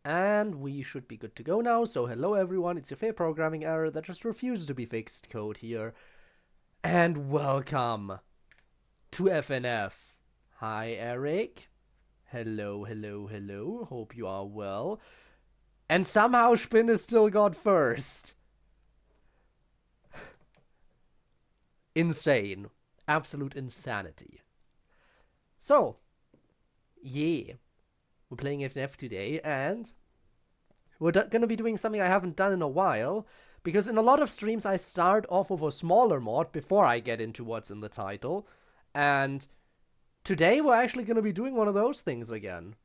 And we should be good to go now. So hello everyone, it's your fair programming error that just refuses to be fixed code here. And welcome to FNF. Hi Eric. Hello, hello, hello. Hope you are well. And somehow Spin is still got first. Insane. Absolute insanity. So, yeah. We're playing FNF today, and we're gonna be doing something I haven't done in a while, because in a lot of streams I start off with a smaller mod before I get into what's in the title, and today we're actually gonna be doing one of those things again.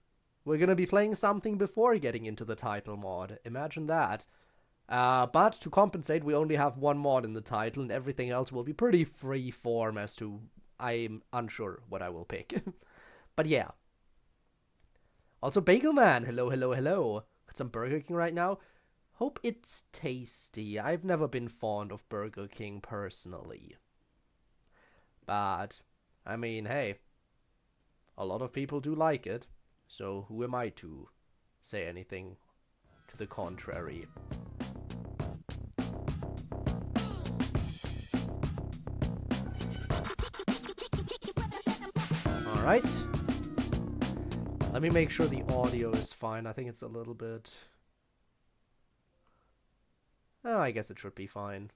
We're gonna be playing something before getting into the title mod. Imagine that. But to compensate, we only have one mod in the title, and everything else will be pretty free form as to I'm unsure what I will pick. But yeah. Also, Bagelman, hello, hello, hello. Got some Burger King right now. Hope it's tasty. I've never been fond of Burger King personally. But, I mean, hey, a lot of people do like it. So who am I to say anything to the contrary? Alright. Let me make sure the audio is fine. I think it's a little bit... Oh, I guess it should be fine.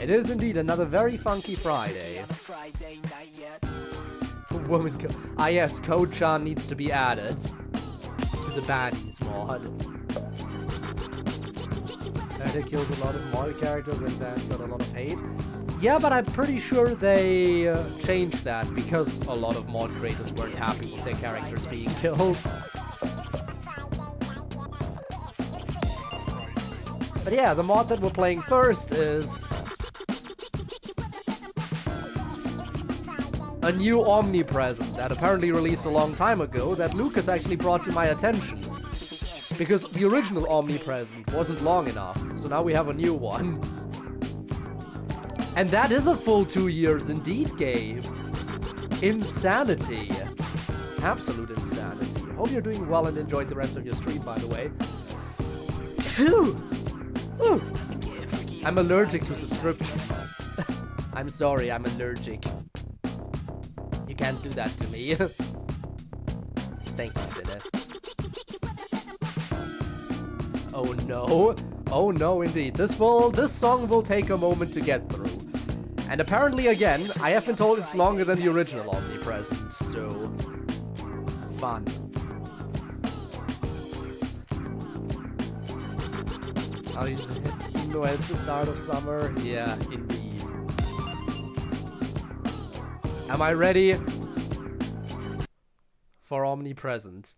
It is indeed another very funky Friday. Woman Ah yes, Code-chan needs to be added to the Baddies mod. And it kills a lot of mod characters and then got a lot of hate. Yeah, but I'm pretty sure they changed that because a lot of mod creators weren't happy with their characters being killed. But yeah, the mod that we're playing first is a new Omnipresent that apparently released a long time ago that Lucas actually brought to my attention. Because the original Omnipresent wasn't long enough, so now we have a new one. And that is a full 2 years indeed, Gabe. Insanity. Absolute insanity. Hope you're doing well and enjoyed the rest of your stream, by the way. I'm allergic to subscriptions. I'm sorry, I'm allergic. You can't do that to me. Thank you, Finette. Oh no. Oh no, indeed. This song will take a moment to get through. And apparently, again, I have been told it's longer than the original Omnipresent, so... fun. Oh, even though it's the start of summer? Yeah, indeed. Am I ready for Omnipresent?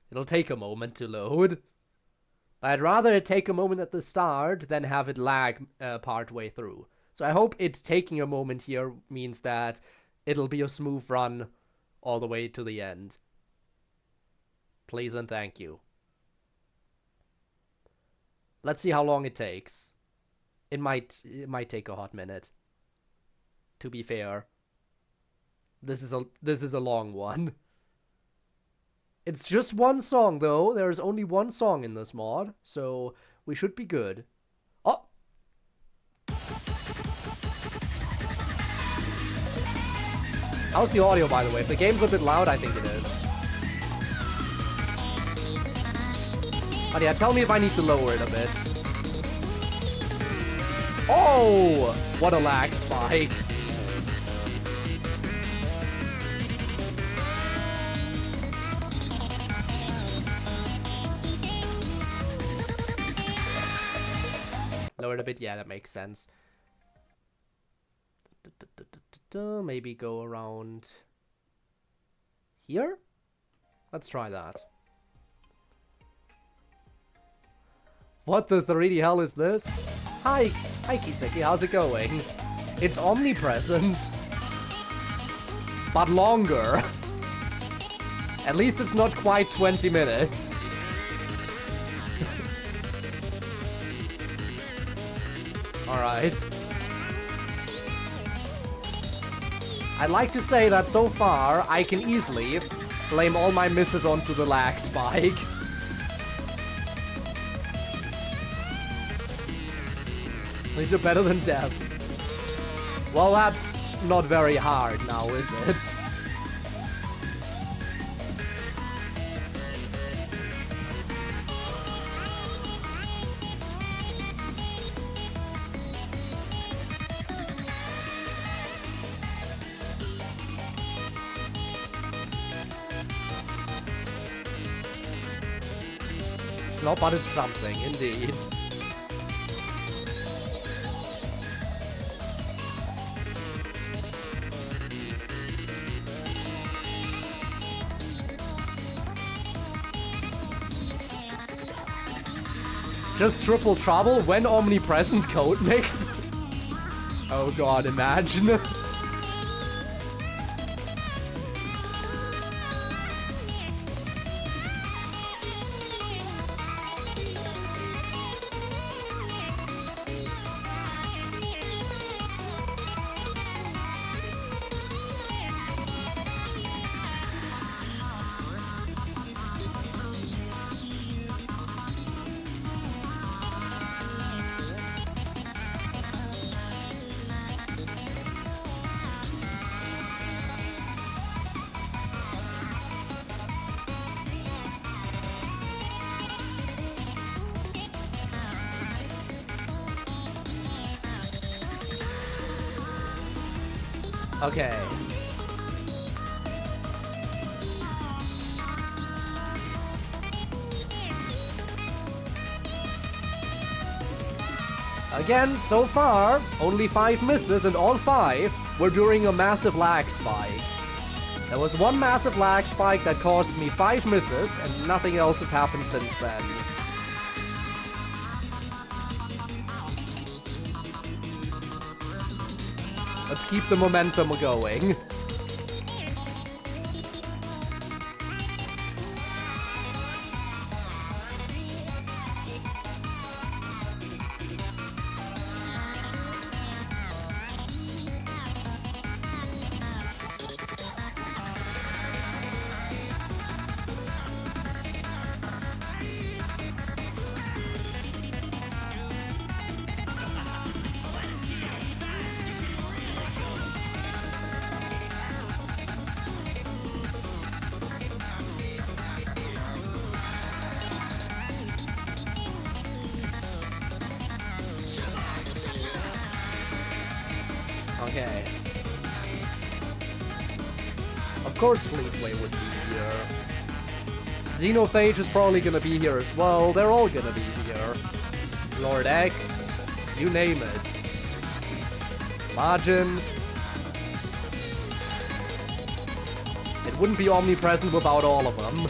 It'll take a moment to load. I'd rather it take a moment at the start than have it lag part way through. So I hope it taking a moment here means that it'll be a smooth run all the way to the end. Please and thank you. Let's see how long it takes. It might take a hot minute. To be fair. This is a long one. It's just one song, though. There's only one song in this mod, so we should be good. Oh! How's the audio, by the way? If the game's a bit loud, I think it is. But yeah, tell me if I need to lower it a bit. Oh! What a lag spike. Lower it a bit, yeah, that makes sense. Maybe go around here? Let's try that. What the 3D hell is this? Hi Kiseki, how's it going? It's Omnipresent, but longer. At least it's not quite 20 minutes. Alright. I'd like to say that so far, I can easily blame all my misses onto the lag spike. These are better than death. Well, that's not very hard now, is it? It's not, but it's something, indeed. Just triple trouble when Omnipresent code mix? Oh god, imagine. Okay. Again, so far, only 5 misses, and all 5 were during a massive lag spike. There was one massive lag spike that caused me 5 misses, and nothing else has happened since then. Let's keep the momentum going. Okay. Of course Fleetway would be here. Xenophage is probably gonna be here as well. They're all gonna be here. Lord X, you name it. Margin. It wouldn't be Omnipresent without all of them.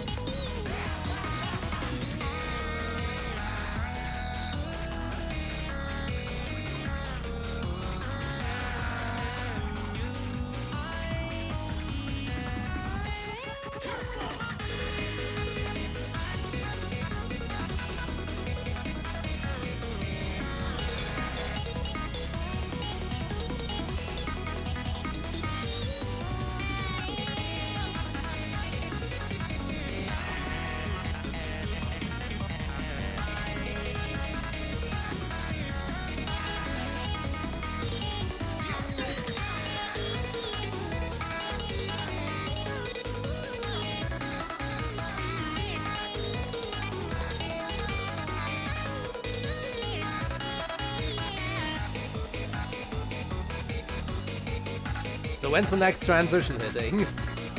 So when's the next transition hitting?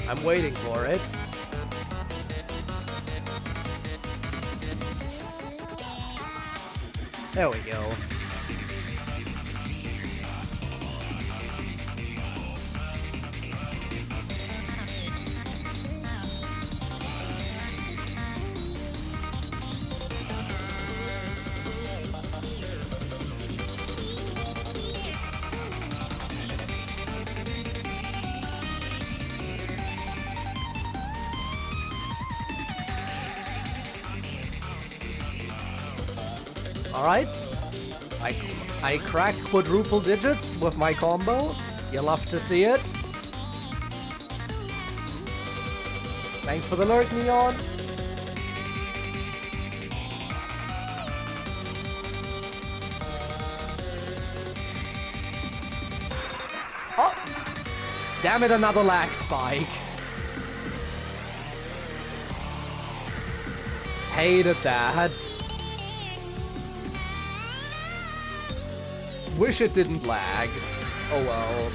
I'm waiting for it. There we go. Alright. I cracked quadruple digits with my combo. You love to see it. Thanks for the lurk, Neon. Oh! Damn it, another lag spike. Hated that. Wish it didn't lag. Oh well.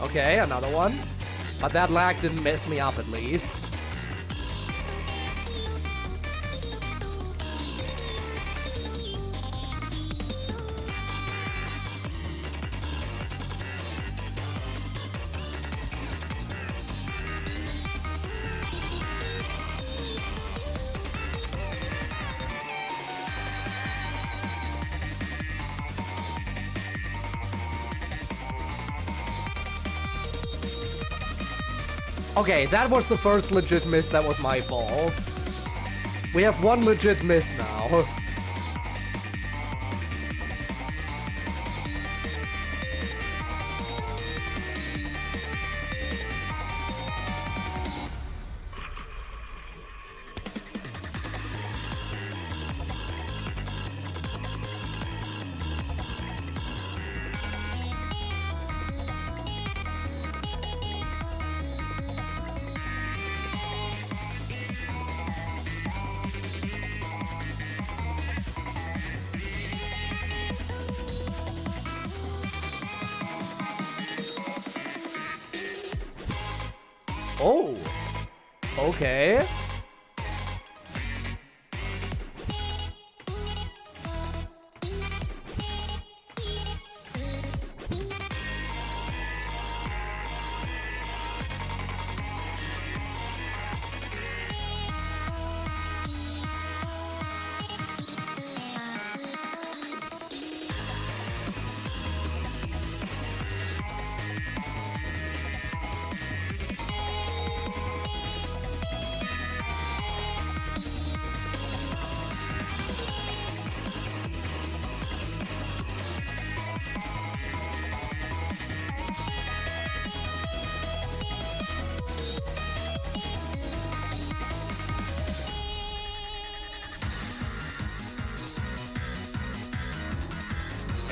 Okay, another one. But that lag didn't mess me up at least. Okay, that was the first legit miss, that was my fault. We have one legit miss now. Oh, okay.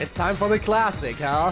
It's time for the classic, huh?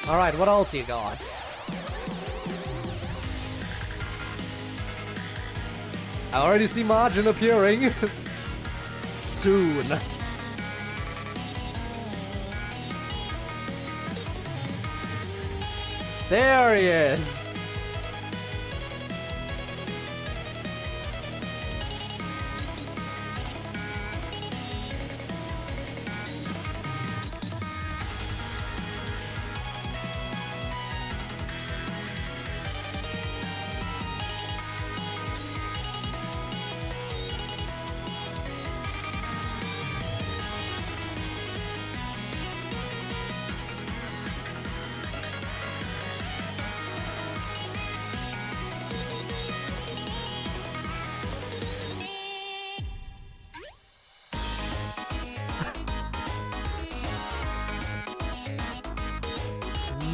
Alright, what else you got? I already see margin appearing. Soon. There he is!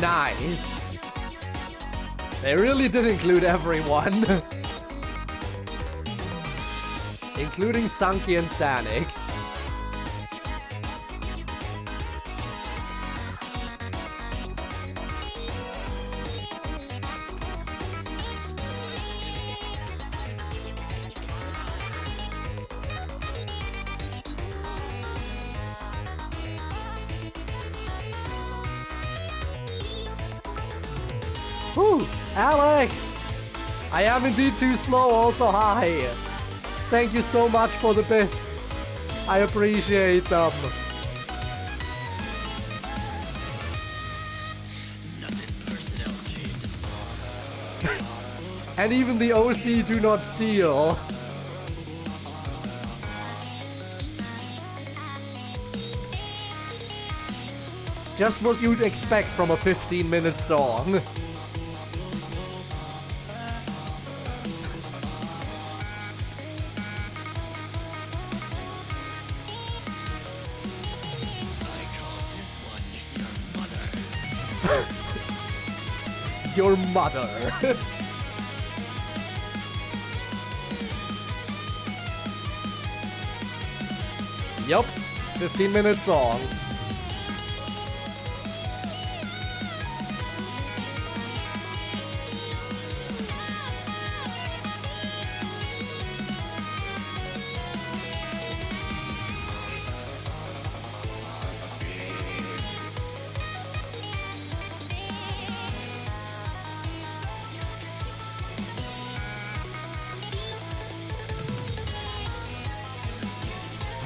Nice. They really did include everyone. Including Sunky and Sonic. Whew, Alex! I am indeed too slow, also hi! Thank you so much for the bits. I appreciate them. Nothing personal, kid. And even the OC do not steal. Just what you'd expect from a 15-minute song. Your mother. Yup, 15-minute song.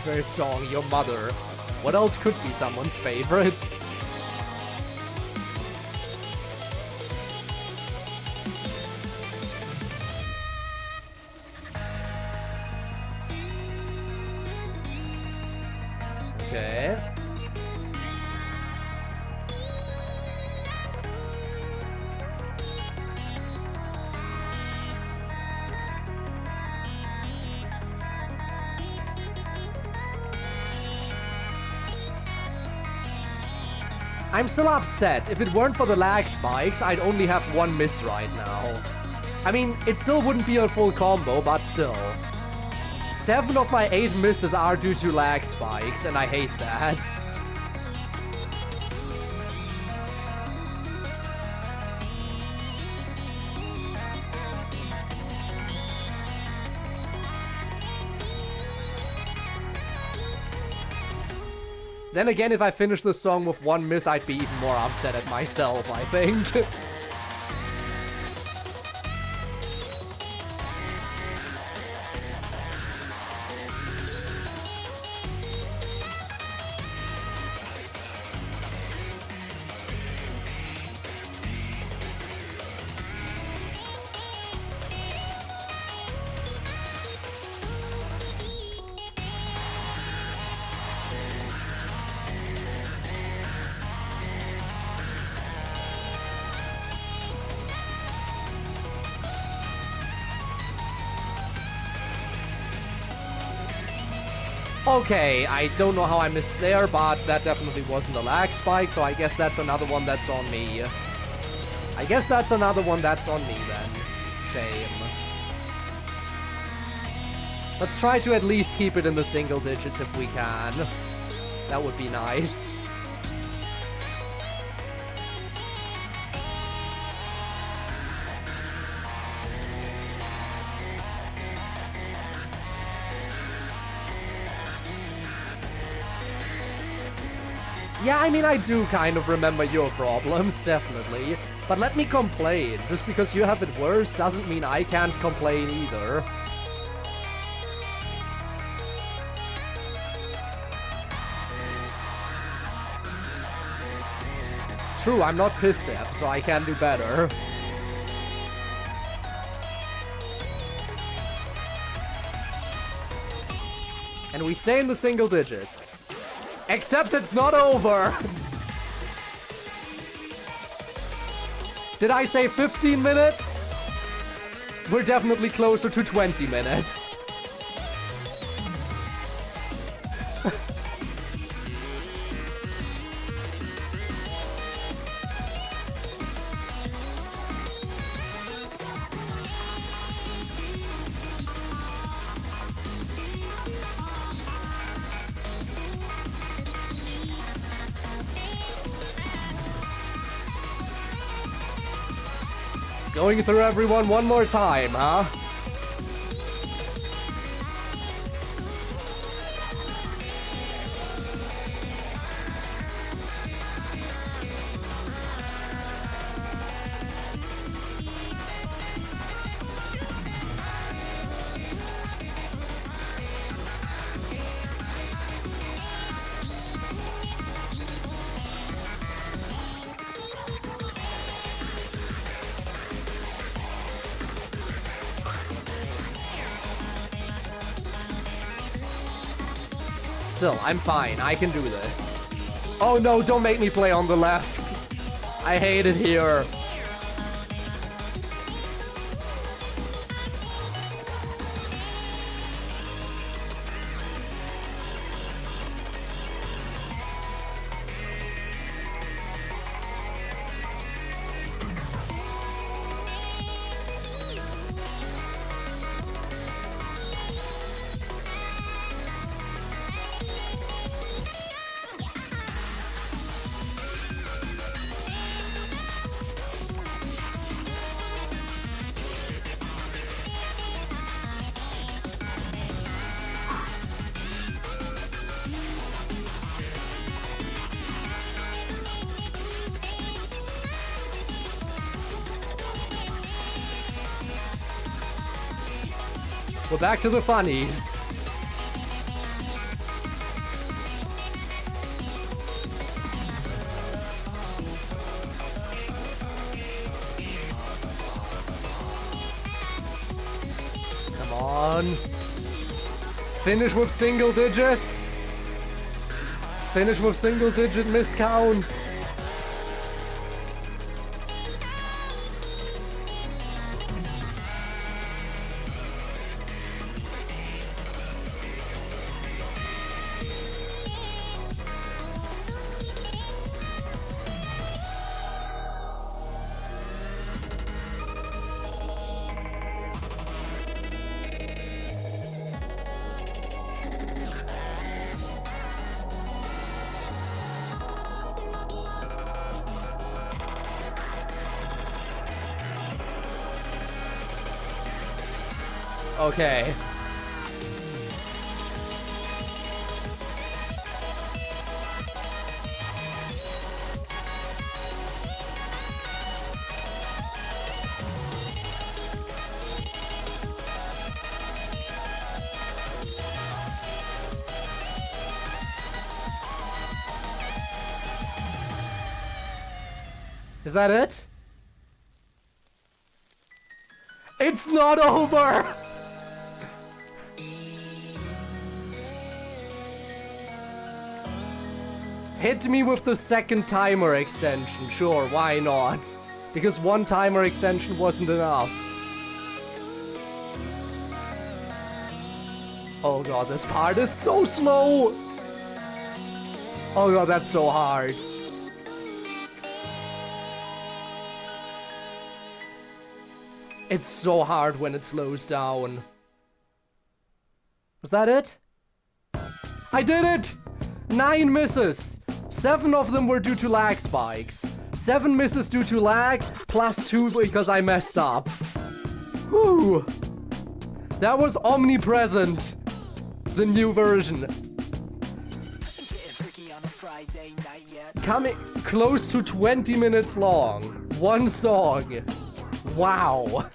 Favorite song, Your Mother. What else could be someone's favorite? Okay. I'm still upset. If it weren't for the lag spikes, I'd only have one miss right now. I mean, it still wouldn't be a full combo, but still. 7 of my 8 misses are due to lag spikes, and I hate that. Then again, if I finished the song with 1 miss, I'd be even more upset at myself, I think. Okay, I don't know how I missed there, but that definitely wasn't a lag spike, so I guess that's another one that's on me. I guess that's another one that's on me then. Shame. Let's try to at least keep it in the single digits if we can. That would be nice. Yeah, I mean, I do kind of remember your problems, definitely. But let me complain. Just because you have it worse doesn't mean I can't complain either. True, I'm not pissed off, so I can do better. And we stay in the single digits. Except it's not over! Did I say 15 minutes? We're definitely closer to 20 minutes. Going through everyone one more time, huh? Still, I'm fine. I can do this. Oh no, don't make me play on the left. I hate it here. We're back to the funnies. Come on. Finish with single digits. Finish with single digit miscount. Okay. Is that it? It's not over! Hit me with the second timer extension, sure, why not? Because one timer extension wasn't enough. Oh god, this part is so slow! Oh god, that's so hard. It's so hard when it slows down. Was that it? I did it! 9 misses! 7 of them were due to lag spikes. 7 misses due to lag, plus 2 because I messed up. Whew! That was Omnipresent, the new version. Coming close to 20 minutes long. one song. Wow.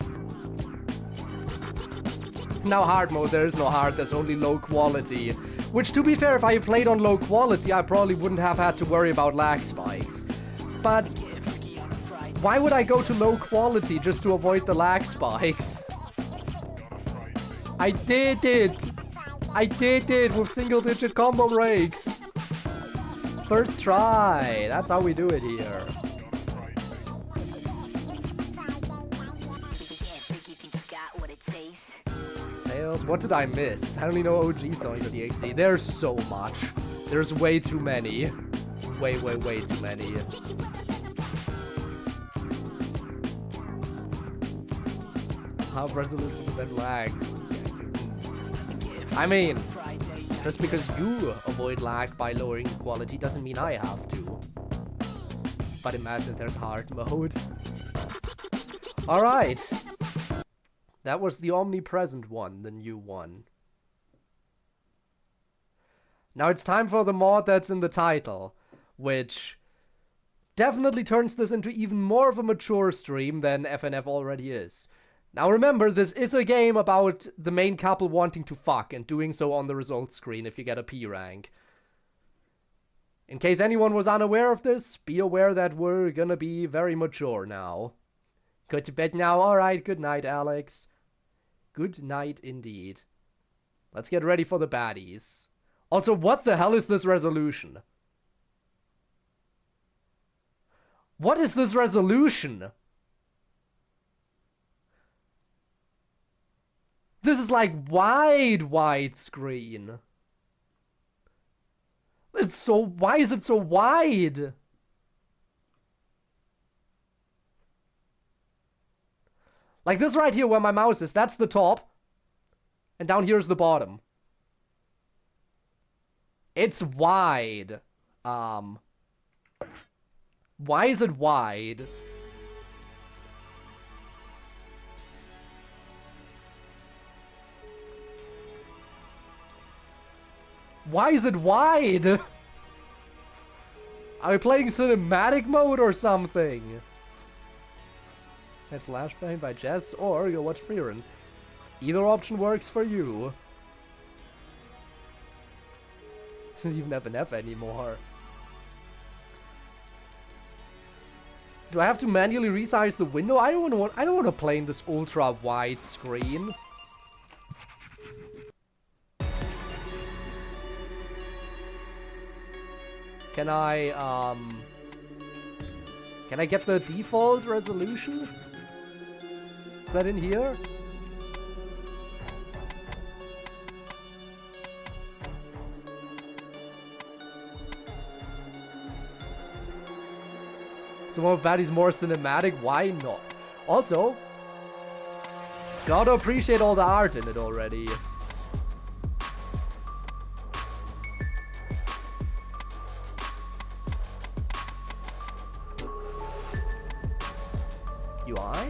Now hard mode, there is no hard, there's only low quality. Which, to be fair, if I played on low quality, I probably wouldn't have had to worry about lag spikes. But why would I go to low quality just to avoid the lag spikes? I did it! I did it with single-digit combo breaks! First try! That's how we do it here. Fails? What did I miss? I only know OG Sonic.exe. There's so much. There's way too many. Way, way, way too many. How resolution prevent lag? I mean, just because you avoid lag by lowering quality doesn't mean I have to. But imagine there's hard mode. Alright. That was the Omnipresent one, the new one. Now it's time for the mod that's in the title, which definitely turns this into even more of a mature stream than FNF already is. Now remember, this is a game about the main couple wanting to fuck and doing so on the results screen if you get a P rank. In case anyone was unaware of this, be aware that we're gonna be very mature now. Go to bed now? Alright, good night, Alex. Good night indeed. Let's get ready for the baddies. Also, what the hell is this resolution? What is this resolution? This is like wide screen. It's so, why is it so wide? Like this right here where my mouse is, that's the top. And down here is the bottom. It's wide. Why is it wide? Why is it wide? Are we playing cinematic mode or something? That's Flashbang by Jess, or go watch Freerun. Either option works for you. Doesn't even have an F anymore. Do I have to manually resize the window? I don't want to play in this ultra wide screen. Can I get the default resolution? Is that in here? So one of Baddies more cinematic? Why not? Also, gotta appreciate all the art in it already. UI?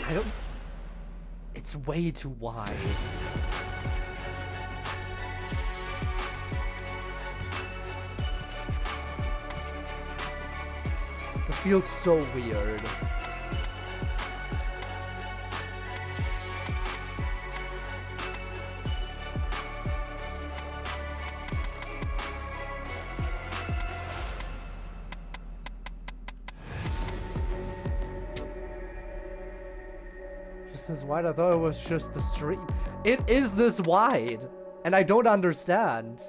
I don't... It's way too wide. This feels so weird. This wide? I thought it was just the stream. It is this wide, and I don't understand.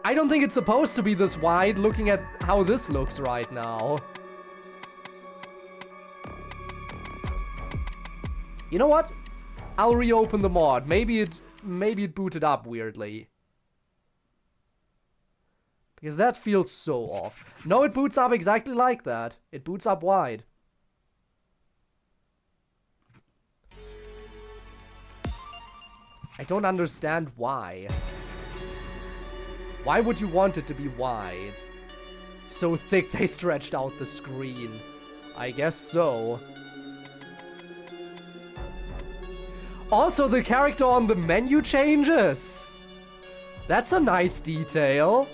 I don't think it's supposed to be this wide, looking at how this looks right now. You know what? I'll reopen the mod. Maybe it booted up weirdly. Because that feels so off. No, it boots up exactly like that. It boots up wide. I don't understand why. Why would you want it to be wide? So thick they stretched out the screen. I guess so. Also, the character on the menu changes. That's a nice detail.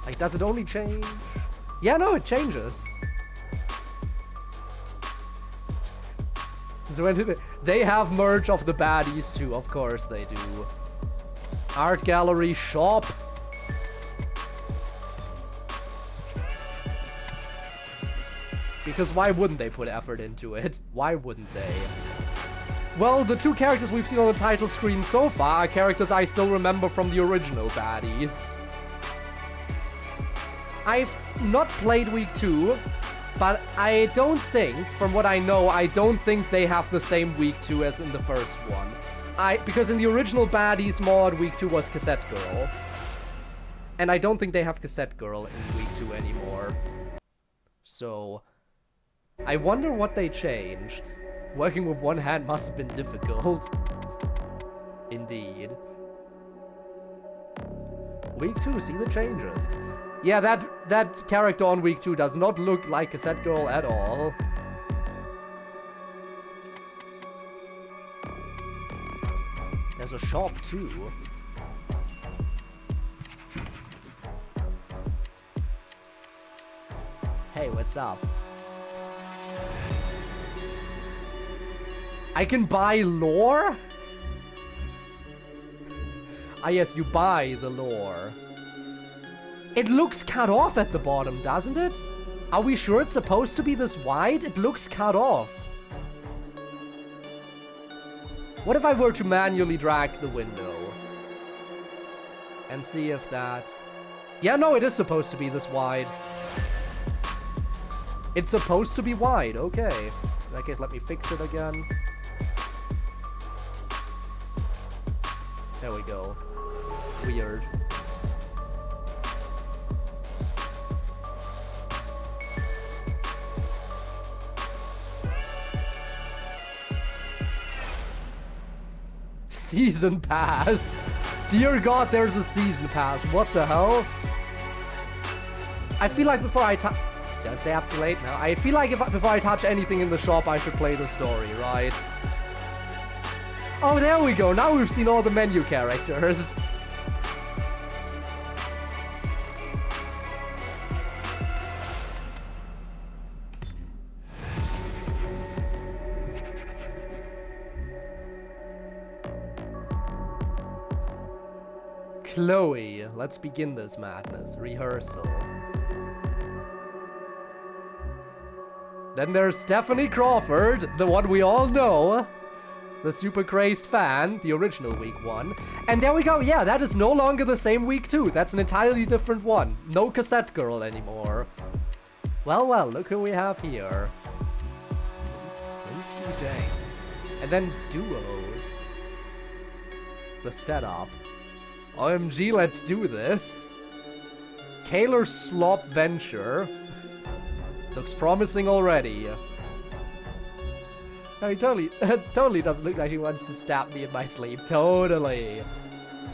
Like, does it only change? Yeah, no, it changes. So when they have merch of the baddies too, of course they do. Art gallery shop. Because why wouldn't they put effort into it? Why wouldn't they? Well, the two characters we've seen on the title screen so far are characters I still remember from the original baddies. I've not played week 2, but I don't think, from what I know, I don't think they have the same week 2 as in the first one. Because in the original baddies mod, week 2 was Cassette Girl. And I don't think they have Cassette Girl in week 2 anymore. So, I wonder what they changed. Working with one hand must have been difficult. Indeed. Week 2, see the changes. Yeah, that character on week 2 does not look like Cassette Girl at all. There's a shop too. Hey, what's up? I can buy lore? Ah yes, you buy the lore. It looks cut off at the bottom, doesn't it? Are we sure it's supposed to be this wide? It looks cut off. What if I were to manually drag the window? And see if that... Yeah, no, it is supposed to be this wide. It's supposed to be wide, okay. In that case, let me fix it again. There we go. Weird. Season pass. Dear God, there's a season pass. What the hell? I feel like before I touch... Don't stay up too late now. I feel like before I touch anything in the shop, I should play the story, right? Oh, there we go. Now we've seen all the menu characters. Chloe, let's begin this madness. Rehearsal. Then there's Stephanie Crawford, the one we all know. The super crazed fan, the original week 1. And there we go, yeah, that is no longer the same week 2. That's an entirely different one. No Cassette Girl anymore. Well, well, look who we have here. CJ. And then duos. The setup. OMG, let's do this. Kaler Slop Venture. Looks promising already. No, he totally doesn't look like she wants to stab me in my sleep. Totally.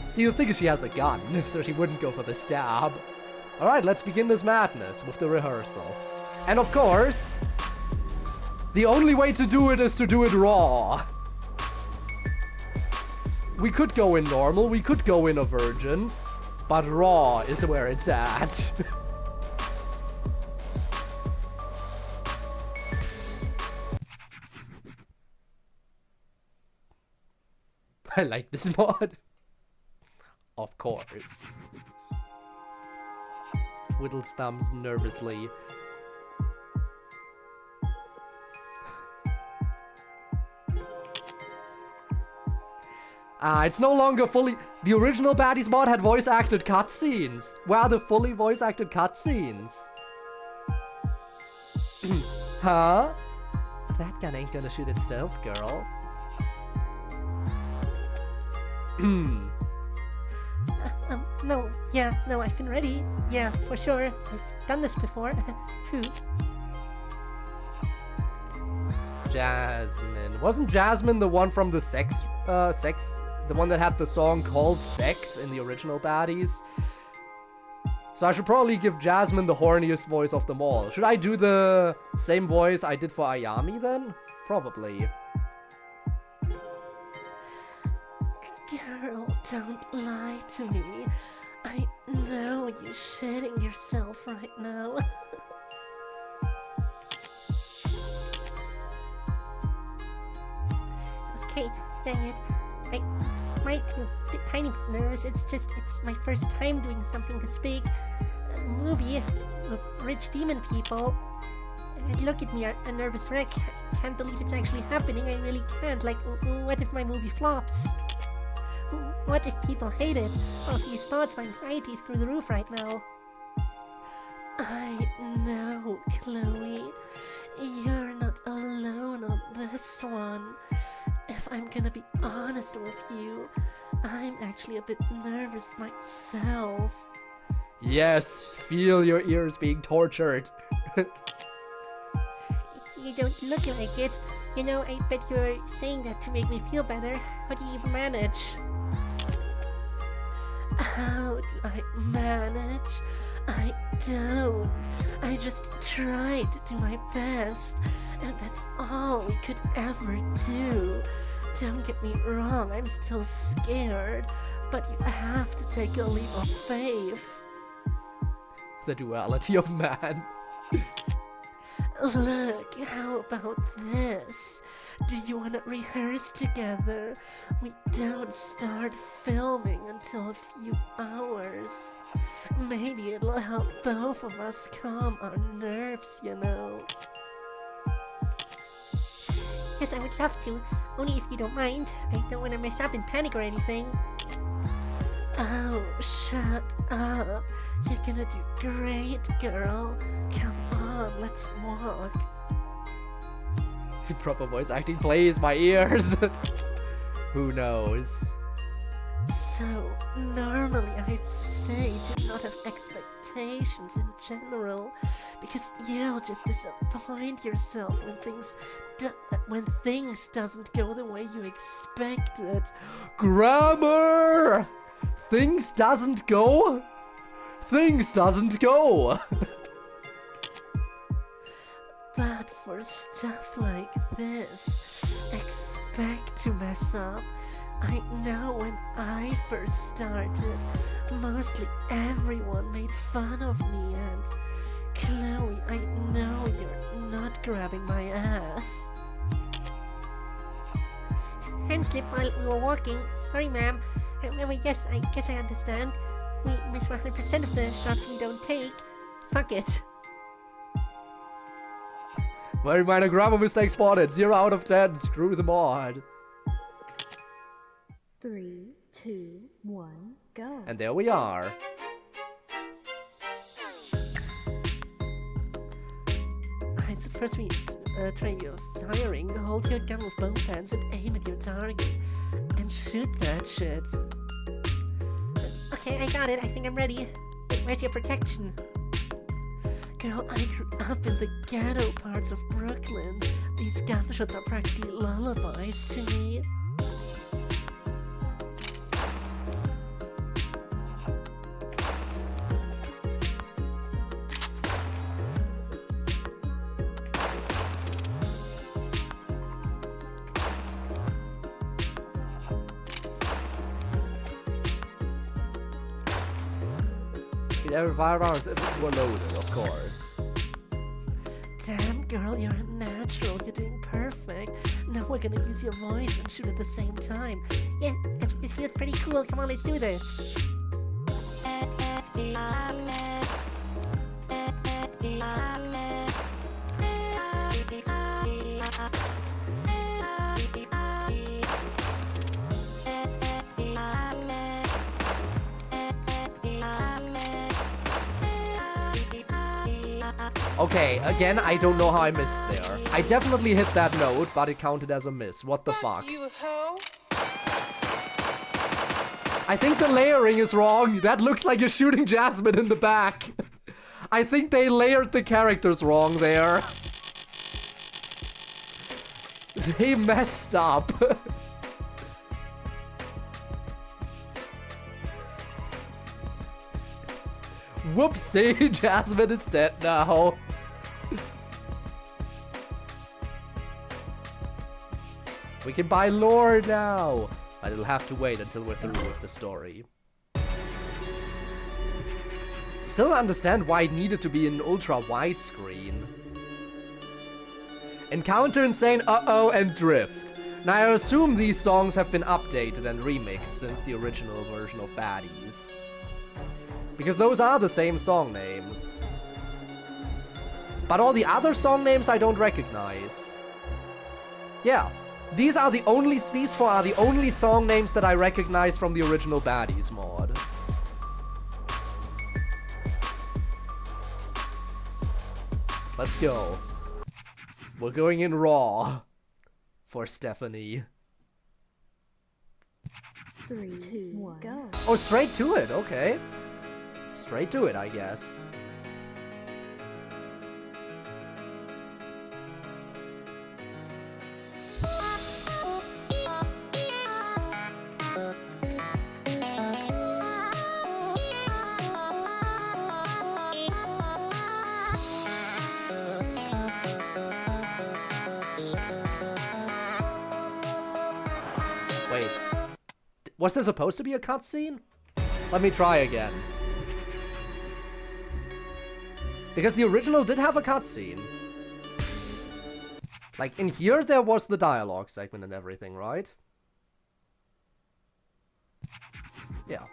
See, the thing is she has a gun, so she wouldn't go for the stab. Alright, let's begin this madness with the rehearsal. And of course, the only way to do it is to do it raw. We could go in normal, we could go in a virgin, but raw is where it's at. I like this mod. Of course. Twiddles thumbs nervously. It's no longer fully... The original Baddies mod had voice-acted cutscenes. Where are the fully voice-acted cutscenes? Huh? That gun ain't gonna shoot itself, girl. No, I've been ready. Yeah, for sure. I've done this before. Phew. Jasmine. Wasn't Jasmine the one from the The one that had the song called Sex in the original Baddies. So I should probably give Jasmine the horniest voice of them all. Should I do the same voice I did for Ayami then? Probably. Girl, don't lie to me. I know you're shitting yourself right now. Okay, dang it. I might be a tiny bit nervous. It's my first time doing something this big. A movie with rich demon people. And look at me, a nervous wreck. I can't believe it's actually happening. I really can't. Like, what if my movie flops? What if people hate it? All these thoughts, my anxiety is through the roof right now. I know, Chloe. You're not alone on this one. If I'm gonna be honest with you, I'm actually a bit nervous myself. Yes, feel your ears being tortured. You don't look like it. You know, I bet you're saying that to make me feel better. How do you even manage? How do I manage? I don't. I just try to do my best, and that's all we could ever do. Don't get me wrong, I'm still scared, but you have to take a leap of faith. The duality of man. Look, how about this? Do you want to rehearse together? We don't start filming until a few hours. Maybe it'll help both of us calm our nerves, you know. Yes, I would love to. Only if you don't mind. I don't want to mess up and panic or anything. Oh, shut up. You're gonna do great, girl. Come on, let's walk. Proper voice acting, please, my ears. Who knows? So, normally I'd say to not have expectations in general, because you'll just disappoint yourself when things doesn't go the way you expected. Grammar! Things doesn't go? Things doesn't go! But for stuff like this, expect to mess up. I know when I first started, mostly everyone made fun of me, and Chloe, I know you're not grabbing my ass. Hand slip while we were walking. Sorry, ma'am. Yes, I guess I understand. We miss 100% of the shots we don't take. Fuck it. Very minor grammar mistake spotted. 0 out of 10. Screw them on. 3, 2, 1, go. And there we are. Alright, so first we train you firing. Hold your gun with both hands and aim at your target. And shoot that shit. Okay, I got it. I think I'm ready. Wait, where's your protection? Girl, I grew up in the ghetto parts of Brooklyn. These gunshots are practically lullabies to me. Every 5 rounds if it were loaded, of course. Damn, girl, you're a natural. You're doing perfect. Now we're gonna use your voice and shoot at the same time. Yeah, it feels pretty cool. Come on, let's do this. Okay, again, I don't know how I missed there. I definitely hit that note, but it counted as a miss. What the fuck? You hoe. I think the layering is wrong. That looks like you're shooting Jasmine in the back. I think they layered the characters wrong there. They messed up. Whoopsie, Jasmine is dead now. We can buy lore now, but it'll have to wait until we're through with the story. Still don't understand why it needed to be an ultra widescreen. Encounter Insane, Uh-Oh, and Drift. Now I assume these songs have been updated and remixed since the original version of Baddies. Because those are the same song names. But all the other song names I don't recognize. Yeah, these four are the only song names that I recognize from the original Baddies mod. Let's go. We're going in raw for Stephanie. 3, 2, 1, go. Oh, straight to it, okay. Straight to it, I guess. Wait. Was there supposed to be a cutscene? Let me try again. Because the original did have a cutscene. Like, in here there was the dialogue segment and everything, right? Yeah.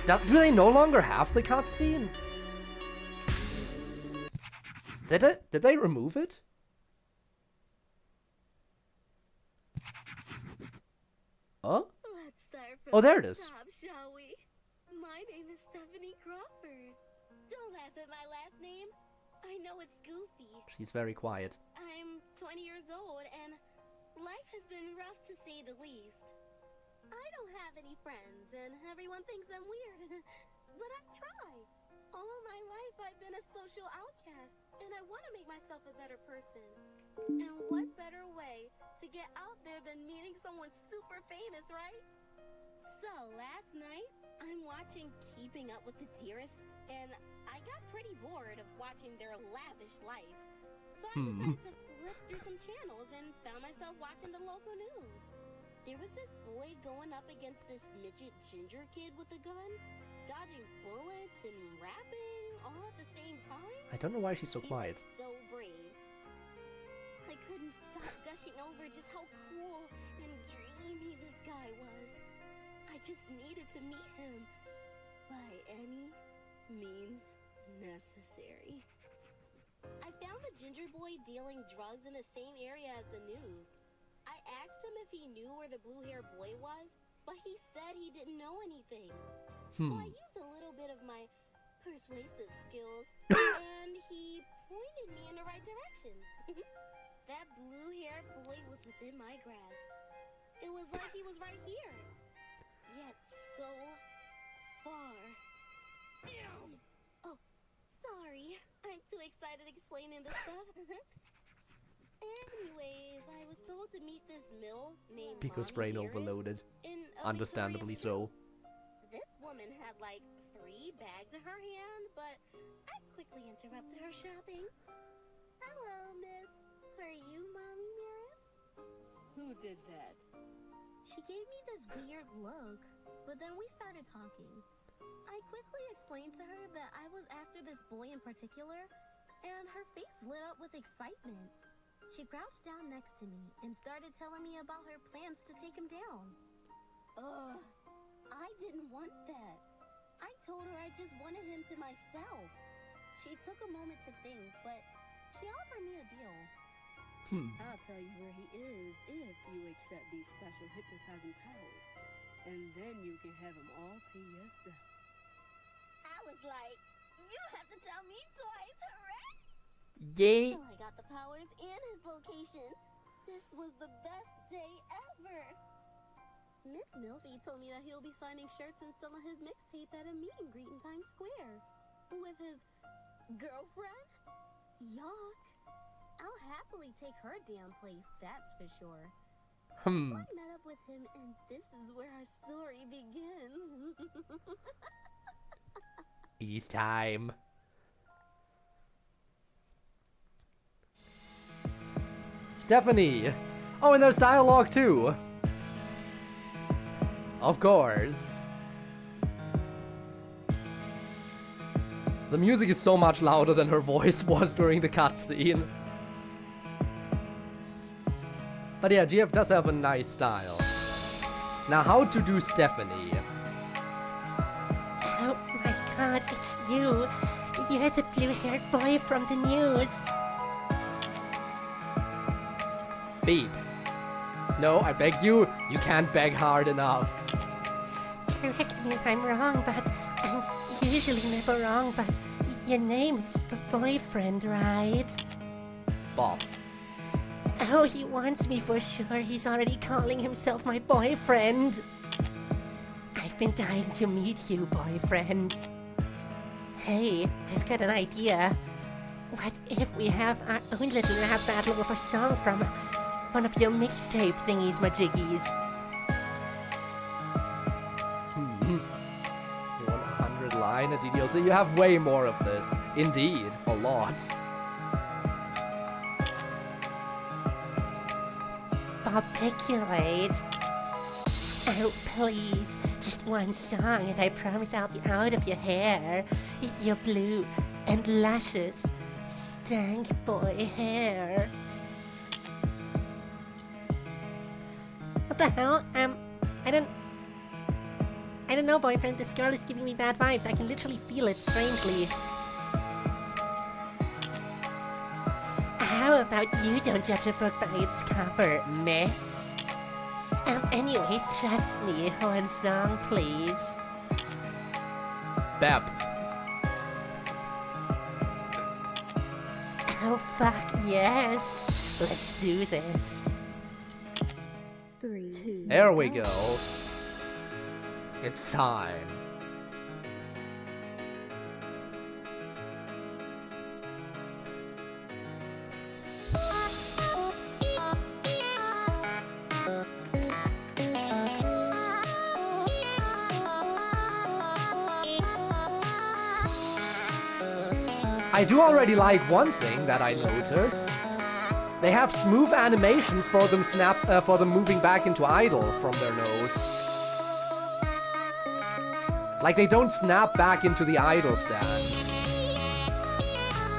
Do they no longer have the cutscene? Did they remove it? Huh? Let's start from Oh, there it the is. top, shall we? My name is Stephanie Crawford. Don't laugh at my last name. I know it's goofy. She's very quiet. I'm 20 years old and life has been rough to say the least. I don't have any friends and everyone thinks I'm weird, but I try. All my life I've been a social outcast and I want to make myself a better person. And what better way to get out there than meeting someone super famous, right? So last night, I'm watching Keeping Up with the Dearest, and I got pretty bored of watching their lavish life. So I decided to flip through some channels and found myself watching the local news. There was this boy going up against this midget ginger kid with a gun, dodging bullets and rapping all at the same time. I don't know why she's so quiet. He was so brave. I couldn't stop gushing over just how cool and dreamy this guy was. I just needed to meet him by any means necessary. I found the ginger boy dealing drugs in the same area as the news. I asked him if he knew where the blue-haired boy was, but he said he didn't know anything. So I used a little bit of my persuasive skills, and he pointed me in the right direction. That blue-haired boy was within my grasp. It was like he was right here, yet so far. Oh, sorry. I'm too excited explaining this stuff. Anyways, I was told to meet this mill named Because brain Mommy Dearest overloaded. in a Understandably Victorian so. mill. This woman had like 3 bags in her hand, but I quickly interrupted her shopping. Hello, miss. Are you Mommy Dearest? Who did that? She gave me this weird look, but then we started talking. I quickly explained to her that I was after this boy in particular, and her face lit up with excitement. She crouched down next to me and started telling me about her plans to take him down. Ugh, I didn't want that. I told her I just wanted him to myself. She took a moment to think, but she offered me a deal. I'll tell you where he is if you accept these special hypnotizing powers. And then you can have him all to yourself. I was like, you have to tell me twice, hooray! Yay! So I got the powers and his location. This was the best day ever. Miss Milfy told me that he'll be signing shirts and selling his mixtape at a meet and greet in Times Square. With his girlfriend? Yuck. I'll happily take her damn place, that's for sure. I met up with him, and this is where our story begins. Ease time. Stephanie! Oh, and there's dialogue too! Of course. The music is so much louder than her voice was during the cutscene. But yeah, GF does have a nice style. Now, how to do Stephanie? Oh my god, it's you. You're the blue-haired boy from the news. Beep. No, I beg you, you can't beg hard enough. Correct me if I'm wrong, but I'm usually never wrong, but your name is boyfriend, right? Bob. Oh, he wants me for sure. He's already calling himself my boyfriend. I've been dying to meet you, boyfriend. Hey, I've got an idea. What if we have our own little rap battle with a song from one of your mixtape thingies, majiggies? 100 line at DDL, so you have way more of this. Indeed, a lot. Articulate. Oh, please. Just one song and I promise I'll be out of your hair. Your blue and luscious stank boy hair. What the hell? I don't know, boyfriend. This girl is giving me bad vibes. I can literally feel it strangely. How about you don't judge a book by its cover, miss? Anyways, trust me. One song, please. Bep. Oh, fuck yes. Let's do this. 3, 2, There we go. It's time. I do already like one thing that I noticed. They have smooth animations for them for them moving back into idle from their notes. Like they don't snap back into the idle stance.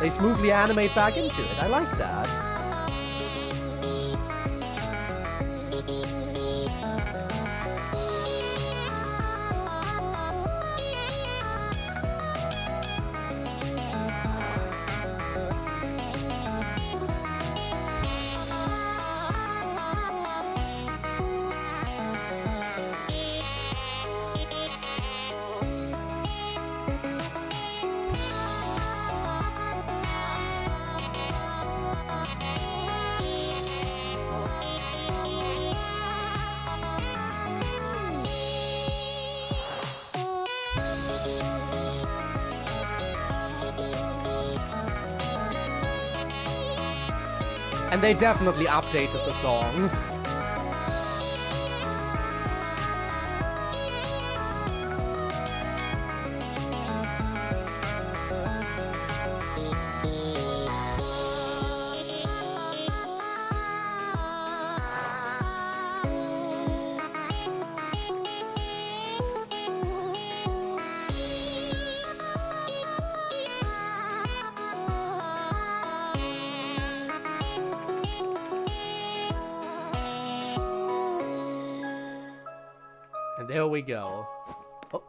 They smoothly animate back into it. I like that. And they definitely updated the songs. And there we go. Oh.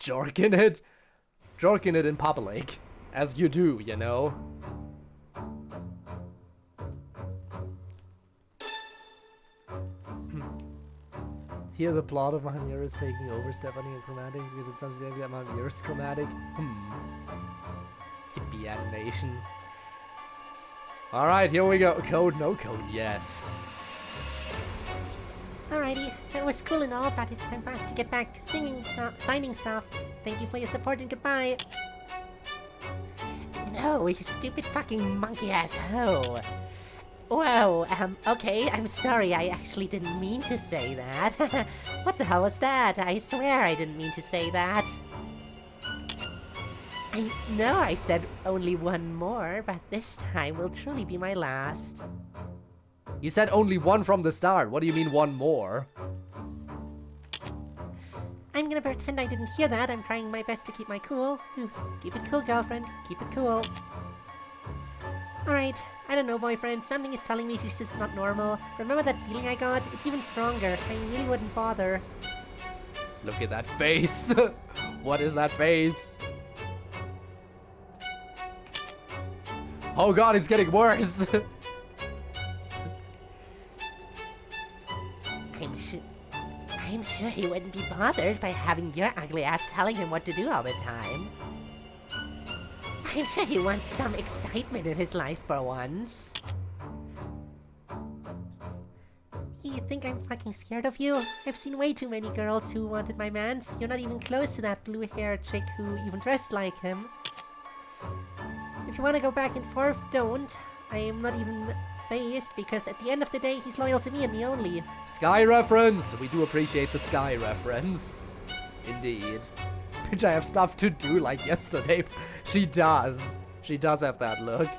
Jorking it. Jorking it in public. As you do, you know. Here the plot of my mirror is taking over Stephanie and Chromatic because it sounds like that my mirror is chromatic. Hippie animation. Alright, here we go. Code, no code, yes. Alrighty, that was cool and all, but it's time for us to get back to signing stuff. Thank you for your support and goodbye. no, you stupid fucking monkey-ass hoe. Whoa, okay, I'm sorry, I actually didn't mean to say that. What the hell was that? I swear I didn't mean to say that. I know I said only one more, but this time will truly be my last. You said only one from the start. What do you mean one more? I'm gonna pretend I didn't hear that. I'm trying my best to keep my cool. Keep it cool, girlfriend. Keep it cool. Alright, I don't know, boyfriend. Something is telling me she's just not normal. Remember that feeling I got? It's even stronger. I really wouldn't bother. Look at that face. What is that face? Oh god, it's getting worse. I'm sure he wouldn't be bothered by having your ugly ass telling him what to do all the time. I'm sure he wants some excitement in his life for once. You think I'm fucking scared of you? I've seen way too many girls who wanted my mans. You're not even close to that blue-haired chick who even dressed like him. If you want to go back and forth, don't. I am not even phased, because at the end of the day, he's loyal to me and me only. Sky reference. We do appreciate the Sky reference. Indeed. Bitch, I have stuff to do like yesterday. She does. She does have that look.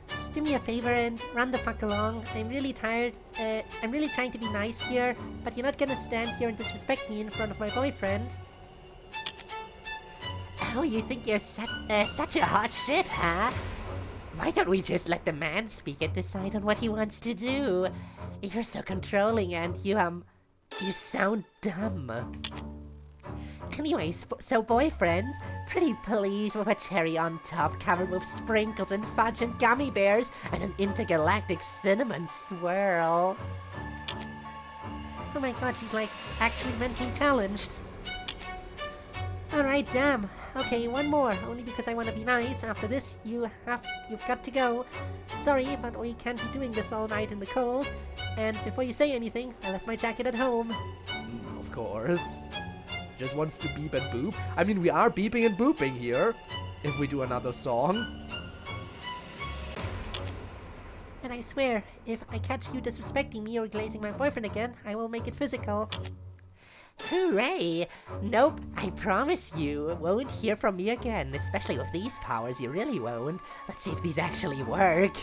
Just do me a favor and run the fuck along. I'm really tired. I'm really trying to be nice here, but you're not gonna stand here and disrespect me in front of my boyfriend. Oh, you think you're such a hot shit, huh? Why don't we just let the man speak and decide on what he wants to do? You're so controlling and you sound dumb. Anyways, so boyfriend, pretty please with a cherry on top covered with sprinkles and fudge and gummy bears and an intergalactic cinnamon swirl. Oh my god, she's like actually mentally challenged. Alright, damn. Okay, one more, only because I want to be nice. After this, you've got to go. Sorry, but we can't be doing this all night in the cold. And before you say anything, I left my jacket at home. Of course. Just wants to beep and boop. I mean, we are beeping and booping here. If we do another song. And I swear, if I catch you disrespecting me or glazing my boyfriend again, I will make it physical. Hooray! Nope, I promise you won't hear from me again, especially with these powers, you really won't. Let's see if these actually work.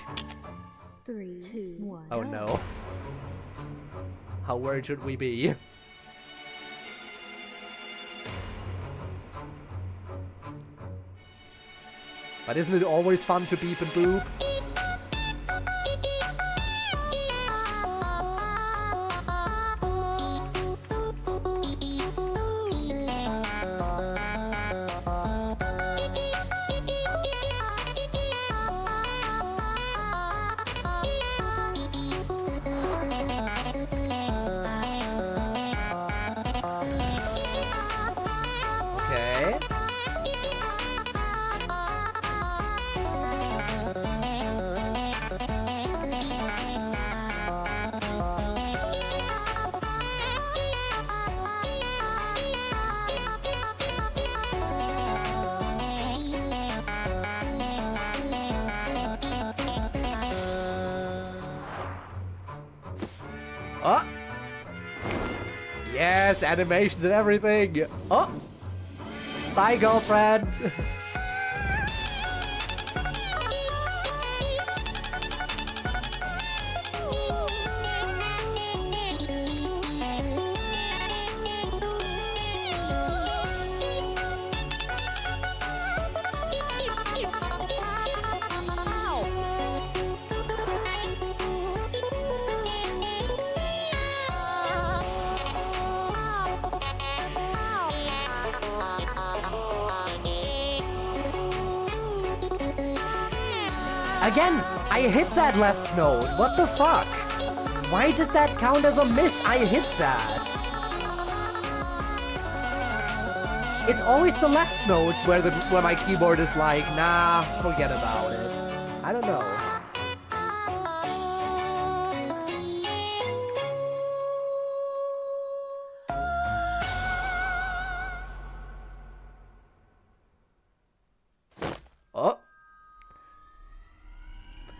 3, 2, 1. Oh no. How worried should we be? But isn't it always fun to beep and boop? Okay. Oh! Yes, animations and everything! Oh! Bye, girlfriend! Again, I hit that left note. What the fuck? Why did that count as a miss? I hit that. It's always the left notes where my keyboard is like, nah, forget about it. I don't know.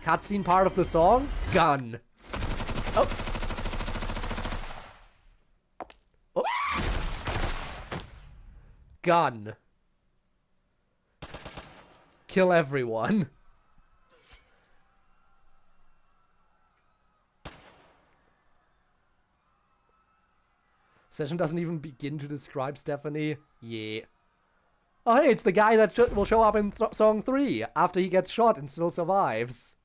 Cutscene part of the song? Gun. Oh. Oh. Gun. Kill everyone. Session doesn't even begin to describe Stephanie. Yeah. Oh hey, it's the guy that will show up in song 3 after he gets shot and still survives.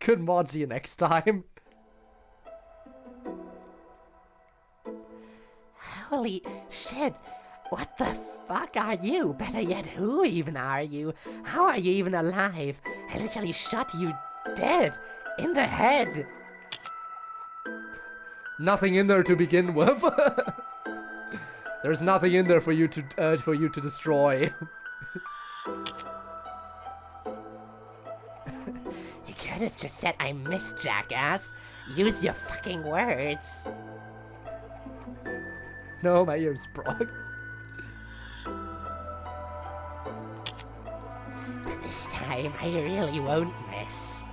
Good mod, see you next time. Holy shit. What the fuck are you? Better yet, who even are you? How are you even alive? I literally shot you dead in the head. Nothing in there to begin with. There's nothing in there for you to destroy. You could have just said I missed, jackass. Use your fucking words. No, my ears broke. But this time, I really won't miss.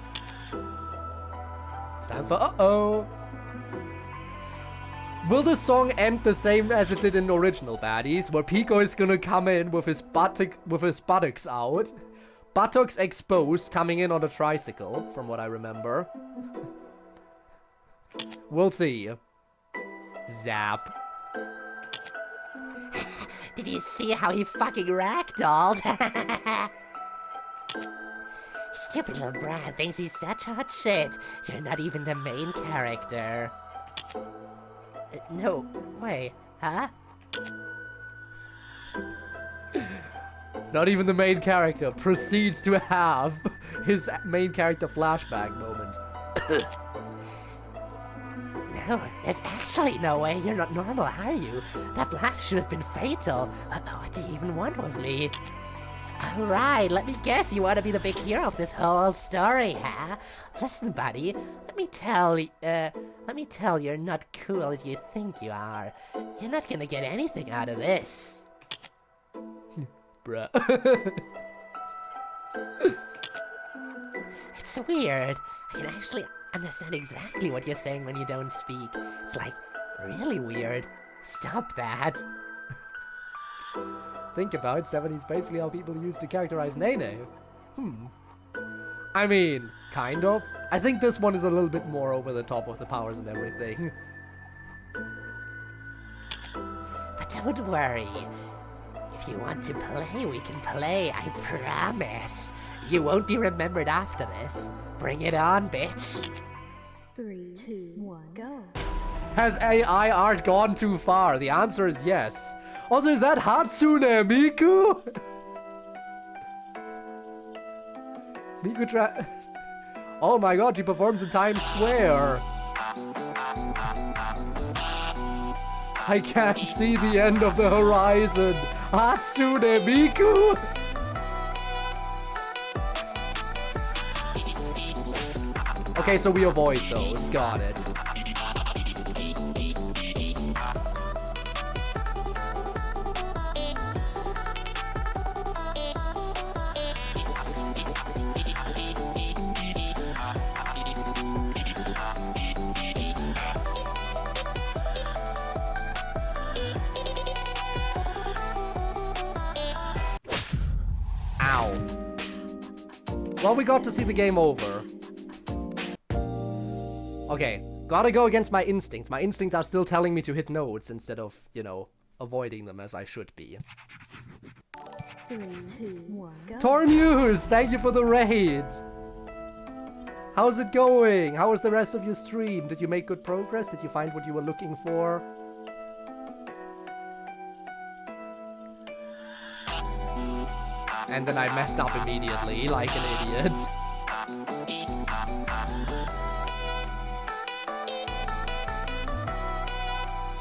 It's time for uh-oh. Will the song end the same as it did in original Baddies, where Pico is gonna come in with his buttocks out, buttocks exposed, coming in on a tricycle, from what I remember? We'll see. Zap. Did you see how he fucking ragdolled? Stupid little brat thinks he's such hot shit. You're not even the main character. No way, huh? Not even the main character proceeds to have his main character flashback moment. No, there's actually no way. You're not normal, are you? That blast should have been fatal. What do you even want with me? Alright, let me guess you want to be the big hero of this whole story, huh? Listen, buddy, let me tell you're not cool as you think you are. You're not gonna get anything out of this. Bruh. It's weird. I can actually understand exactly what you're saying when you don't speak. It's like, really weird. Stop that. Think about it, 70's basically how people used to characterize Nene. I mean, kind of. I think this one is a little bit more over the top with the powers and everything. But don't worry. If you want to play, we can play, I promise. You won't be remembered after this. Bring it on, bitch. 3, 2, 1, go. Has AI art gone too far? The answer is yes. Also, is that Hatsune Miku? Miku oh my god, she performs in Times Square. I can't see the end of the horizon. Hatsune Miku? Okay, so we avoid those. Got it. Ow. Well, we got to see the game over. Okay, gotta go against my instincts. My instincts are still telling me to hit notes instead of, you know, avoiding them as I should be. 3, 2, 1, go. Tormuse, thank you for the raid. How's it going? How was the rest of your stream? Did you make good progress? Did you find what you were looking for? And then I messed up immediately, like an idiot.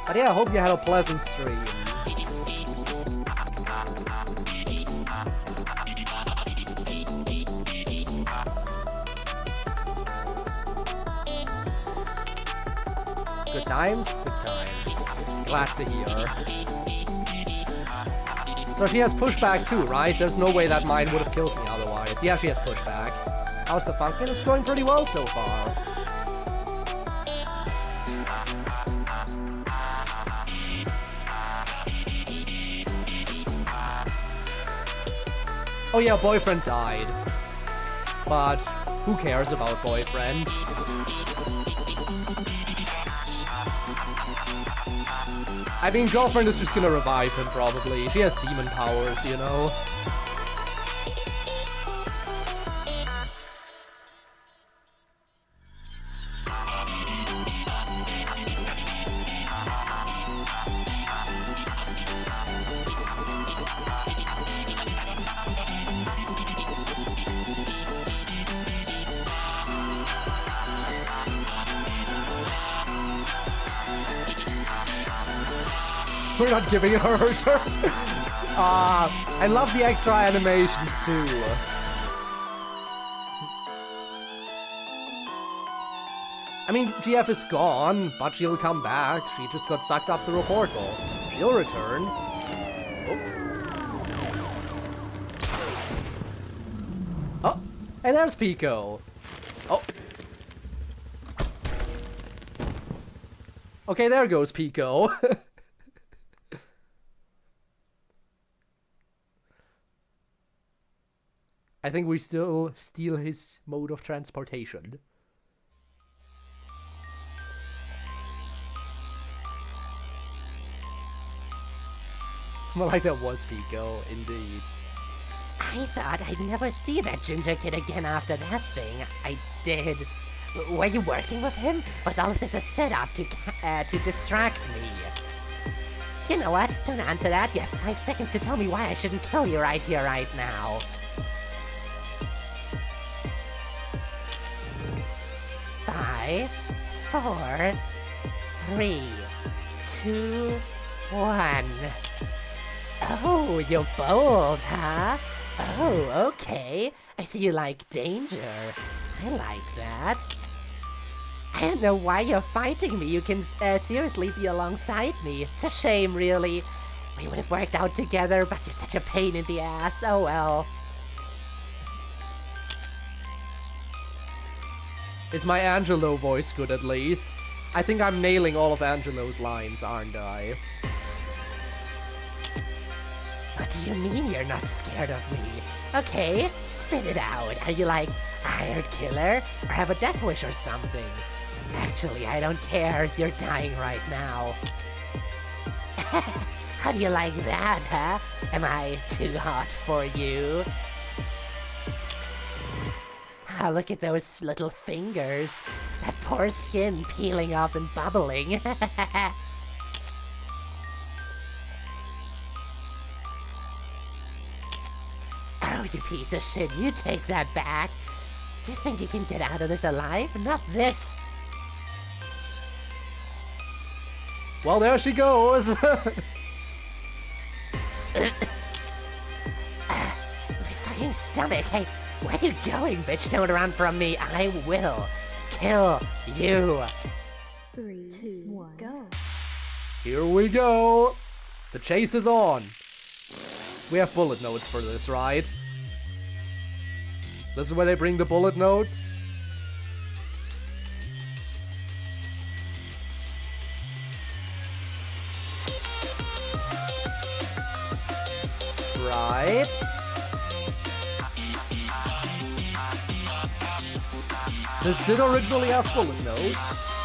But yeah, I hope you had a pleasant stream. times? Good times. Glad to hear. So she has pushback too, right? There's no way that mine would have killed me otherwise. Yeah, she has pushback. How's the Funkin'? It's going pretty well so far. Oh yeah, boyfriend died. But who cares about boyfriend? I mean, girlfriend is just gonna revive him probably. She has demon powers, you know? We're not giving her her turn. I love the extra animations too. I mean, GF is gone, but she'll come back. She just got sucked up through a portal. She'll return. Oh, and there's Pico. Oh. Okay, there goes Pico. I think we still steal his mode of transportation. Well, like that was Pico, indeed. I thought I'd never see that ginger kid again after that thing. I did. Were you working with him? Was all of this a setup to distract me? You know what? Don't answer that. You have 5 seconds to tell me why I shouldn't kill you right here, right now. 5, 4, 3, 2, 1. Oh, you're bold, huh? Oh, okay. I see you like danger. I like that. I don't know why you're fighting me. You can seriously be alongside me. It's a shame, really. We would have worked out together, but you're such a pain in the ass. Oh well. Is my Angelo voice good at least? I think I'm nailing all of Angelo's lines, aren't I? What do you mean you're not scared of me? Okay, spit it out. Are you like hired killer? Or have a death wish or something? Actually, I don't care. You're dying right now. How do you like that, huh? Am I too hot for you? Ah, look at those little fingers. That poor skin peeling off and bubbling. Oh, you piece of shit, you take that back. You think you can get out of this alive? Not this. Well, there she goes. My fucking stomach. Hey, where you going, bitch? Don't run from me. I will kill you. 3, 2, 1, go. Here we go. The chase is on. We have bullet notes for this, right? This is where they bring the bullet notes. Right. This did originally have bullet notes.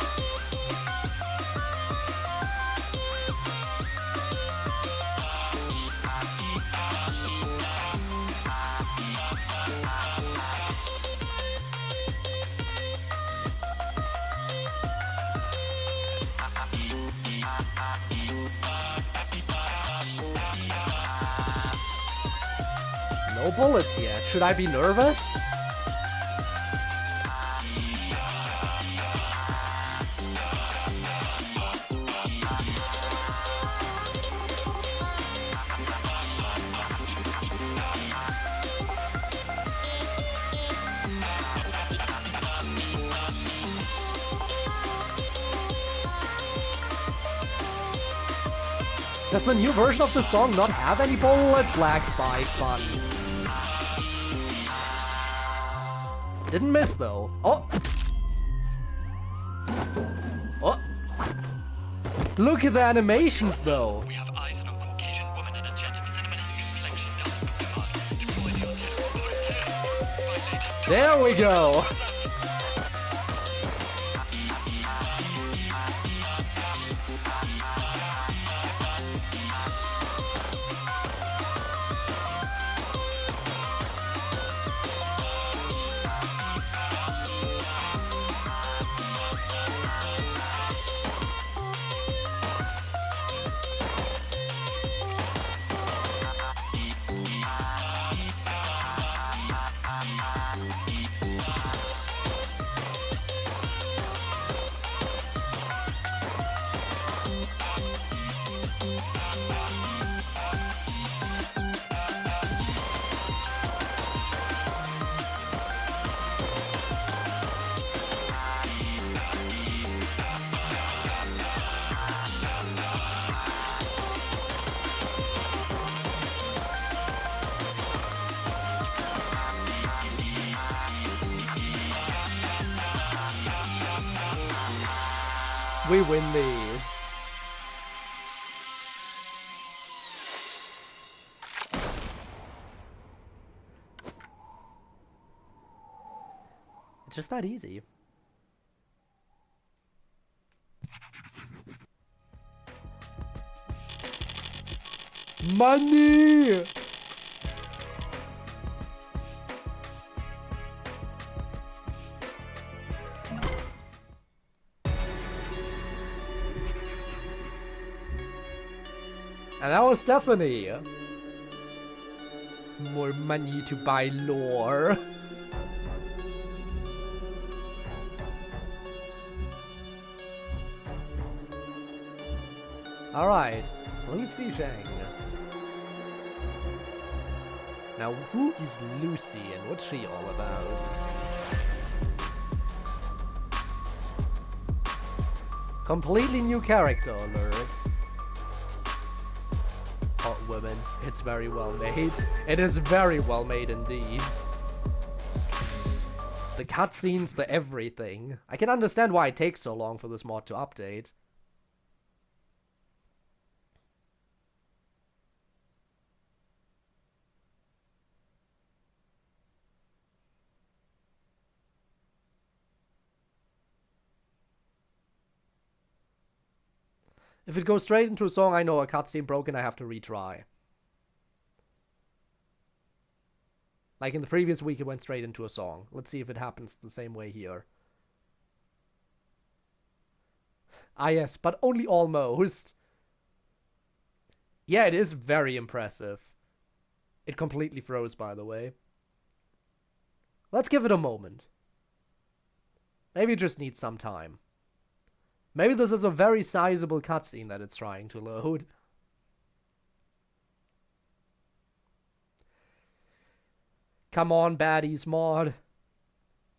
No bullets yet. Should I be nervous? Does the new version of the song not have any bullets? Lag spike, fun. Didn't miss though. Oh! Oh! Look at the animations though! We have eyes on a Caucasian woman and a jet of cinematic complexion down the boulevard. Deploy your terrorist Bye later. There we go! We win these. It's just that easy. Money! And that was Stephanie. More money to buy lore. Alright, Lucy Zhang. Now, who is Lucy and what's she all about? Completely new character alert. Hot woman. It's very well made. It is very well made indeed. The cutscenes, the everything. I can understand why it takes so long for this mod to update. If it goes straight into a song, I know a cutscene broken, I have to retry. Like in the previous week, it went straight into a song. Let's see if it happens the same way here. Ah yes, but only almost. Yeah, it is very impressive. It completely froze, by the way. Let's give it a moment. Maybe it just needs some time. Maybe this is a very sizable cutscene that it's trying to load. Come on, baddies mod.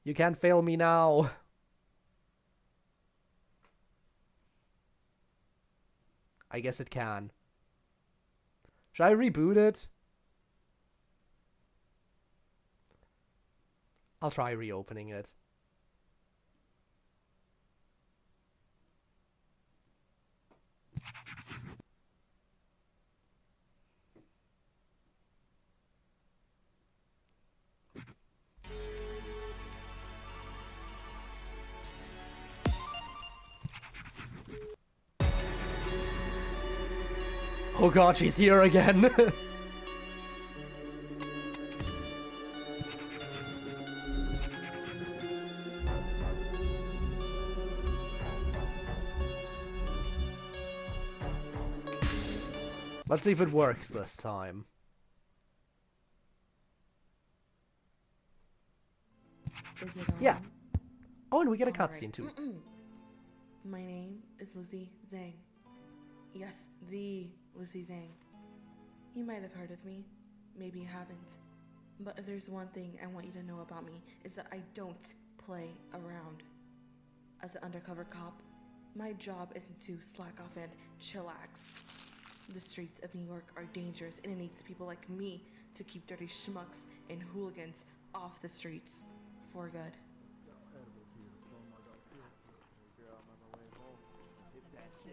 You can't fail me now. I guess it can. Should I reboot it? I'll try reopening it. Oh god, she's here again. Let's see if it works this time. Yeah. Oh, and we get a cutscene too. My name is Lucy Zhang. Yes, the Lucy Zhang. You might have heard of me, maybe you haven't. But if there's one thing I want you to know about me, is that I don't play around. As an undercover cop, my job isn't to slack off and chillax. The streets of New York are dangerous, and it needs people like me to keep dirty schmucks and hooligans off the streets for good.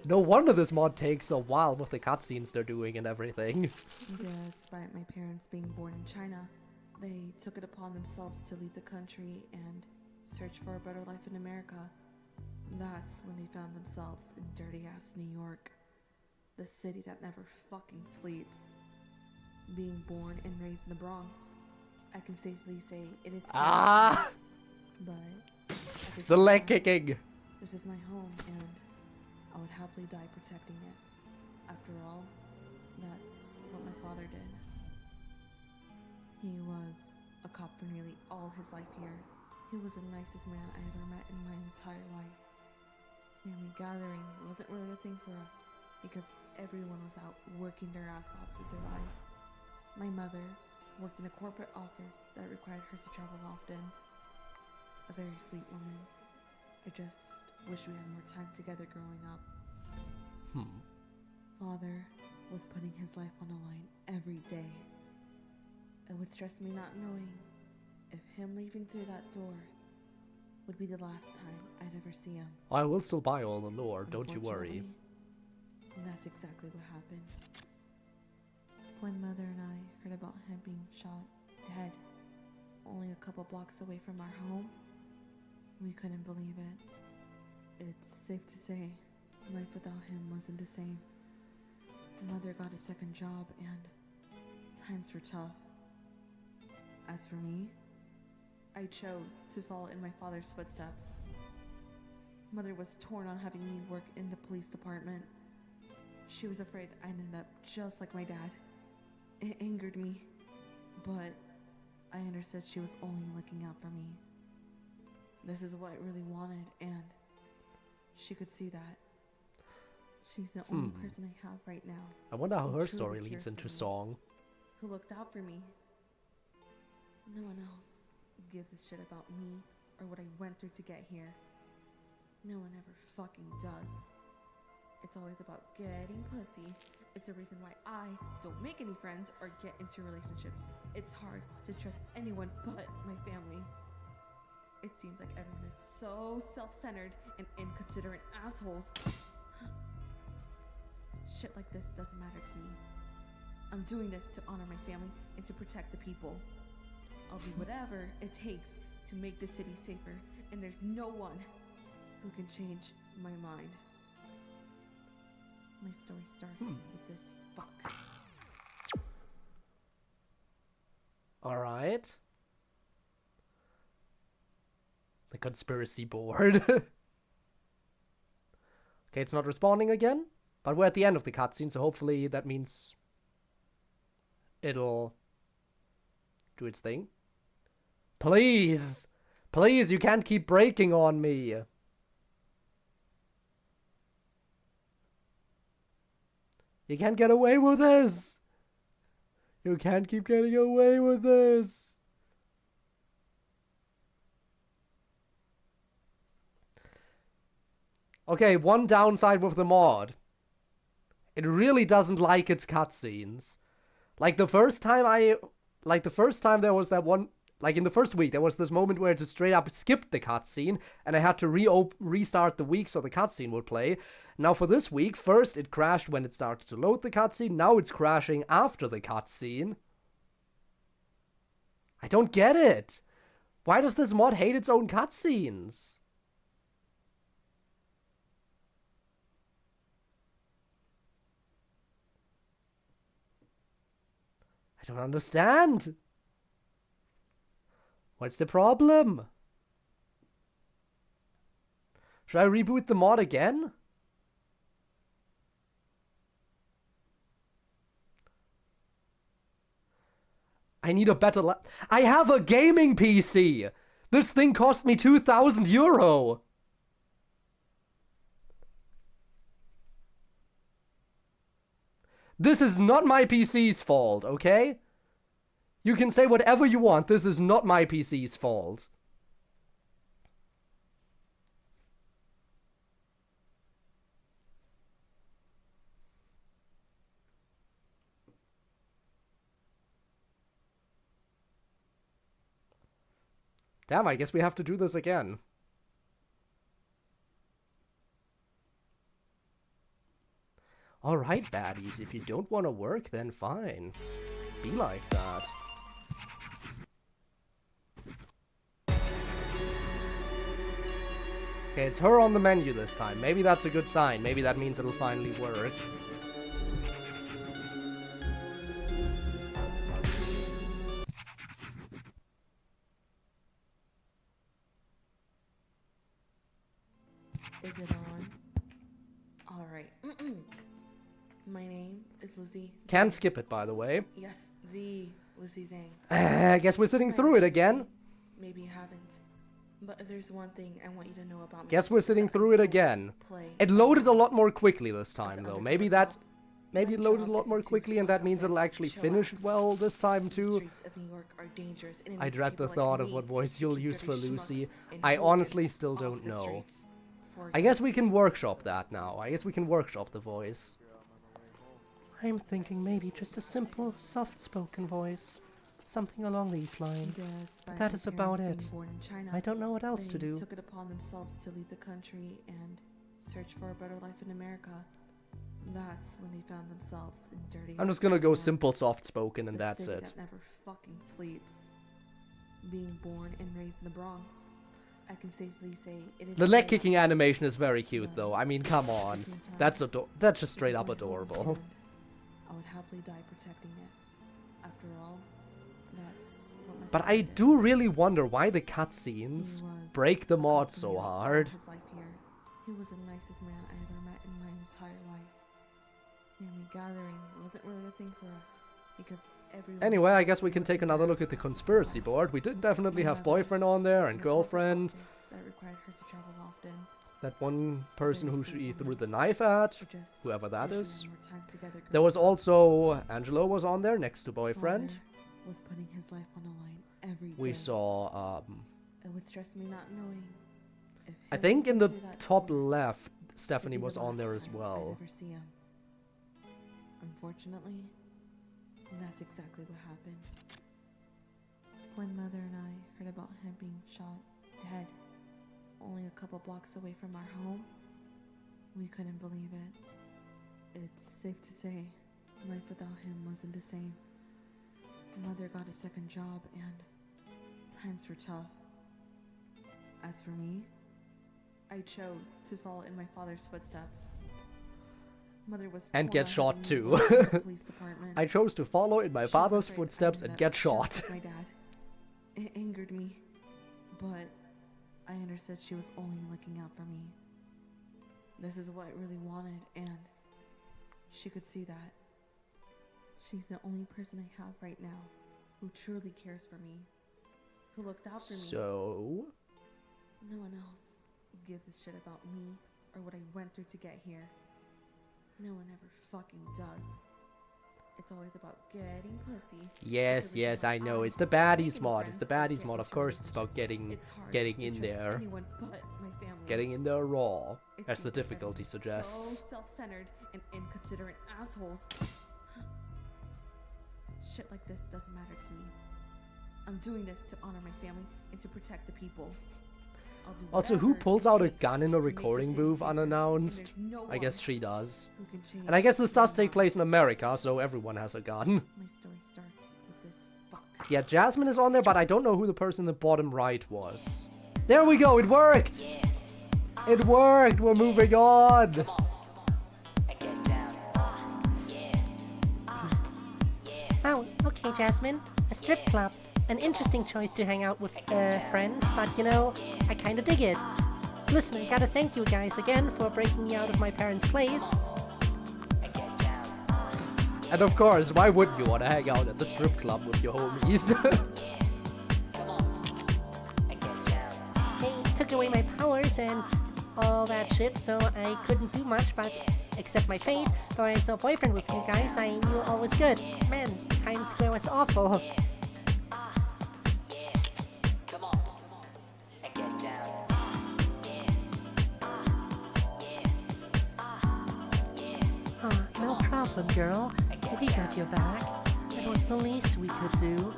No wonder this mod takes a while with the cutscenes they're doing and everything. Despite my parents being born in China, they took it upon themselves to leave the country and search for a better life in America. That's when they found themselves in dirty-ass New York, the city that never fucking sleeps. Being born and raised in the Bronx, I can safely say it is Ah! but at the The same leg time, kicking. this is my home, and I would happily die protecting it. After all, that's what my father did. He was a cop for nearly all his life here. He was the nicest man I ever met in my entire life. Family gathering wasn't really a thing for us because everyone was out working their ass off to survive. My mother worked in a corporate office that required her to travel often. A very sweet woman. I just wish we had more time together growing up. Father was putting his life on the line every day. It would stress me not knowing if him leaving through that door would be the last time I'd ever see him. I will still buy all the lore, don't you worry. Unfortunately, that's exactly what happened. When Mother and I heard about him being shot dead, only a couple blocks away from our home, we couldn't believe it. It's safe to say, life without him wasn't the same. Mother got a second job and times were tough. As for me, I chose to follow in my father's footsteps. Mother was torn on having me work in the police department. She was afraid I'd end up just like my dad. It angered me, but I understood she was only looking out for me. This is what I really wanted, and she could see that. She's the only person I have right now. I wonder how who her truly story cares leads for into me, song. who looked out for me. No one else gives a shit about me or what I went through to get here. No one ever fucking does. It's always about getting pussy. It's the reason why I don't make any friends or get into relationships. It's hard to trust anyone but my family. It seems like everyone is so self-centered and inconsiderate assholes. Shit like this doesn't matter to me. I'm doing this to honor my family and to protect the people. I'll do whatever it takes to make the city safer, and there's no one who can change my mind. My story starts with this fuck. Alright. The conspiracy board. Okay, it's not respawning again, but we're at the end of the cutscene, so hopefully that means it'll do its thing. Please! Please, you can't keep breaking on me! You can't get away with this! You can't keep getting away with this! Okay, one downside with the mod. It really doesn't like its cutscenes. Like the first time there was that one, like in the first week, there was this moment where it just straight up skipped the cutscene, and I had to restart the week so the cutscene would play. Now for this week, first it crashed when it started to load the cutscene, now it's crashing after the cutscene. I don't get it! Why does this mod hate its own cutscenes? I don't understand. What's the problem? Should I reboot the mod again? I need a better I have a gaming PC! This thing cost me €2,000! This is not my PC's fault, okay? You can say whatever you want, this is not my PC's fault. Damn, I guess we have to do this again. Alright, baddies, if you don't want to work, then fine. Be like that. Okay, it's her on the menu this time. Maybe that's a good sign. Maybe that means it'll finally work. Is it on? Alright. My name is Lucy. Can skip it, by the way. Yes, the Lucy Zhang. I guess we're sitting through it again. Maybe you haven't. But if there's one thing I want you to know about me. Guess we're sitting through it again. It loaded a lot more quickly this time, though. Maybe it loaded a lot more quickly, and that means it'll actually finish well this time, too. I dread the thought of what voice you'll use for Lucy. I honestly still don't know. I guess we can workshop that now. I guess we can workshop the voice. I'm thinking maybe just a simple, soft-spoken voice. Something along these lines. But that is about it. I don't know what else to do. They took it upon themselves to leave the country and search for a better life in America. That's when they found themselves in dirty. I'm just gonna go simple, soft-spoken, and that's it. That never fucking sleeps. Being born and raised in the Bronx, I can safely say it is. The leg kicking animation is very cute, though. I mean, come on. That's just straight up adorable. I would happily die protecting it. After all, that's what my But I do really wonder why the cutscenes break the mod so hard. His life here. He was the nicest man I ever met in my entire life. Family gathering wasn't really a thing for us because everyone. Anyway, I guess we can take another look at the conspiracy board. We did definitely have boyfriend on there and girlfriend. That required her to travel often. That one person who she threw the knife at, whoever that is. More time together, There was also Angelo was on there next to boyfriend. Father was putting his life on the line every day. We saw It would stress me not knowing. If I him think in the through that top door left would Stephanie be the was on last there as time I'd well. ever see him. Unfortunately, that's exactly what happened. When Mother and I heard about him being shot dead, only a couple blocks away from our home, we couldn't believe it. It's safe to say, life without him wasn't the same. Mother got a second job and times were tough. As for me, I chose to follow in my father's footsteps. Mother was And told get I had shot to too. move on to the police department. I chose to follow in my She was father's afraid I footsteps would and end get up just shot. like my dad. It angered me, but I understood she was only looking out for me. This is what I really wanted, and she could see that. She's the only person I have right now who truly cares for me, who looked out for me. So, No one else gives a shit about me or what I went through to get here. No one ever fucking does. It's always about getting pussy. yes, yes, I know. It's the baddies mod. It's the baddies mod. Of course, it's about getting in there. Anyone but my family. Getting in there raw, It's as the because difficulty everyone's suggests. So self-centered and inconsiderate assholes. Shit like this doesn't matter to me. I'm doing this to honor my family and to protect the people. I'll do Also, who whatever pulls it out a takes gun in a to make recording the city booth safer, and unannounced? there's no I guess one she does. who can change And I guess this does my take mind. place in America, so everyone has a gun. My story starts with this fuck. Yeah, Jasmine is on there, but I don't know who the person in the bottom right was. There we go, it worked! It worked, we're moving on! Oh, okay, Jasmine. A strip club. An interesting choice to hang out with friends, but you know, I kinda dig it. Listen, I gotta thank you guys again for breaking me out of my parents' place. And of course, why wouldn't you want to hang out at the strip club with your homies? They took away my powers and all that shit, so I couldn't do much but accept my fate. Though I saw boyfriend with you guys, I knew all was good. Man, Times Square was awful. No problem, girl. We got your back. That was the least we could do.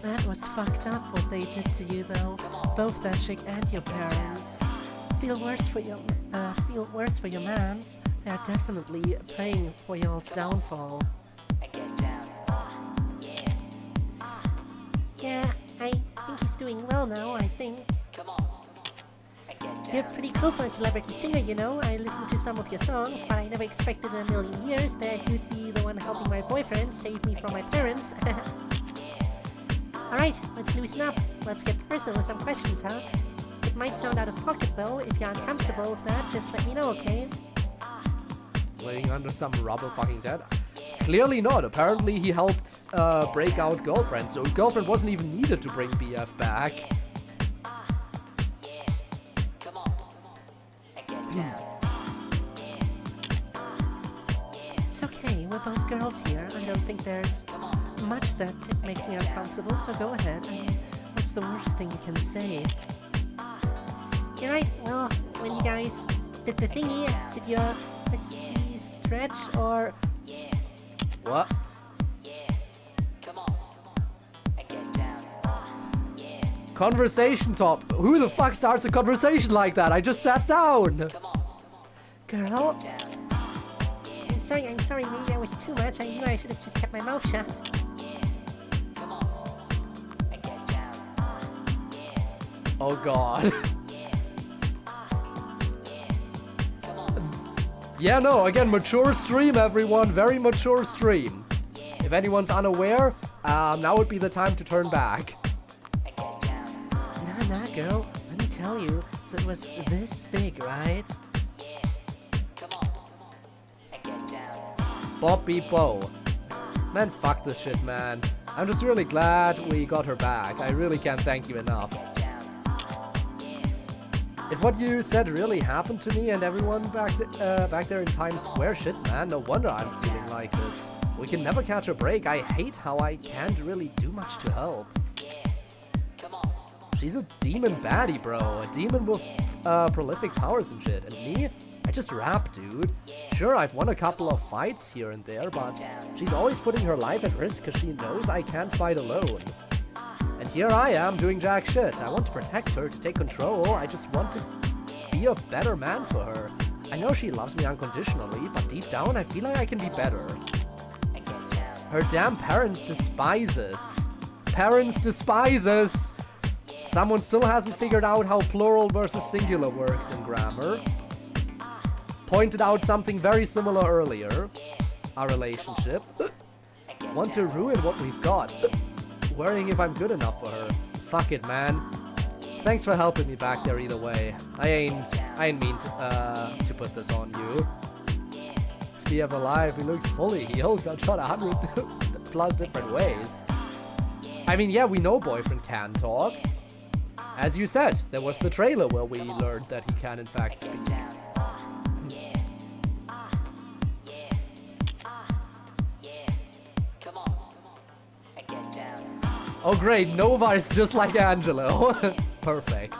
That was fucked up what they did to you though. Both that chick and your parents. Feel worse for your mans. They are definitely praying for y'all's downfall. Yeah, I think he's doing well now, I think. You're pretty cool for a celebrity singer, you know. I listened to some of your songs, but I never expected in a million years that you'd be the one helping my boyfriend save me from my parents. Alright, let's loosen up. Let's get personal with some questions, huh? It might sound out of pocket though. If you're uncomfortable with that, just let me know, okay? Laying under some rubble fucking dead? Clearly not. Apparently he helped break out girlfriend, so girlfriend wasn't even needed to bring BF back. It's okay, we're both girls here. I don't think there's much that makes me uncomfortable, so go ahead. I mean, what's the worst thing you can say? You're right, well, when you guys did the thingy, did your pussy stretch or... What? Conversation top. Who the fuck starts a conversation like that? I just sat down. Girl? I'm sorry, maybe that was too much. I knew I should have just kept my mouth shut. Oh god. Yeah, no, again, mature stream, everyone. Very mature stream. If anyone's unaware, now would be the time to turn back. Nah, girl. Let me tell you. So it was this big, right? Bobby Bo. Man, fuck this shit, man. I'm just really glad we got her back. I really can't thank you enough. If what you said really happened to me and everyone back there in Times Square, shit, man, no wonder I'm feeling like this. We can never catch a break. I hate how I can't really do much to help. She's a demon baddie, bro. A demon with prolific powers and shit. And me? I just rap, dude. Sure, I've won a couple of fights here and there, but she's always putting her life at risk because she knows I can't fight alone. And here I am doing jack shit. I want to protect her, to take control. I just want to be a better man for her. I know she loves me unconditionally, but deep down I feel like I can be better. Her damn parents despise us. Parents despise us! Someone still hasn't figured out how plural versus singular works in grammar. Pointed out something very similar earlier. Our relationship. Want to ruin what we've got. Worrying if I'm good enough for her. Fuck it, man. Thanks for helping me back there either way. I ain't mean to put this on you. SPF alive, he looks fully healed, got shot 100 plus different ways. I mean, yeah, we know boyfriend can talk. As you said, there was the trailer where we learned that he can in fact speak. Oh great, Nova is just like Angelo. Perfect.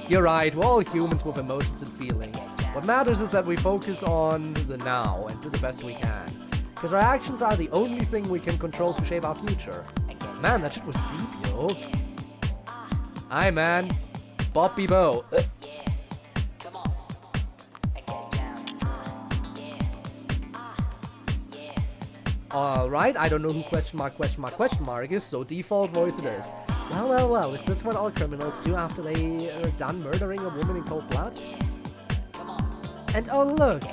You're right, we're all humans with emotions and feelings. What matters is that we focus on the now and do the best we can. Because our actions are the only thing we can control to shape our future. Man, that shit was deep, yo. Hi, man. Bobby Bo. Alright, I don't know who question mark is, so default voice it is. Well, is this what all criminals do after they are done murdering a woman in cold blood? And oh look,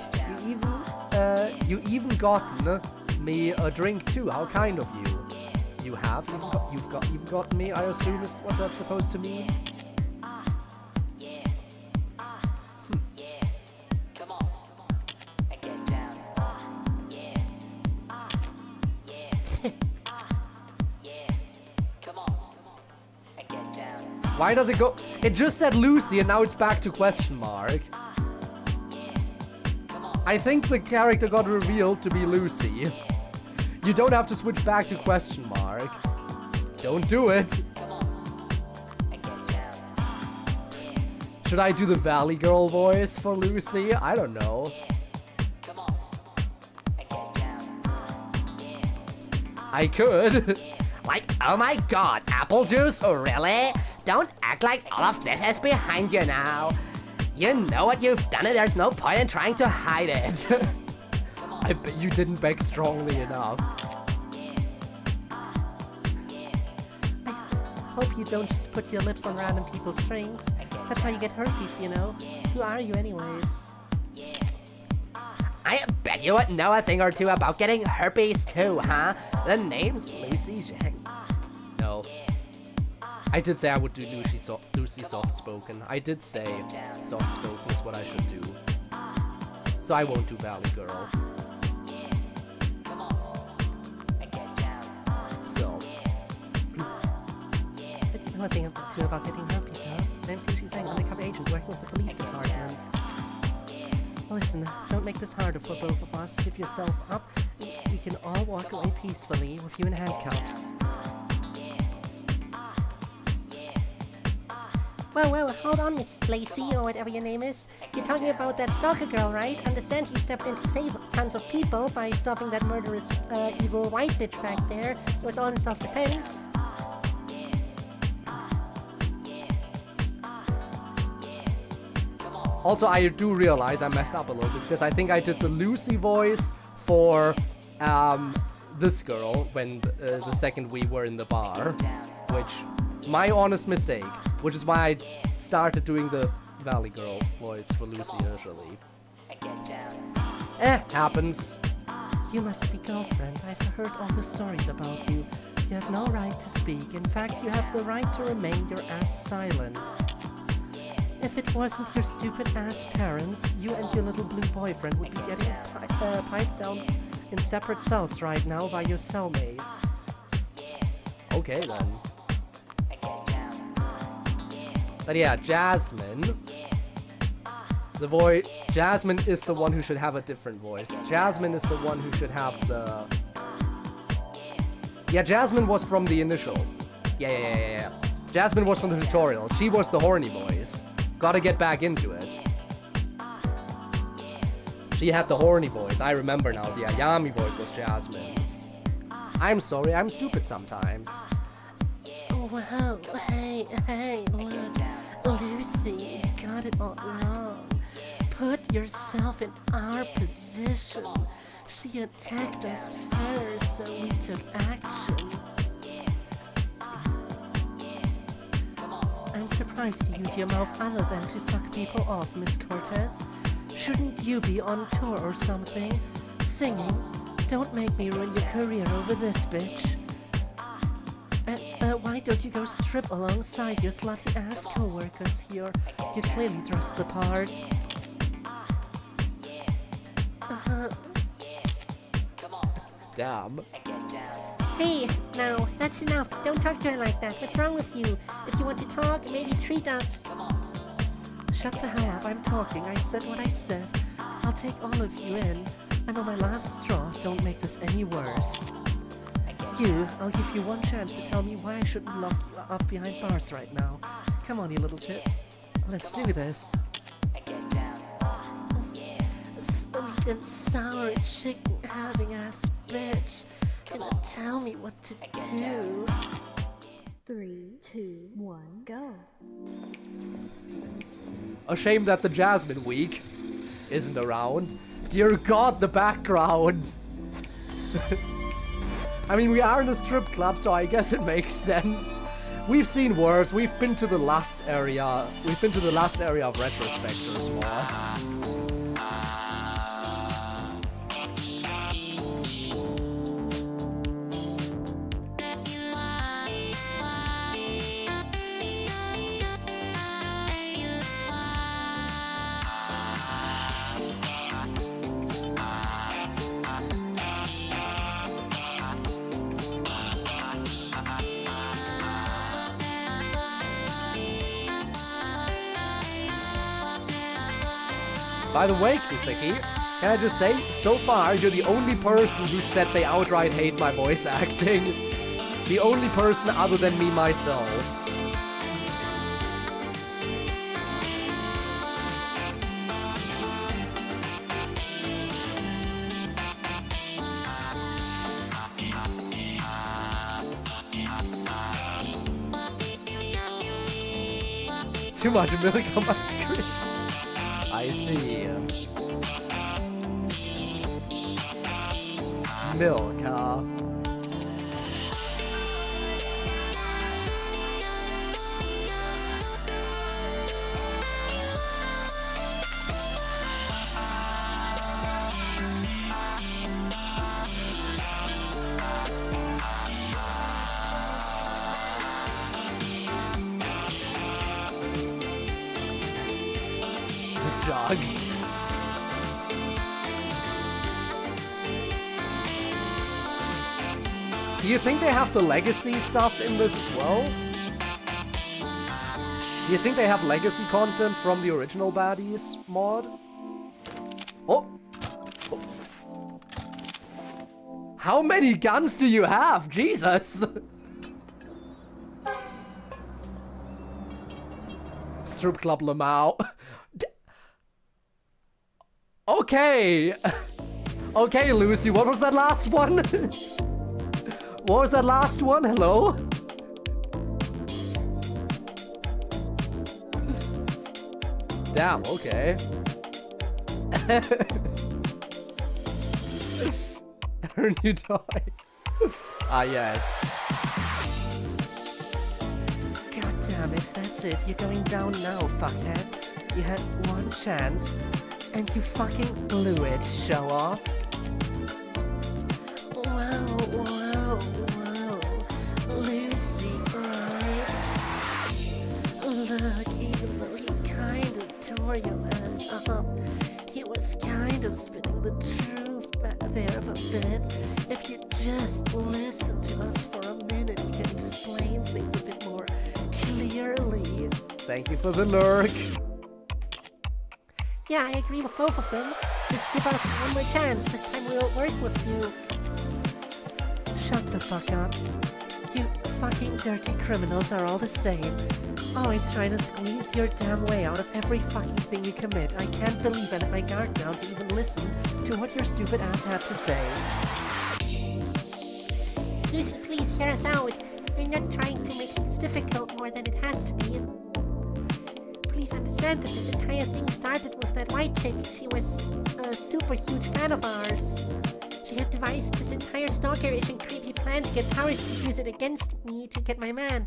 you even gotten me a drink too, how kind of you. You have you've gotten me, I assume is what that's supposed to mean? Why does it go? It just said Lucy and now it's back to question mark. I think the character got revealed to be Lucy. You don't have to switch back to question mark. Don't do it. Should I do the Valley Girl voice for Lucy? I don't know. I could. Like, oh my god, apple juice? Oh, really? Don't act like all of this is behind you now. You know what you've done and there's no point in trying to hide it. I bet you didn't beg strongly enough. I hope you don't just put your lips on random people's strings. That's how you get herpes, you know. Who are you anyways? I bet you would know a thing or two about getting herpes too, huh? The name's Lucy Zhang. No. I did say I would do Lucy soft-spoken. I did say soft-spoken is what I should do. So I won't do Valley Girl. So. But you know a thing or two about getting herpes, huh? Name's Lucy Zhang, undercover agent working with the police department. Listen, don't make this harder for both of us. Give yourself up. We can all walk away peacefully with you in handcuffs. Well, hold on, Miss Lacey, or whatever your name is. You're talking about that stalker girl, right? Understand he stepped in to save tons of people by stopping that murderous, evil white bitch back there. It was all in self-defense. Also, I do realize I messed up a little bit because I think I did the Lucy voice for this girl when the second we were in the bar, which my honest mistake, which is why I started doing the Valley Girl voice for Lucy initially. Happens. You must be girlfriend. I've heard all the stories about you. You have no right to speak. In fact, you have the right to remain your ass silent. If it wasn't your stupid ass parents, you and your little blue boyfriend would be getting piped down in separate cells right now by your cellmates. Okay then. But yeah, Jasmine. Jasmine is the one who should have a different voice. Jasmine is the one who should have the... Yeah, Jasmine was from the initial. Yeah. Jasmine was from the tutorial. She was the horny voice. Gotta get back into it. She had the horny voice. I remember now. The Ayami voice was Jasmine's. I'm sorry, I'm stupid sometimes. Wow, hey, look, Lucy, you got it all wrong. Put yourself in our position. She attacked us first, so we took action. I'm surprised you use your mouth other than to suck people off, Miss Cortez. Shouldn't you be on tour or something? Singing? Don't make me ruin your career over this, bitch. And why don't you go strip alongside your slutty ass co-workers here? You clearly dressed the part. Damn. Hey, now, that's enough. Don't talk to her like that. What's wrong with you? If you want to talk, maybe treat us. Shut the hell up, I'm talking. I said what I said. I'll take all of you in. I'm on my last straw. Don't make this any worse. I'll give you one chance to tell me why I shouldn't lock you up behind bars right now. Come on, you little shit. Let's do this. Sweet and sour chicken having ass bitch. Gonna tell me what to do. 3, 2, 1, go. A shame that the Jasmine week isn't around. Dear God, the background. I mean, we are in a strip club, so I guess it makes sense. We've seen worse. We've been to the last area. We've been to the last area of Retrospector's mod. By the way, Kiseki, can I just say, so far you're the only person who said they outright hate my voice acting. The only person other than me myself. too much milk on my screen. I see. Milk, huh? Jogs. Do you think they have the legacy stuff in this as well? Do you think they have legacy content from the original Baddies mod? Oh! How many guns do you have? Jesus! Strip Club Lamau. Okay! Okay, Lucy, what was that last one? What was that last one? Hello? Damn, okay. Her new toy. Ah, yes. God damn it, that's it. You're going down now, fuckhead. You had one chance, and you fucking blew it, show off. Wow, wow, wow. Lucy, right? Look, even though he kinda tore your ass up, he was kinda spitting the truth back there of a bit. If you just listen to us for a minute, we can explain things a bit more clearly. Thank you for the lurk. Yeah, I agree with both of them. Just give us one more chance. This time we'll work with you. Shut the fuck up. You fucking dirty criminals are all the same. Always trying to squeeze your damn way out of every fucking thing you commit. I can't believe I let my guard down to even listen to what your stupid ass had to say. Lucy, please hear us out. We're not trying to make things difficult more than it has to be. Please understand that this entire thing started with that white chick. She was a super huge fan of ours. She had devised this entire stalkerish and creepy plan to get powers to use it against me to get my man.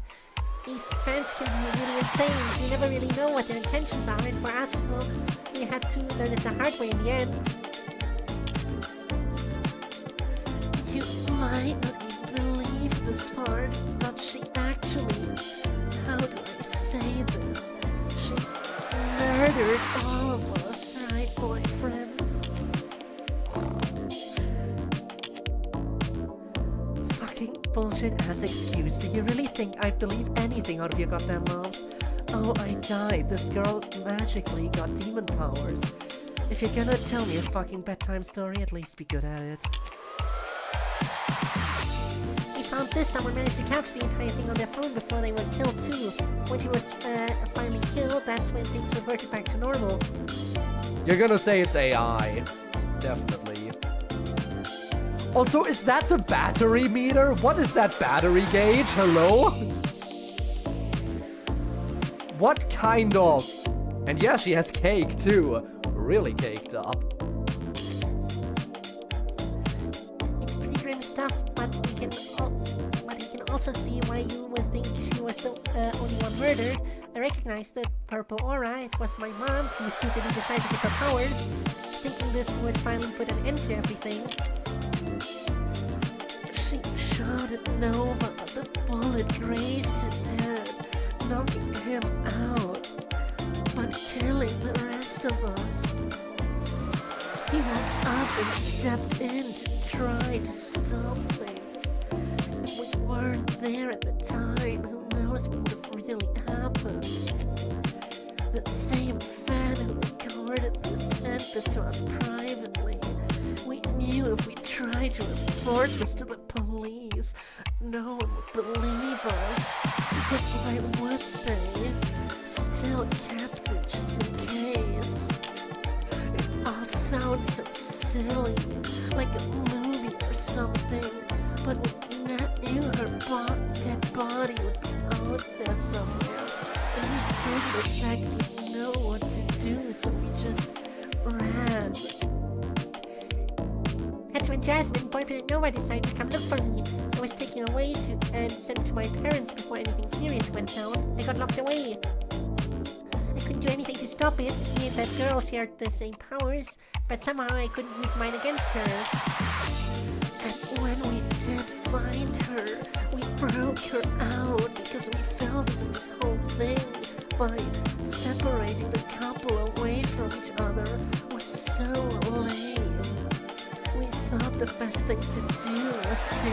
These fans can be really insane. You never really know what their intentions are, and for us, well, we had to learn it the hard way in the end. You might not even believe this part, but she actually, how do I say this? She murdered all of us, right, boyfriend? Fucking bullshit-ass excuse. Do you really think I'd believe anything out of your goddamn mouths? Oh, I died. This girl magically got demon powers. If you're gonna tell me a fucking bedtime story, at least be good at it. We found this. Someone managed to capture the entire thing on their phone before they were killed too. When she was finally killed, that's when things reverted back to normal. You're gonna say it's AI. Definitely. Also, is that the battery meter? What is that battery gauge? Hello? What kind of... And yeah, she has cake too. Really caked up. It's pretty grim stuff, but you can also see why you would think she was the only one murdered. I recognize the purple aura. It was my mom who stupidly decided to give her powers, thinking this would finally put an end to everything. She shot at Nova, but the bullet grazed his head, knocking him out, but killing the rest of us. He woke up and stepped in to try to stop things. If we weren't there at the time, who knows what would have really happened? The same fan who recorded this sent this to us privately. We knew if we tried to report this to the police, no one would believe us. Because why would they? Still kept it just in case. It all sounds so silly, like a movie or something. But we knew her dead body would be out there somewhere. And we didn't exactly know what to do, so we just ran. That's when Jasmine, boyfriend and Nova, decided to come look for me. I was taken away and sent to my parents before anything serious went down. I got locked away. I couldn't do anything to stop it. Me and that girl shared the same powers, but somehow I couldn't use mine against hers. And when we did find her, we broke her out because we felt as if this whole thing, by separating the couple away from each other, was so lame. We thought the best thing to do was to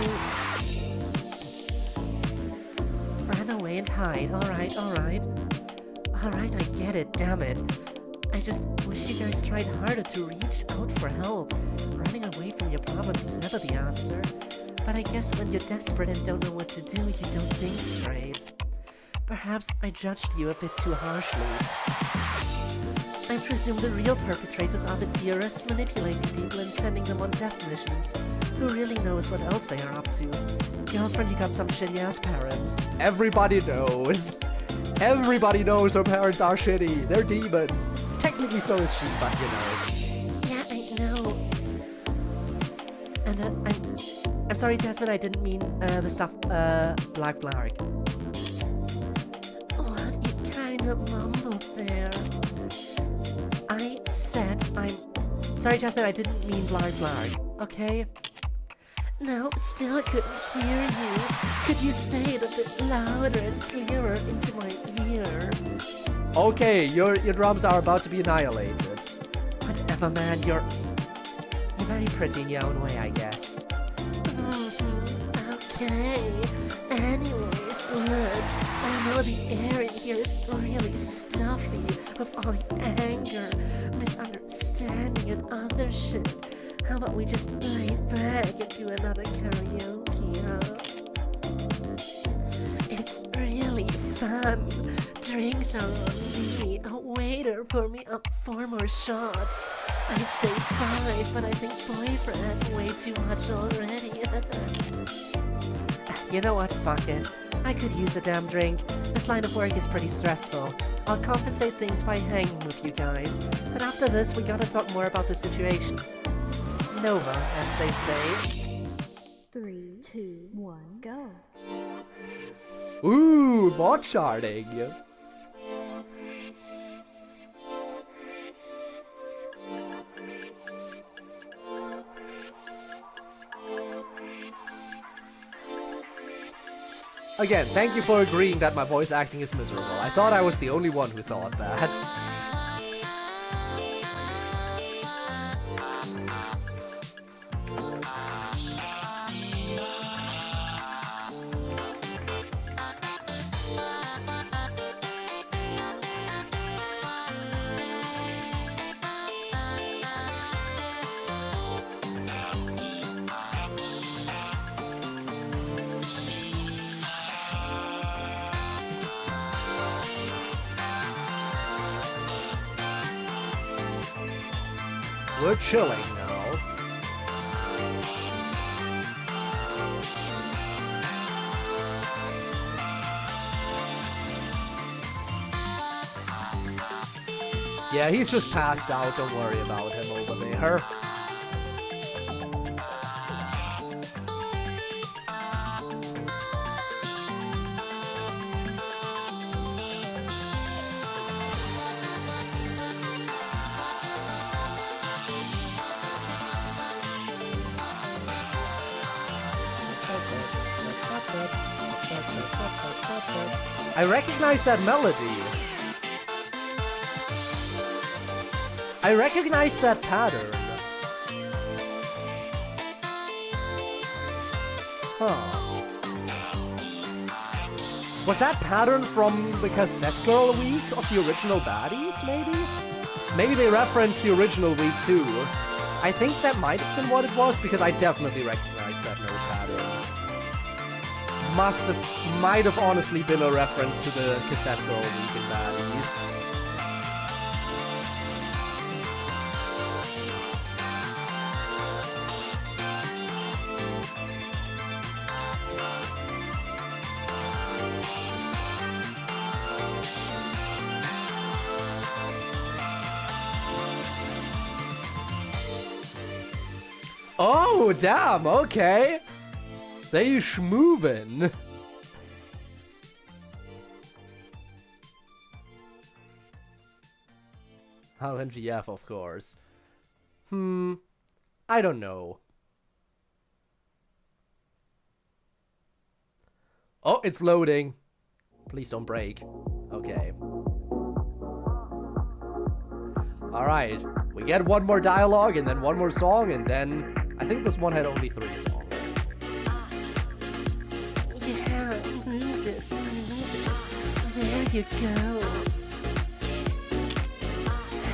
run away and hide. Alright, I get it, damn it. I just wish you guys tried harder to reach out for help. Running away from your problems is never the answer. But I guess when you're desperate and don't know what to do, you don't think straight. Perhaps I judged you a bit too harshly. I presume the real perpetrators are the dearest, manipulating people and sending them on death missions. Who really knows what else they are up to? Girlfriend, you got some shitty-ass parents. Everybody knows. Everybody knows her parents are shitty. They're demons. Technically so is she, but you know. Yeah, I know. And I'm sorry, Jasmine, I didn't mean the stuff Black. What? You kind of mumbled there. I said sorry, Jasmine, I didn't mean Black. Okay? No, still I couldn't hear you. Could you say it a bit louder and clearer into my ear? Okay, your drums are about to be annihilated. Whatever, man, you're very pretty in your own way, I guess. Okay. Anyways, look, I know the air in here is really stuffy with all the anger, misunderstanding, and other shit. How about we just lay back and do another karaoke, huh? It's really fun. Drinks are on me. A waiter pour me up 4 more shots. I'd say 5, but I think boyfriend had way too much already. You know what, fuck it. I could use a damn drink. This line of work is pretty stressful. I'll compensate things by hanging with you guys. But after this, we gotta talk more about the situation. Nova, as they say. 3, 2, 1, go. Ooh, more charting. Again, thank you for agreeing that my voice acting is miserable. I thought I was the only one who thought that. We're chilling now. Yeah, he's just passed out. Don't worry about him over there. I recognize that melody. I recognize that pattern. Huh. Was that pattern from the Cassette Girl week of the original Baddies, maybe? Maybe they referenced the original week too. I think that might have been what it was, because I definitely recognize that note pattern. Might have honestly been a reference to the Cassette Girl week in Baddies. Oh, damn, okay. They schmoovin'. LNGF, of course. I don't know. Oh, it's loading. Please don't break. Okay. Alright. We get one more dialogue and then one more song, and then I think this one had only 3 songs. Yeah, move it. There you go.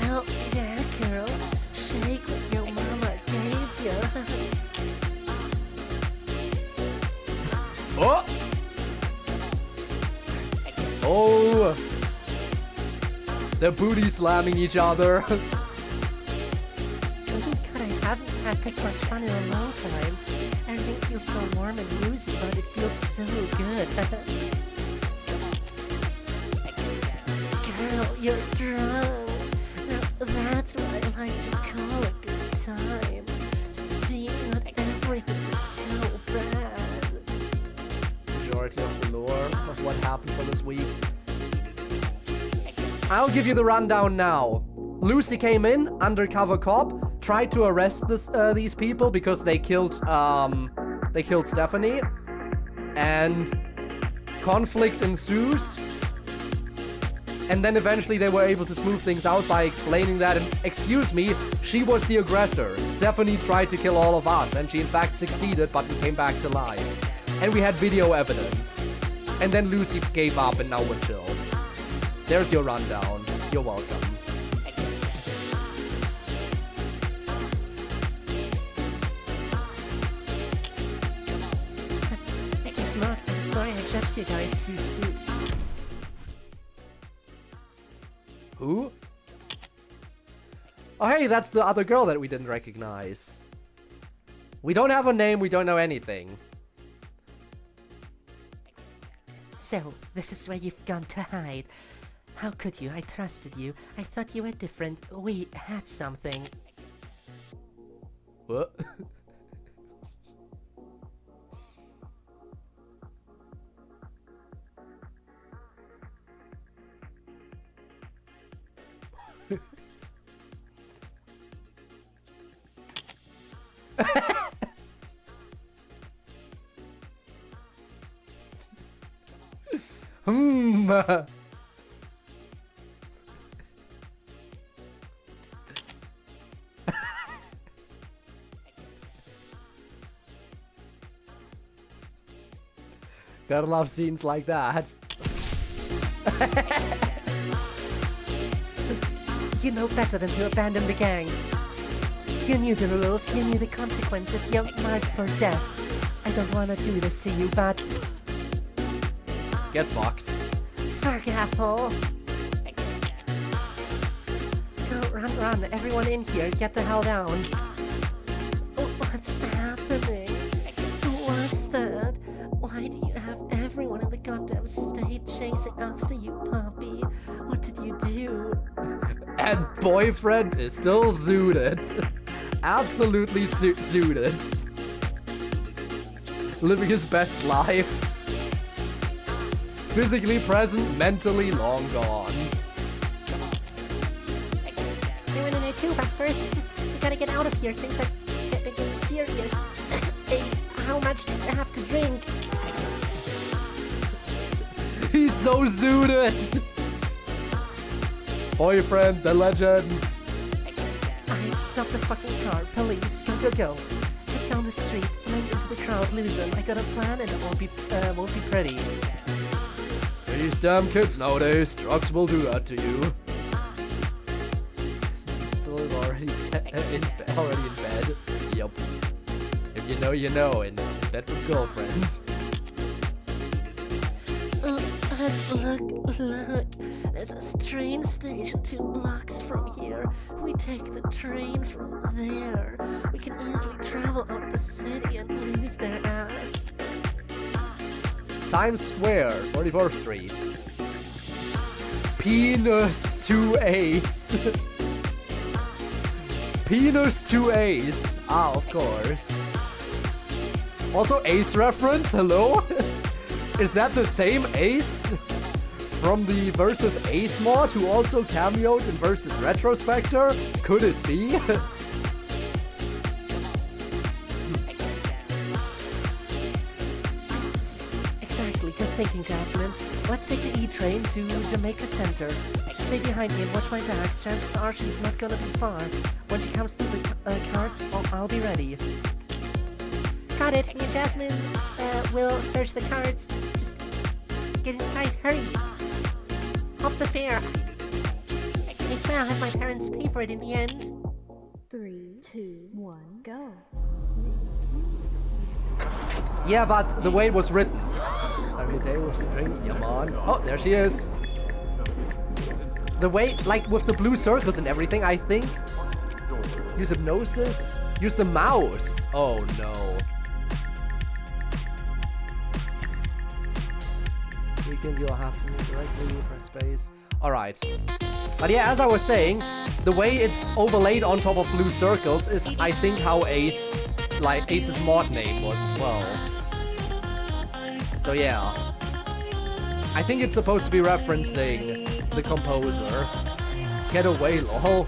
Hell yeah, girl. Shake what your mama gave you. Oh! Oh! They're booty slamming each other. Oh God, I haven't had this much fun in a long time. Everything feels so warm and woozy, but it feels so good. Girl, you're drunk. Now that's what I like to call a good time. See, not everything's so bad. Majority of the lore of what happened for this week. I'll give you the rundown now. Lucy came in, undercover cop, tried to arrest these people because they killed Stephanie, and conflict ensues. And then eventually they were able to smooth things out by explaining that, and excuse me, she was the aggressor. Stephanie tried to kill all of us, and she in fact succeeded, but we came back to life. And we had video evidence. And then Lucy gave up, and now we're chill. There's your rundown. You're welcome. I guess not. I'm sorry I judged you guys too soon. Who? Oh hey, that's the other girl that we didn't recognize. We don't have a name, we don't know anything. So, this is where you've gone to hide. How could you? I trusted you. I thought you were different. We had something. What? Gotta love scenes like that. You know better than to abandon the gang. You knew the rules, you knew the consequences, you're marked for death. I don't wanna do this to you, but... Get fucked. Fuck, Apple! Go, run, everyone in here, get the hell down. Oh, what's happening? Who was that? Why do you have everyone in the goddamn state chasing after you, puppy? What did you do? And boyfriend is still zooted. Absolutely zooted. Living his best life. Physically present, mentally long gone. I went in there too, but first, we gotta get out of here. Things are getting serious. Baby, how much do you have to drink? He's so zooted! Boyfriend, the legend. Alright, stop the fucking car. Police, go. Head down the street, blend into the crowd, lose them. I got a plan and it won't be pretty. These damn kids nowadays, drugs will do that to you. Still is already in bed. Yup. If you know, you know, in bed with girlfriend. Look. There's a train station 2 blocks from here. We take the train from there. We can easily travel out the city and lose their ass. Times Square, 44th Street. Penis to Ace. penis to Ace. Ah, of course. Also, Ace reference, hello? Is that the same Ace from the Versus Ace mod who also cameoed in Versus Retrospector? Could it be? Exactly, good thinking, Jasmine. Let's take the E-train to Jamaica Center. Just stay behind me and watch my back. Chances are she's not gonna be far. When she comes through the carts, I'll be ready. Got it. Me and Jasmine will search the carts. Just get inside. Hurry. Up the fare. I swear I'll have my parents pay for it in the end. 3, 2, 1, go. Yeah, but the way it was written. Sorry, day was the drink. Yeah, man. Oh, there she is. The way, like with the blue circles and everything, I think. Use hypnosis. Use the mouse. Oh no. Weekend, you'll have to move directly, press space. Alright. But yeah, as I was saying, the way it's overlaid on top of blue circles is, I think, how Ace's mod name was as well. So yeah. I think it's supposed to be referencing the composer. Get away, lol.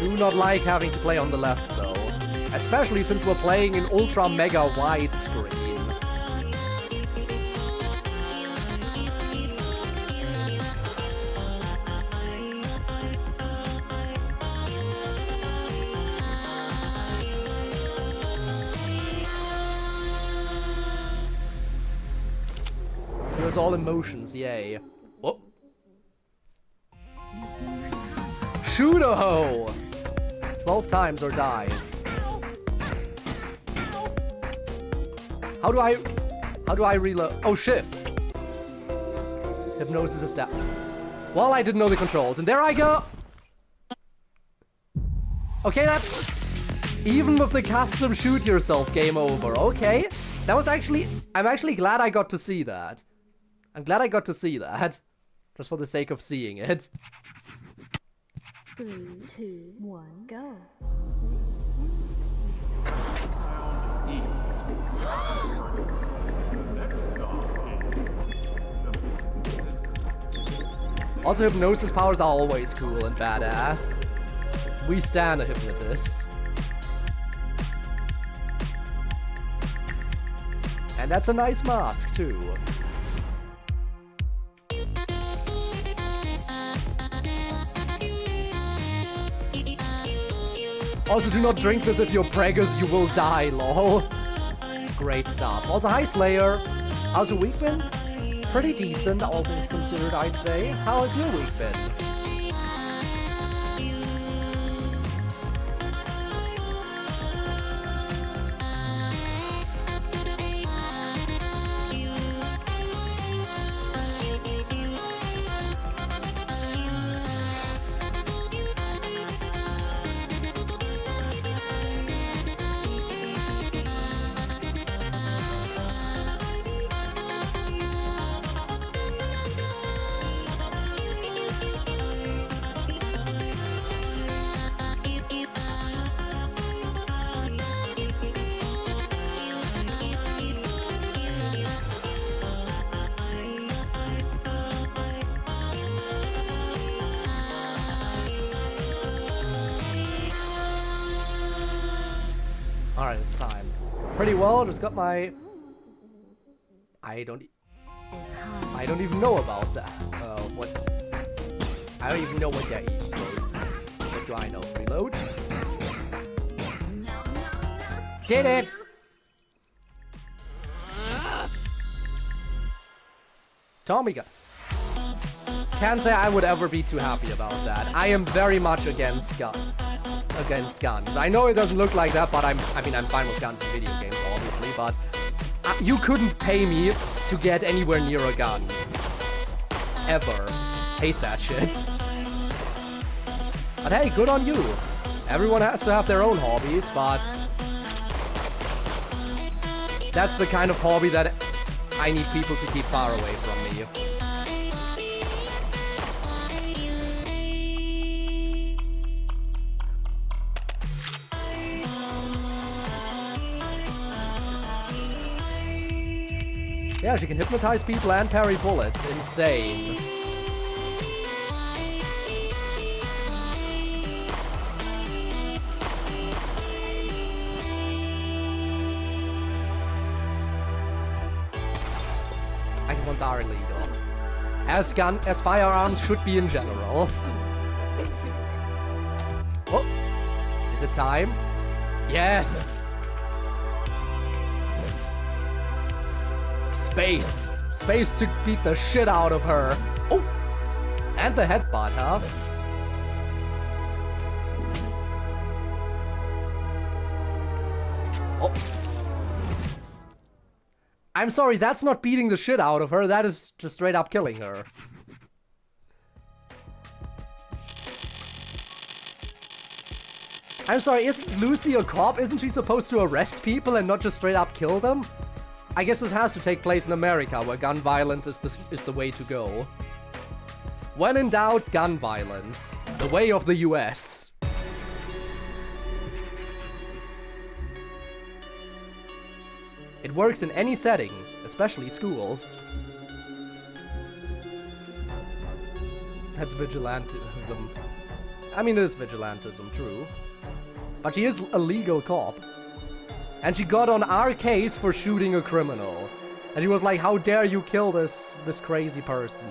Do not like having to play on the left though. Especially since we're playing in ultra mega widescreen. Here's all emotions, yay. Oh. Shoot-a-ho! 12 times or die. How do I reload? Oh, shift. Hypnosis is down. Well, I didn't know the controls, and there I go. Okay, that's even with the custom shoot yourself game over. Okay, that was actually. I'm actually glad I got to see that. I'm glad I got to see that, just for the sake of seeing it. 3, 2, 1, go. Also, hypnosis powers are always cool and badass. We stan a hypnotist. And that's a nice mask, too. Also, do not drink this if you're preggers, you will die, lol. Great stuff. Also, hi Slayer. How's your week been? Pretty decent, all things considered, I'd say. How has your week been? Alright, it's time. Pretty well, just got my... I don't even know about that. What? I don't even know what that is. What do I know? Reload? Did it! Tommy got... Can't say I would ever be too happy about that. I am very much against God. against guns. I know it doesn't look like that, but I mean, I'm fine with guns in video games, obviously, but you couldn't pay me to get anywhere near a gun. Ever. Hate that shit. But hey, good on you. Everyone has to have their own hobbies, but that's the kind of hobby that I need people to keep far away from me. Yeah, she can hypnotize people and parry bullets. Insane. Icons are illegal. As firearms should be in general. Oh, is it time? Yes! Space! Space to beat the shit out of her. Oh! And the headbutt, huh? Oh. I'm sorry, that's not beating the shit out of her. That is just straight up killing her. I'm sorry, isn't Lucy a cop? Isn't she supposed to arrest people and not just straight up kill them? I guess this has to take place in America, where gun violence is the way to go. When in doubt, gun violence. The way of the US. It works in any setting, especially schools. That's vigilantism. I mean, it is vigilantism, true. But she is a legal cop. And she got on our case for shooting a criminal. And she was like, how dare you kill this crazy person?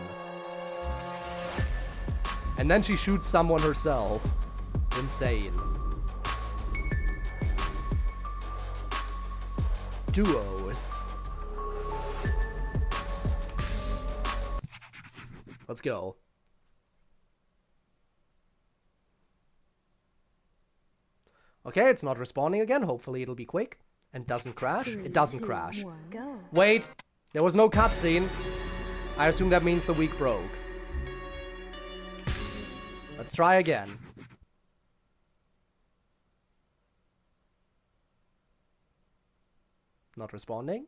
And then she shoots someone herself. Insane. Duos. Let's go. Okay, it's not respawning again. Hopefully it'll be quick. And doesn't crash. It doesn't crash. Wait! There was no cutscene. I assume that means the week broke. Let's try again. Not responding.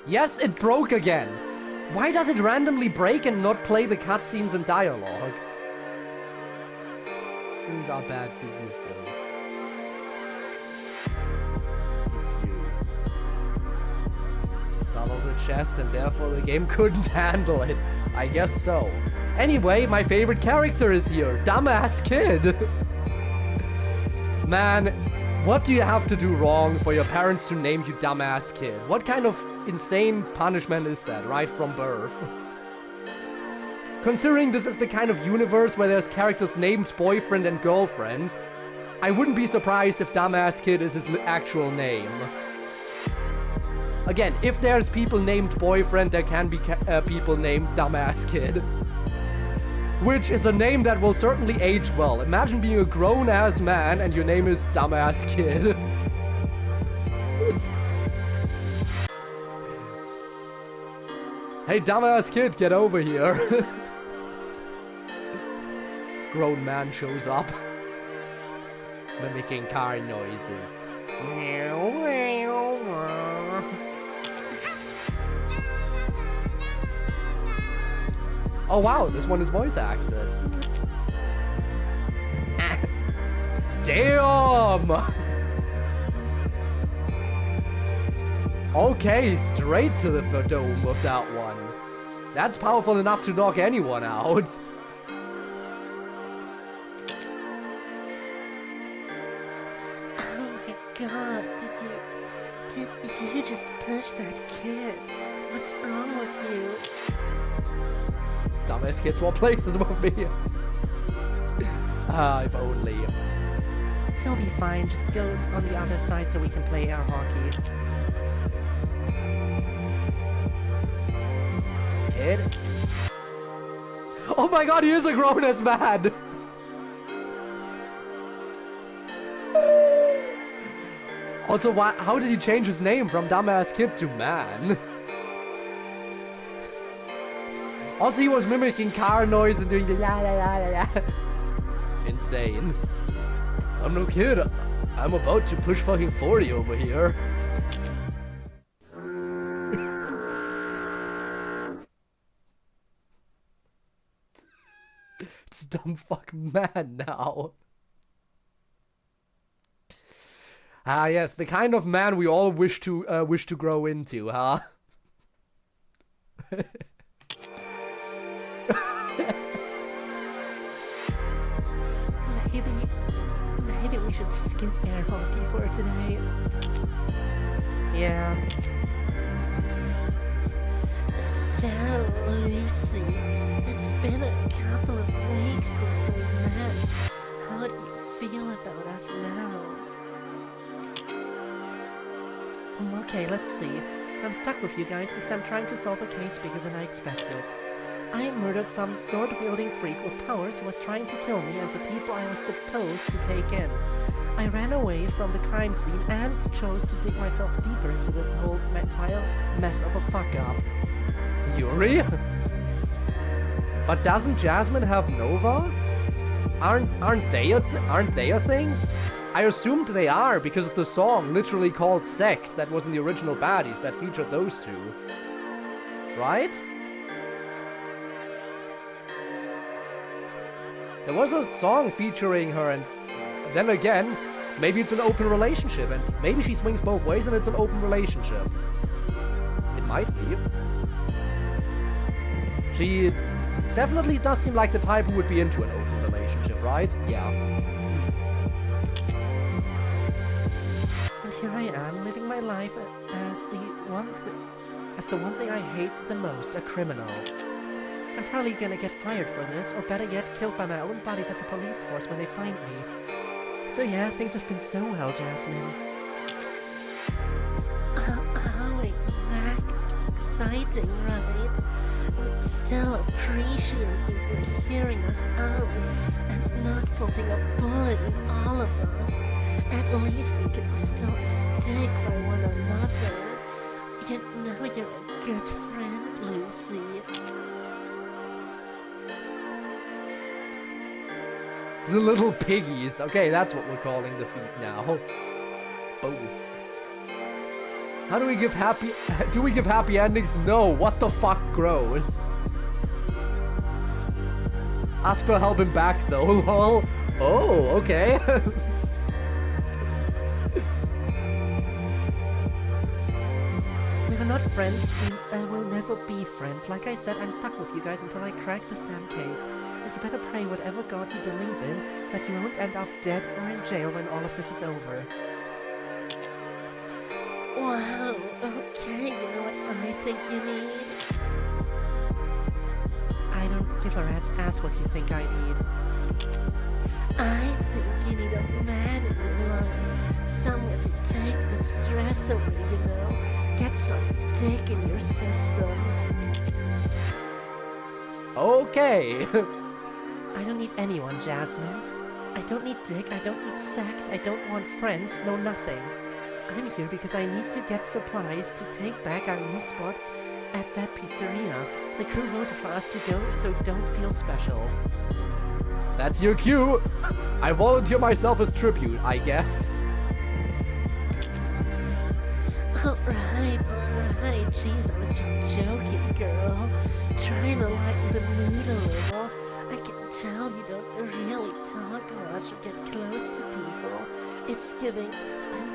Yes, it broke again! Why does it randomly break and not play the cutscenes and dialogue? These are bad business though. Double the chest and therefore the game couldn't handle it. I guess so. Anyway, my favorite character is here. Dumbass kid. Man, what do you have to do wrong for your parents to name you dumbass kid? What kind of insane punishment is that right from birth? Considering this is the kind of universe where there's characters named boyfriend and girlfriend, I wouldn't be surprised if Dumbass Kid is his actual name. Again, if there's people named boyfriend, there can be people named Dumbass Kid. Which is a name that will certainly age well. Imagine being a grown-ass man and your name is Dumbass Kid. Hey, Dumbass Kid, get over here. Grown man shows up. Mimicking car noises. Oh wow, this one is voice acted. Damn! Okay, straight to the dome with that one. That's powerful enough to knock anyone out. God, did you just push that kid? What's wrong with you? Dumbass kid swap places with me. If only. He'll be fine, just go on the other side so we can play air hockey. Kid? Oh my god, he is a grown-ass man! Also, why? How did he change his name from dumbass kid to man? Also, he was mimicking car noise and doing the la la la la la. Insane. I'm no kid. I'm about to push fucking 40 over here. It's dumb fuck man now. Ah yes, the kind of man we all wish to grow into, huh? Maybe we should skip air hockey for today. Yeah. So, Lucy, it's been a couple of weeks since we met. How do you feel about us now? Okay, let's see. I'm stuck with you guys because I'm trying to solve a case bigger than I expected. I murdered some sword-wielding freak with powers who was trying to kill me and the people I was supposed to take in. I ran away from the crime scene and chose to dig myself deeper into this whole entire mess of a fuck-up. Yuri? But doesn't Jasmine have Nova? Aren't they a thing? I assumed they are because of the song literally called Sex that was in the original Baddies that featured those two. Right? There was a song featuring her, and then again, maybe it's an open relationship, and maybe she swings both ways and it's an open relationship. It might be. She definitely does seem like the type who would be into an open relationship, right? Yeah. And here I am, living my life as the one thing I hate the most, a criminal. I'm probably gonna get fired for this, or better yet, killed by my own buddies at the police force when they find me. So yeah, things have been so well, Jasmine. How exciting, right? We still appreciate you for hearing us out and not putting a bullet in all of us. At least we can still stick by one another. You know you're a good friend, Lucy. The little piggies. Okay, that's what we're calling the feet now. Both. How do we give happy endings? No, what the fuck, gross. Ask for help him back though, lol. Oh, okay. We're not friends, we will never be friends. Like I said, I'm stuck with you guys until I crack this damn case. And you better pray whatever god you believe in, that you won't end up dead or in jail when all of this is over. Wow, okay, you know what I think you need? I don't give a rat's ass what you think I need. I think you need a man in your life. Someone to take the stress away, you know? Get some dick in your system. Okay. I don't need anyone, Jasmine. I don't need dick, I don't need sex, I don't want friends, no nothing. I'm here because I need to get supplies to take back our new spot at that pizzeria. The crew voted for us to go, so don't feel special. That's your cue. I volunteer myself as tribute, I guess. Alright. Jeez, I was just joking, girl. Trying to lighten the mood a little. I can tell you don't really talk much or get close to people. It's giving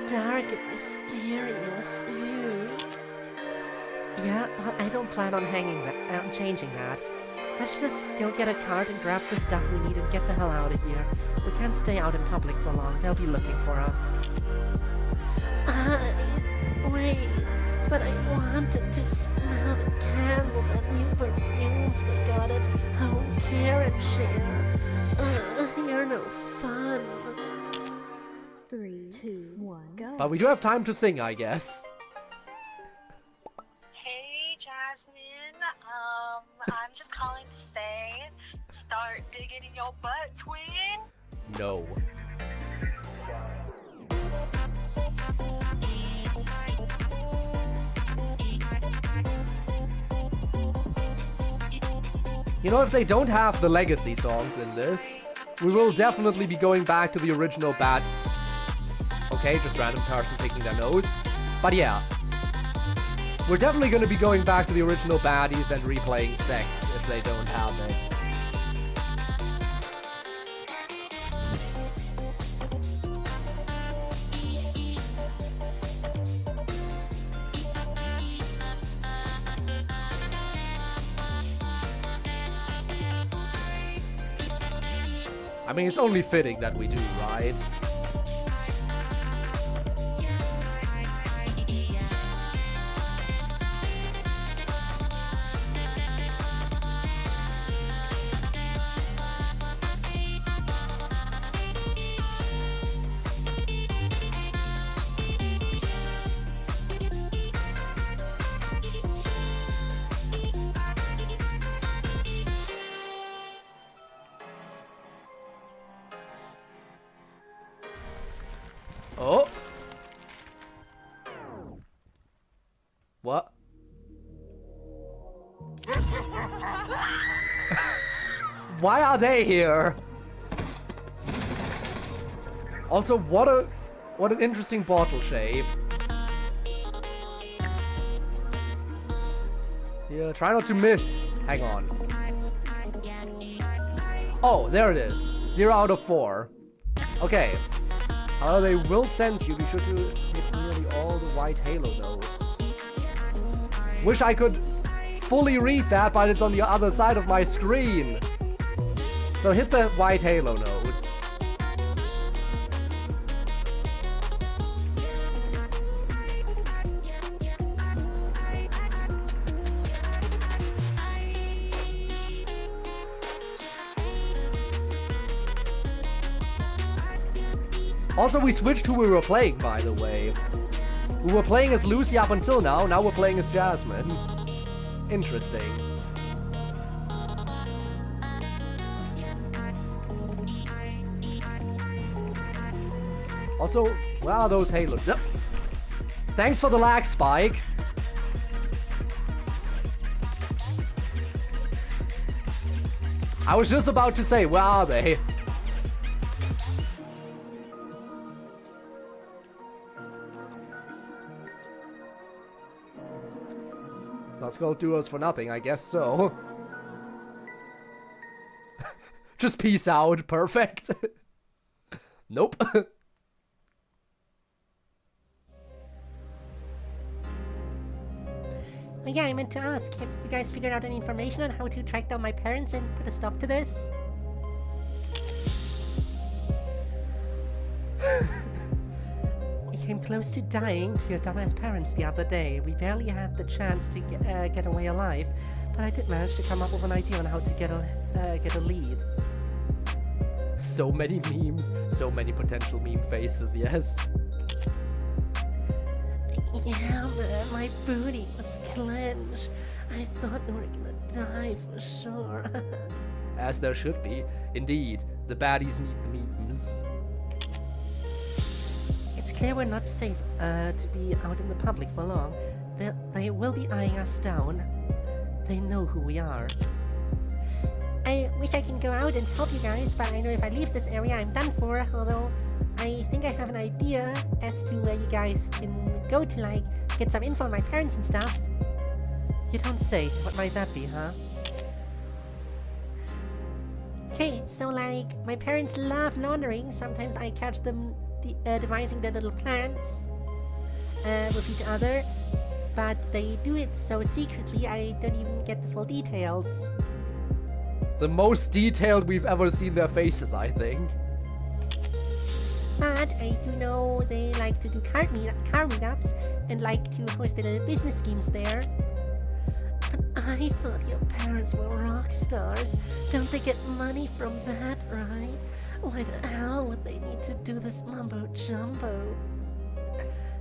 dark and mysterious. Ooh. Yeah, well, I don't plan on changing that. Let's just go get a cart and grab the stuff we need and get the hell out of here. We can't stay out in public for long. They'll be looking for us. Wait, but I wanted to smell the candles and new perfumes they got at Home Care and Share. You're no fun. 3, 2, 1, go. But we do have time to sing, I guess. Hey, Jasmine. I'm just calling to say, start digging in your butt, twin. No. You know, if they don't have the legacy songs in this, we will definitely be going back to the original bad... Okay, just random person picking their nose. But yeah. We're definitely going to be going back to the original baddies and replaying Sex if they don't have it. I mean, it's only fitting that we do, right? Oh! What? Why are they here? Also, what an interesting bottle shape. Yeah, try not to miss. Hang on. Oh, there it is. 0 out of 4. Okay. However, they will sense you. Be sure to hit nearly all the white halo notes. Wish I could fully read that, but it's on the other side of my screen. So hit the white halo notes. Also, we switched who we were playing, by the way. We were playing as Lucy up until now we're playing as Jasmine. Interesting. Also, where are those halos? Yep. Thanks for the lag, Spike. I was just about to say, where are they? Not skull duos for nothing, I guess so. Just peace out, perfect. Nope. Oh yeah, I meant to ask, have you guys figured out any information on how to track down my parents and put a stop to this? We came close to dying to your dumbass parents the other day. We barely had the chance to get away alive, but I did manage to come up with an idea on how to get a lead. So many memes, so many potential meme faces, yes. Yeah, man, my booty was clenched. I thought we were gonna die for sure. As there should be. Indeed, the baddies need the memes. It's clear we're not safe to be out in the public for long. They will be eyeing us down. They know who we are. I wish I can go out and help you guys, but I know if I leave this area I'm done for, although I think I have an idea as to where you guys can go to, like, get some info on my parents and stuff. You don't say. What might that be, huh? Okay, so like, my parents love laundering. Sometimes I catch them devising their little plans with each other, but they do it so secretly I don't even get the full details. The most detailed we've ever seen their faces, I think. But I do know they like to do car meetups and like to host their little business schemes there. But I thought your parents were rock stars. Don't they get money from that, right? Why the hell would they need to do this mumbo jumbo?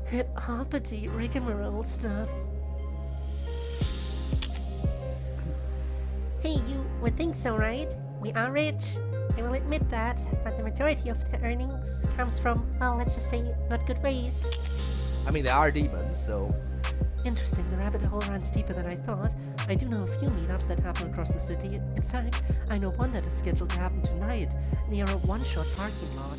Hip-hoppity rigmarole stuff. Hey, you would think so, right? We are rich. I will admit that, but the majority of their earnings comes from, well, let's just say, not good ways. I mean, they are demons, so... Interesting, the rabbit hole runs deeper than I thought. I do know a few meetups that happen across the city. In fact, I know one that is scheduled to happen tonight, near a one-shot parking lot.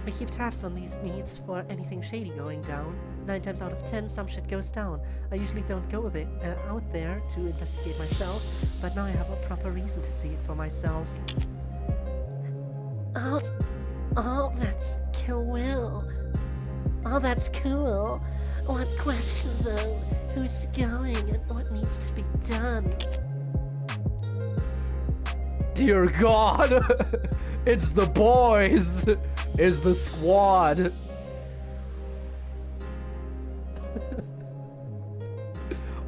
I keep tabs on these meets for anything shady going down. 9 times out of 10, some shit goes down. I usually don't go out there to investigate myself, but now I have a proper reason to see it for myself. Oh, that's cool. Oh, that's cool. One question though, who's going and what needs to be done? Dear God! It's the boys! It's the squad!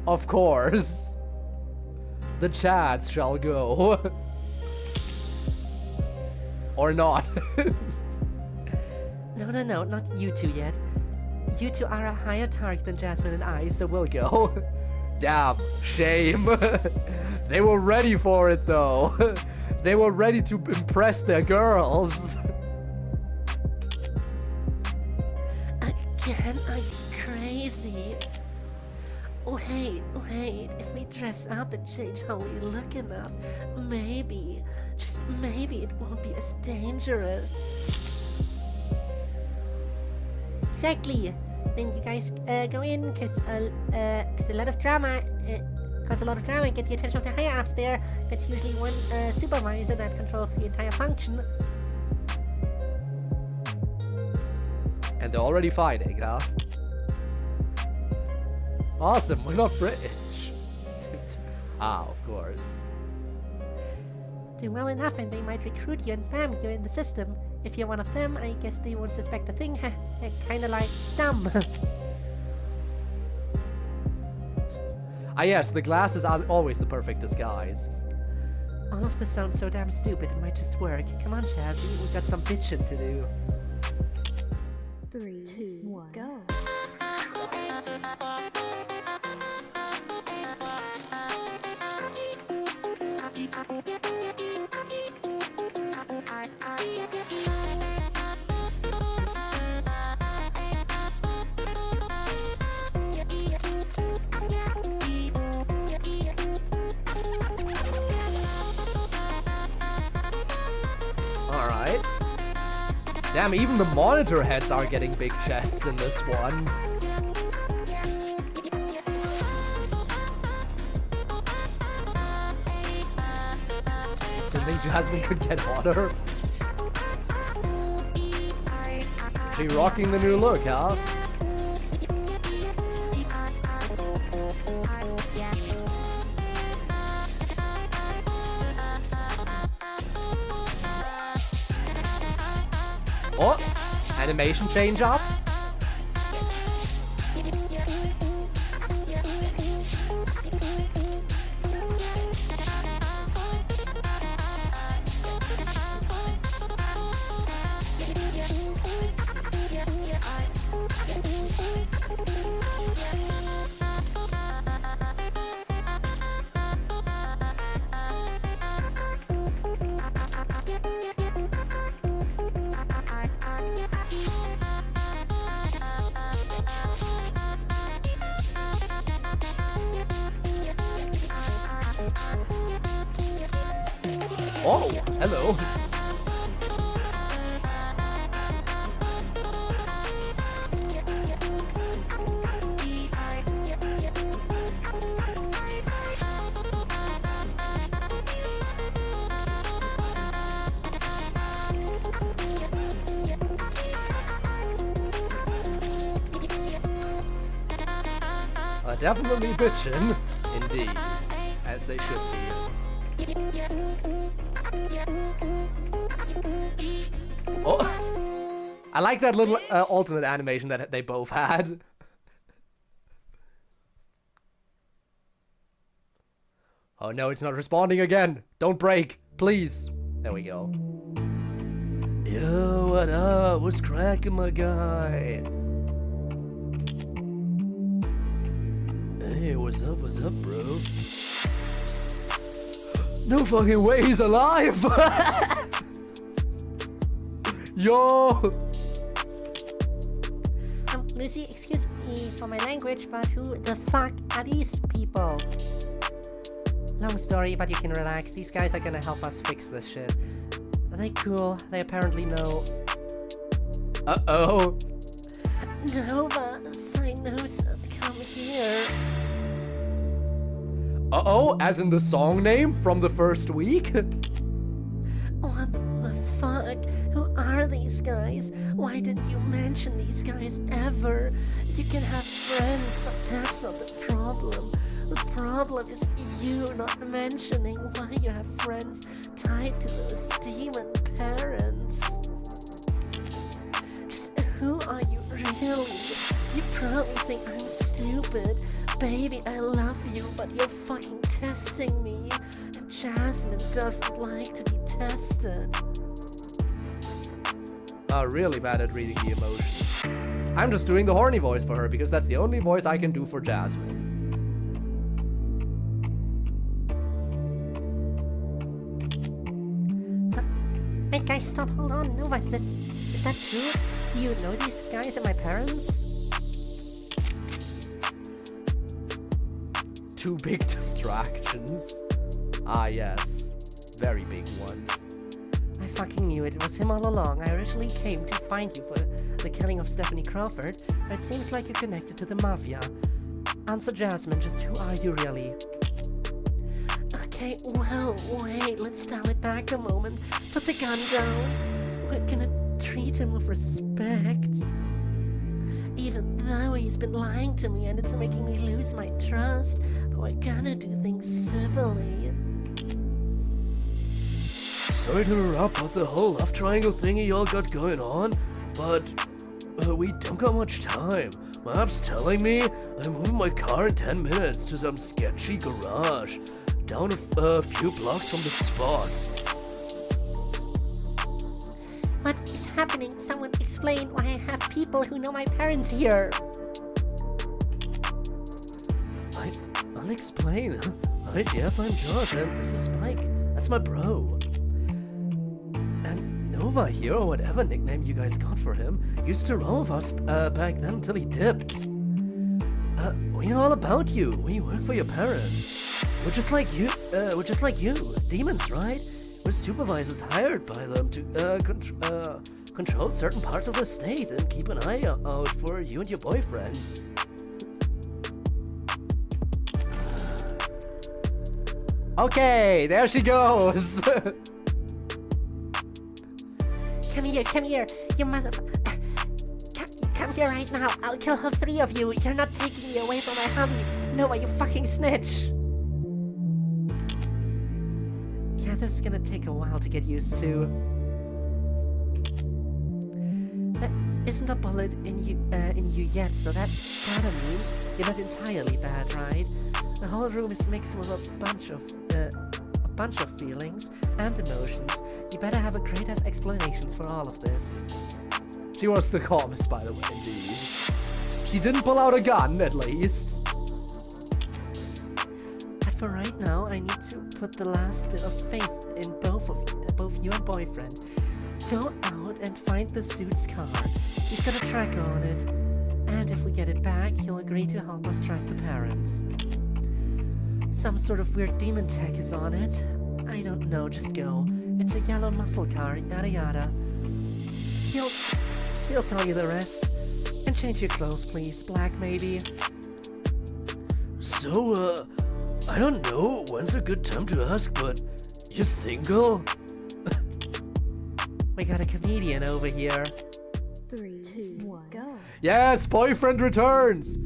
Of course. The chats shall go. Or not. No, not you two yet. You two are a higher target than Jasmine and I, so we'll go. Damn, shame. They were ready for it though. They were ready to impress their girls. Again, are you crazy? Wait, if we dress up and change how we look enough, maybe, just maybe it won't be as dangerous. Exactly. Then you guys go in, cause a lot of drama, get the attention of the higher ups there. That's usually one supervisor that controls the entire function. And they're already fighting, huh? Awesome, we're not British. Of course. Do well enough and they might recruit you and bam, you're in the system. If you're one of them, I guess they won't suspect a thing. Kinda like dumb. Yes, the glasses are always the perfect disguise. All of this sounds so damn stupid, it might just work. Come on, Jazzy, we got some bitchin' to do. 3, 2, 1, go. Alright. Damn, even the monitor heads are getting big chests in this one. Didn't think Jasmine could get hotter. She rocking the new look, huh? Oh, animation change up. Oh, hello. Definitely bitchin', indeed, as they should be. Oh, I like that little alternate animation that they both had. Oh no, it's not responding again. Don't break, please. There we go. Yo, what up? What's cracking, my guy? Hey, what's up, bro? No fucking way, he's alive! Yo! Lucy, excuse me. for my language, but who the fuck are these people? Long story, but you can relax. These guys are gonna help us fix this shit. Are they cool? They apparently know. Uh-oh. Nova, Sinusa, come here. Uh-oh, as in the song name from the first week? What the fuck? Who are these guys? Why didn't you mention these guys ever? You can have friends, but that's not the problem. The problem is you not mentioning why you have friends tied to those demon parents. Just who are you really? You probably think I'm stupid. Baby, I love you, but you're fucking testing me. And Jasmine doesn't like to be tested. Really bad at reading the emotions. I'm just doing the horny voice for her because that's the only voice I can do for Jasmine. Wait, guys, stop, hold on. Nova, is that true? Do you know these guys and my parents? Two big distractions. Ah, yes. Very big ones. I fucking knew it. It was him all along. I originally came to find you for the killing of Stephanie Crawford, but it seems like you're connected to the Mafia. Answer Jasmine, just who are you really? Okay, well, wait, let's dial it back a moment. Put the gun down. We're gonna treat him with respect. Even though he's been lying to me and it's making me lose my trust, but we're gonna do things civilly. Sorry to interrupt about the whole love triangle thingy y'all got going on, but we don't got much time. My app's telling me I'm moving my car in 10 minutes to some sketchy garage down a few blocks from the spot. What is happening? Someone explain why I have people who know my parents here. I'll explain. Hi Jeff, I'm Josh, and this is Spike. That's my bro. And Nova here, or whatever nickname you guys got for him, used to roll with us back then until he dipped. We know all about you. We work for your parents. We're just like you. Demons, right? We're supervisors hired by them to control certain parts of the state and keep an eye out for you and your boyfriend. Okay, there she goes. Come here, you mother... Come here right now. I'll kill all three of you. You're not taking me away from my hubby. No, you fucking snitch. Yeah, this is gonna take a while to get used to. There isn't a bullet in you yet, so that's gotta mean you're not entirely bad, right? The whole room is mixed with a bunch of feelings and emotions. You better have a great ass explanations for all of this. She was the calmest, by the way, indeed. She didn't pull out a gun, at least. But for right now, I need to put the last bit of faith in both you and boyfriend. Go out and find this dude's car. He's got a tracker on it. And if we get it back, he'll agree to help us track the parents. Some sort of weird demon tech is on it. I don't know, just go. It's a yellow muscle car, yada yada. He'll tell you the rest. And change your clothes, please. Black, maybe. So, I don't know when's a good time to ask, but you single? We got a comedian over here. 3, 2, 1, go. Yes, boyfriend returns!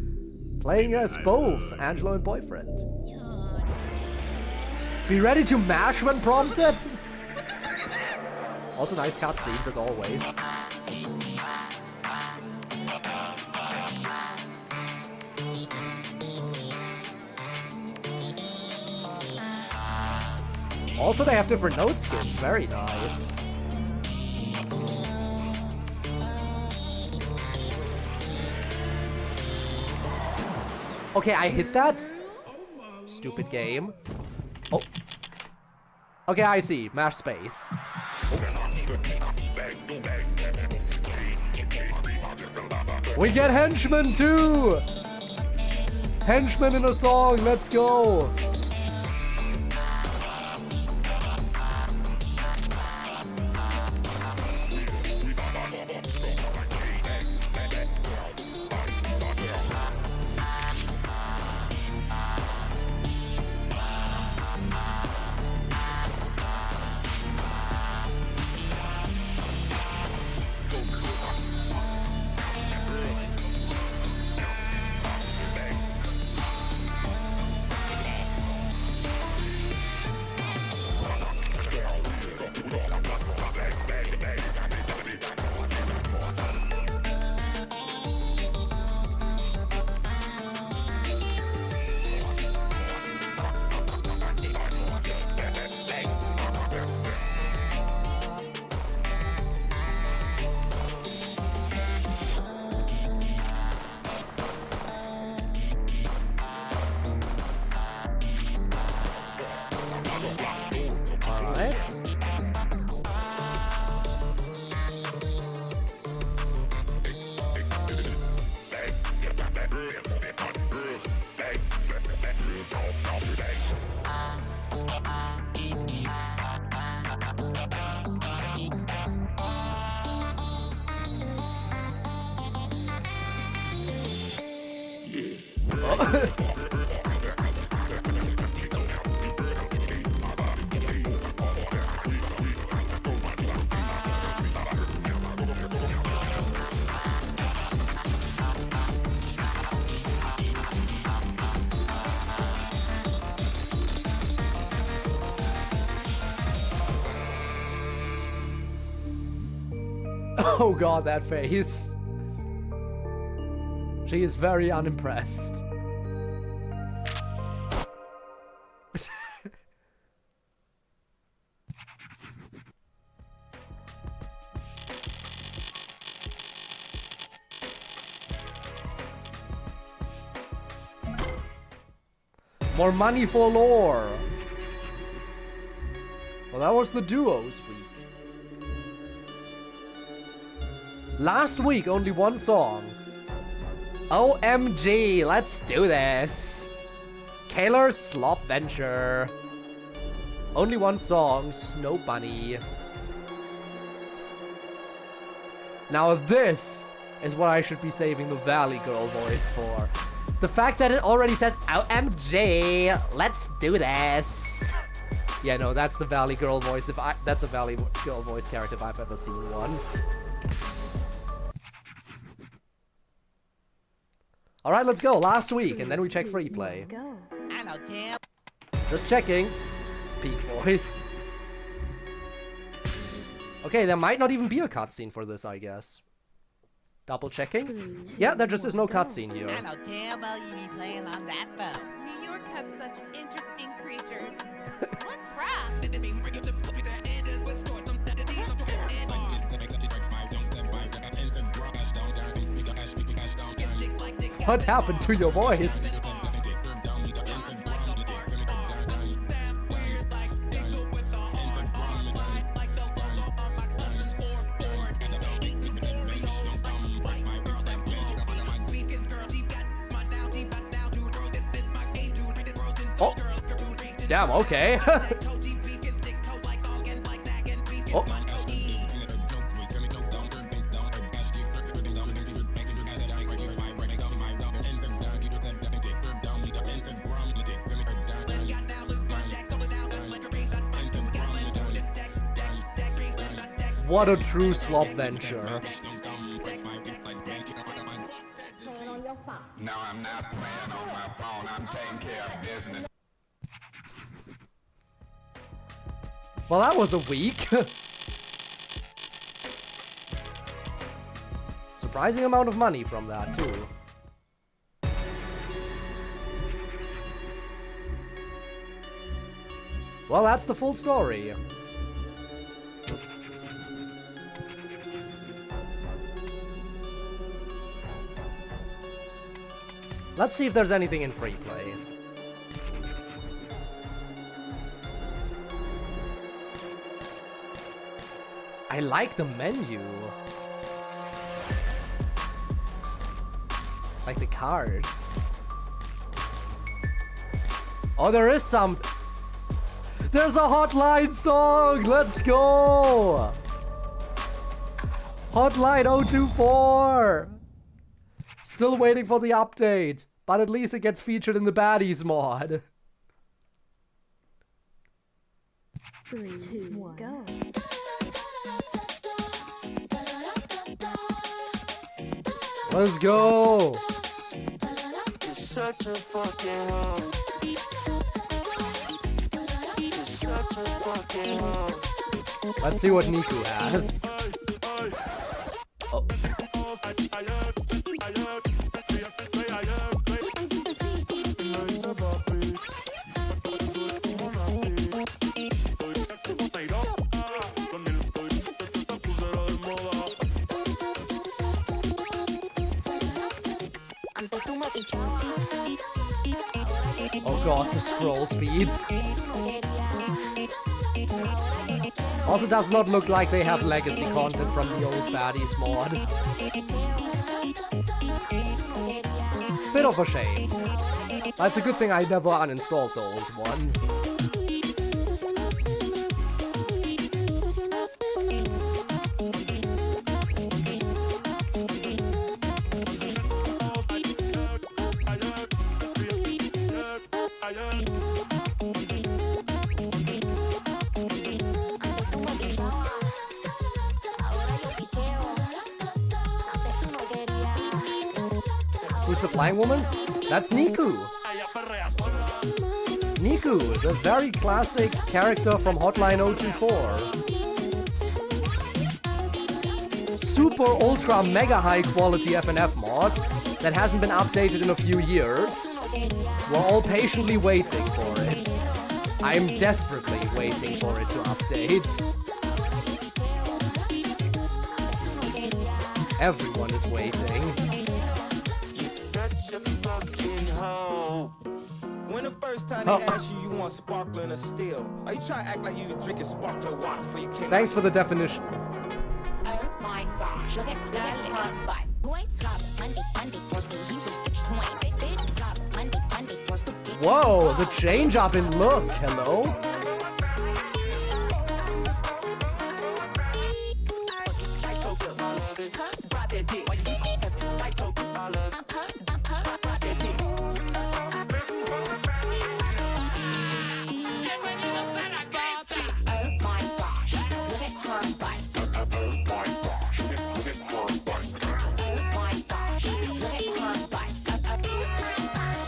Playing as both Angelo and boyfriend. Be ready to mash when prompted! Also nice cutscenes as always. Also they have different note skins, very nice. Okay, I hit that. Stupid game. Oh. Okay, I see. Mash space. Oh. We get henchmen too! Henchmen in a song, let's go! Oh god, that face. She is very unimpressed. More money for lore. Well, that was the duos week. Last week, only one song. OMG, let's do this. Kaylor Slop Venture. Only one song, Snow Bunny. Now this is what I should be saving the Valley Girl voice for. The fact that it already says OMG, let's do this. Yeah, no, that's the Valley Girl voice. That's a Valley Girl voice character if I've ever seen one. All right, let's go. Last week, and then we check free play. Go. Hello, Tim. Just checking. Peak voice. Okay, there might not even be a cutscene for this, I guess. Double checking. Yeah, there just is no cutscene here. Hello, Tim. Will you be playing on that phone? New York has such interesting creatures. Let's rap. What happened to your voice? Oh, damn, okay. Oh. What a true slop venture. No, I'm not playing on my phone. I'm taking care of business. Well, that was a week. Surprising amount of money from that, too. Well, that's the full story. Let's see if there's anything in free play. I like the menu. Like the cards. Oh, there is some. There's a Hotline song! Let's go! Hotline 024! Still waiting for the update, but at least it gets featured in the Baddies mod. 3, 2, 1, go. Let's go! You're such a fucking hoe. You're such a fucking hoe. Let's see what Niku has. Oh. Oh god, the scroll speed. Also does not look like they have legacy content from the old Baddies mod. Bit of a shame. It's a good thing I never uninstalled the old one. Who's the flying woman? That's Niku! Niku, the very classic character from Hotline 024. Super ultra mega high quality FNF mod that hasn't been updated in a few years. We're all patiently waiting for it. I'm desperately waiting for it to update. Everyone is waiting. When the first time they ask you want sparkling or still, are you trying to act like you was drinking sparkling water before you came? Thanks for the definition. Oh my gosh, look at that butt. Whoa, the change up in look. Hello?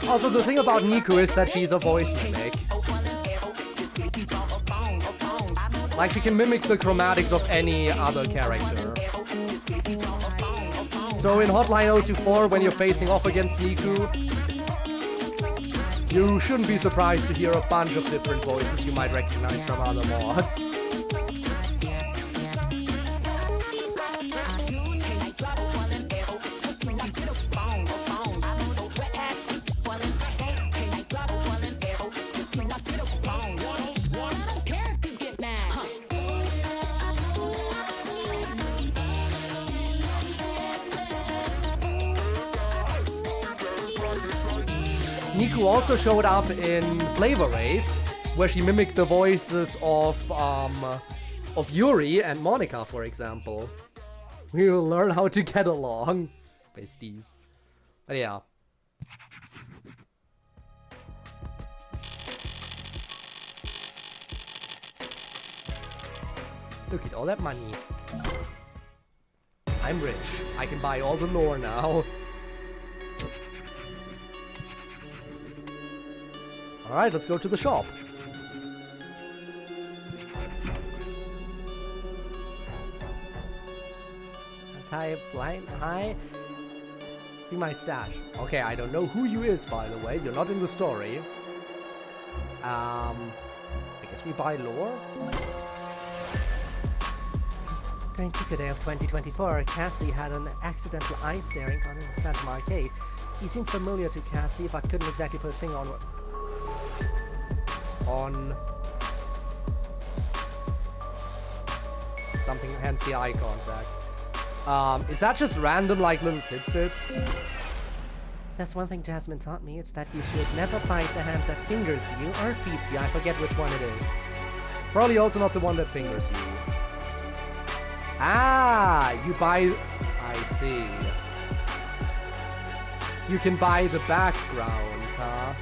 Also, the thing about Niku is that she's a voice mimic. Like, she can mimic the chromatics of any other character. So in Hotline 024, when you're facing off against Niku, you shouldn't be surprised to hear a bunch of different voices you might recognize from other mods. Niku also showed up in Flavor Rave, where she mimicked the voices of Yuri and Monica, for example. We will learn how to get along, besties. But yeah. Look at all that money. I'm rich. I can buy all the lore now. Alright, let's go to the shop. Type line, hi. See my stash. Okay, I don't know who you is, by the way. You're not in the story. I guess we buy lore? 22nd day of 2024, Cassie had an accidental eye staring on in the Phantom Arcade. He seemed familiar to Cassie, but couldn't exactly put his finger on what... something, hence the eye contact. Is that just random, like, little tidbits? There's one thing Jasmine taught me, it's that you should never bite the hand that fingers you or feeds you. I forget which one it is. Probably also not the one that fingers you. Ah, you buy... I see. You can buy the backgrounds, huh?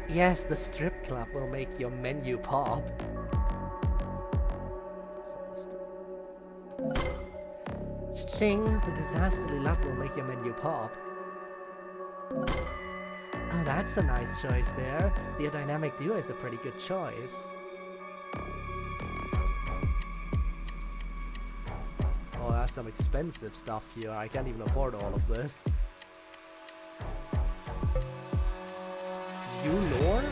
Yes, the strip club will make your menu pop. Ching, the disasterly love will make your menu pop. Oh, that's a nice choice there. The dynamic duo is a pretty good choice. Oh, I have some expensive stuff here. I can't even afford all of this. View lore?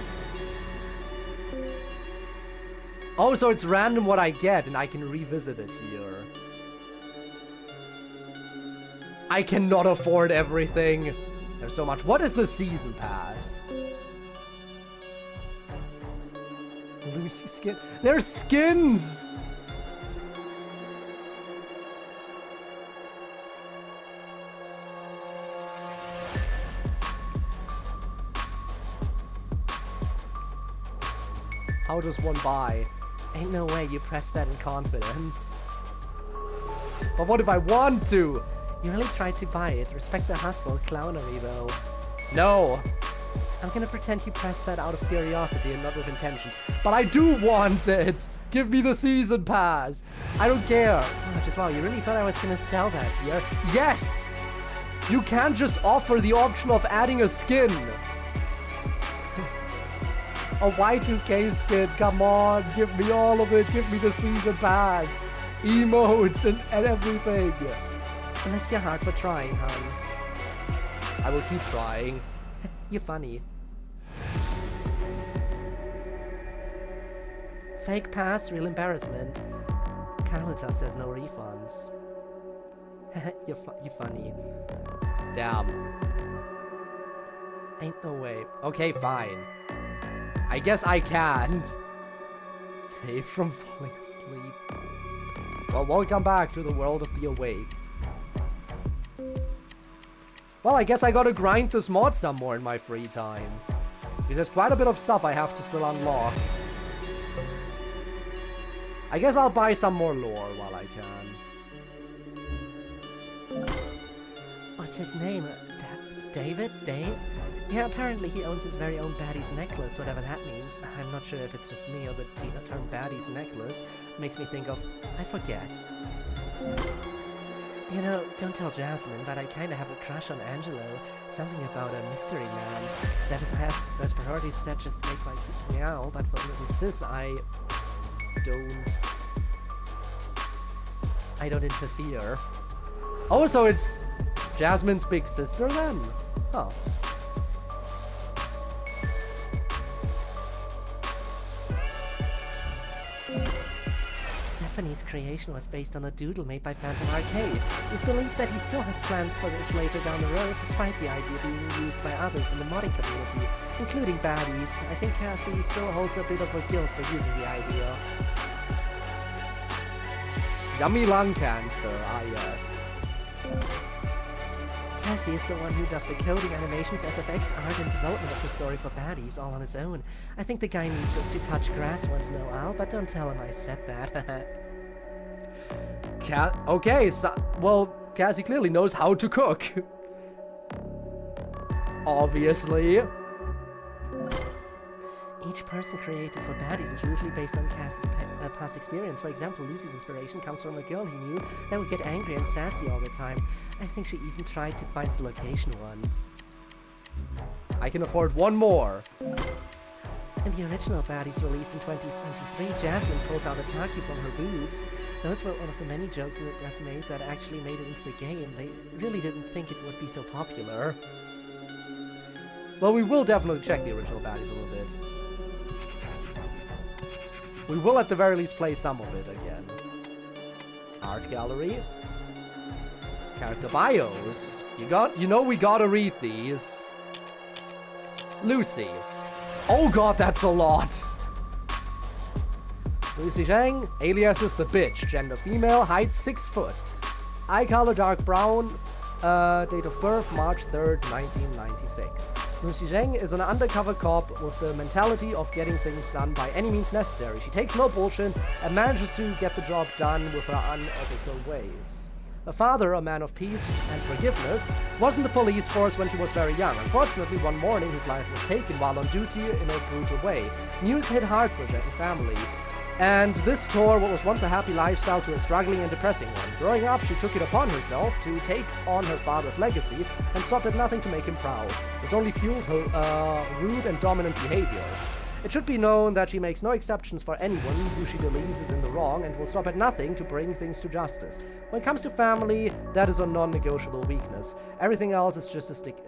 Oh, so it's random what I get and I can revisit it here. I cannot afford everything. There's so much. What is the season pass? Lucy skin. There's skins! How does one buy? Ain't no way you press that in confidence. But what if I want to? You really tried to buy it. Respect the hustle, clownery though. No! I'm gonna pretend you pressed that out of curiosity and not with intentions. But I do want it! Give me the season pass! I don't care! Oh, just wow, you really thought I was gonna sell that here? Yes! You can't just offer the option of adding a skin! A Y2K skin, come on! Give me all of it! Give me the season pass! Emotes and everything! Bless your heart for trying, hon. I will keep trying. You're funny. Fake pass, real embarrassment. Carlita says no refunds. You're funny. Damn. Ain't no way. Okay, fine. I guess I can't. Save from falling asleep. Well, welcome back to the world of the awake. Well, I guess I gotta grind this mod some more in my free time. Because there's quite a bit of stuff I have to still unlock. I guess I'll buy some more lore while I can. What's his name? David? Dave? Yeah, apparently he owns his very own Baddies necklace, whatever that means. I'm not sure if it's just me or the term Baddies necklace makes me think of... I forget. You know, don't tell Jasmine, but I kinda have a crush on Angelo. Something about a mystery man. That is, I have those priorities set just make my meow, but for little sis, I don't interfere. Oh, so it's Jasmine's big sister then? Oh. Stephanie's creation was based on a doodle made by Phantom Arcade. It's believed that he still has plans for this later down the road, despite the idea being used by others in the modding community, including Baddies. I think Cassie still holds a bit of a guilt for using the idea. Yummy lung cancer, ah yes. Cassie is the one who does the coding, animations, SFX, art, and development of the story for Baddies all on his own. I think the guy needs to touch grass once in a while, but don't tell him I said that. Okay, so, well, Cassie clearly knows how to cook. Obviously. Each person created for Baddies is loosely based on Cassie's past experience. For example, Lucy's inspiration comes from a girl he knew that would get angry and sassy all the time. I think she even tried to find his location once. I can afford one more. In the original Baddies released in 2023, Jasmine pulls out a Taki from her boobs. Those were one of the many jokes that Des made that actually made it into the game. They really didn't think it would be so popular. Well, we will definitely check the original Baddies a little bit. We will at the very least play some of it again. Art gallery. Character bios. You know we gotta read these. Lucy. Oh god, that's a lot. Lucy Zhang, alias is the bitch, gender female, height 6 foot. Eye color dark brown, date of birth March 3rd, 1996. Lucy Zhang is an undercover cop with the mentality of getting things done by any means necessary. She takes no bullshit and manages to get the job done with her unethical ways. Her father, a man of peace and forgiveness, was in the police force when she was very young. Unfortunately, one morning his life was taken while on duty in a brutal way. News hit hard for Jet and family. And this tore what was once a happy lifestyle to a struggling and depressing one. Growing up, she took it upon herself to take on her father's legacy and stopped at nothing to make him proud. This only fueled her rude and dominant behavior. It should be known that she makes no exceptions for anyone who she believes is in the wrong and will stop at nothing to bring things to justice. When it comes to family, that is a non-negotiable weakness. Everything else is just a stick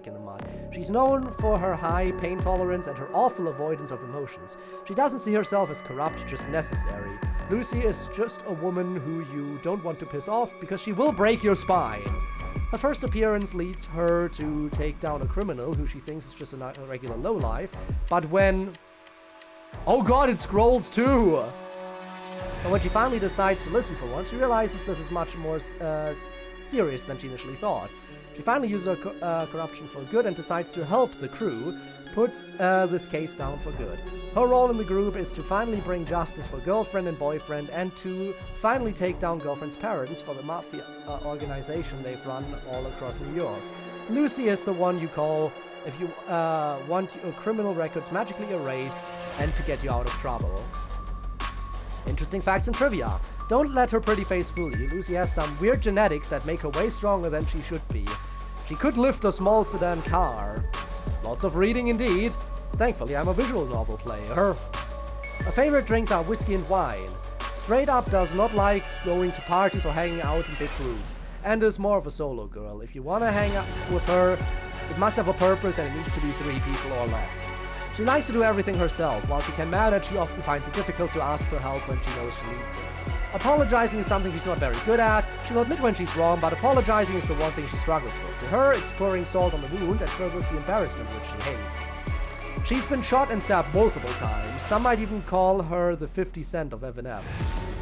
in the mud. She's known for her high pain tolerance and her awful avoidance of emotions. She doesn't see herself as corrupt, just necessary. Lucy is just a woman who you don't want to piss off because she will break your spine. Her first appearance leads her to take down a criminal who she thinks is just a regular lowlife, but when... Oh god, it scrolls too! But when she finally decides to listen for once, she realizes this is much more serious than she initially thought. She finally uses her corruption for good and decides to help the crew put this case down for good. Her role in the group is to finally bring justice for girlfriend and boyfriend and to finally take down girlfriend's parents for the mafia organization they've run all across New York. Lucy is the one you call if you want your criminal records magically erased and to get you out of trouble. Interesting facts and trivia. Don't let her pretty face fool you. Lucy has some weird genetics that make her way stronger than she should be. She could lift a small sedan car. Lots of reading indeed. Thankfully, I'm a visual novel player. Her favorite drinks are whiskey and wine. Straight up does not like going to parties or hanging out in big groups, and is more of a solo girl. If you want to hang out with her, it must have a purpose and it needs to be 3 people or less. She likes to do everything herself. While she can manage, she often finds it difficult to ask for help when she knows she needs it. Apologizing is something she's not very good at. She'll admit when she's wrong, but apologizing is the one thing she struggles with. To her, it's pouring salt on the wound and furthers the embarrassment which she hates. She's been shot and stabbed multiple times. Some might even call her the 50 Cent of FNF.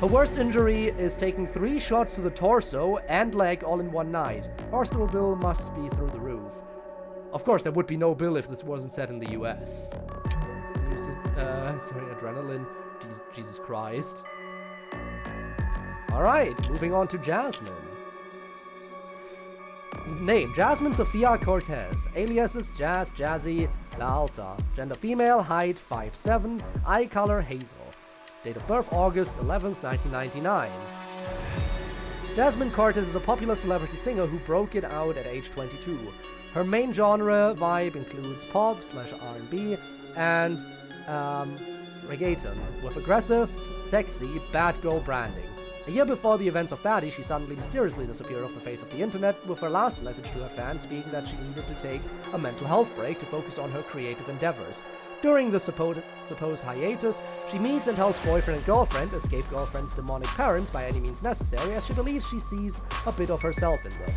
Her worst injury is taking 3 shots to the torso and leg all in one night. Hospital bill must be through the roof. Of course, there would be no bill if this wasn't set in the US. Use it during adrenaline. Jesus Christ. Alright, moving on to Jasmine. Name, Jasmine Sophia Cortez. Aliases, Jazz, Jazzy, La Alta. Gender female, height 5'7", eye color hazel. Date of birth August 11th, 1999. Jasmine Cortez is a popular celebrity singer who broke it out at age 22. Her main genre vibe includes pop / R&B and reggaeton, with aggressive, sexy, bad girl branding. A year before the events of Baddies, she suddenly mysteriously disappeared off the face of the internet, with her last message to her fans being that she needed to take a mental health break to focus on her creative endeavors. During the supposed hiatus, she meets and helps boyfriend and girlfriend escape girlfriend's demonic parents by any means necessary, as she believes she sees a bit of herself in them.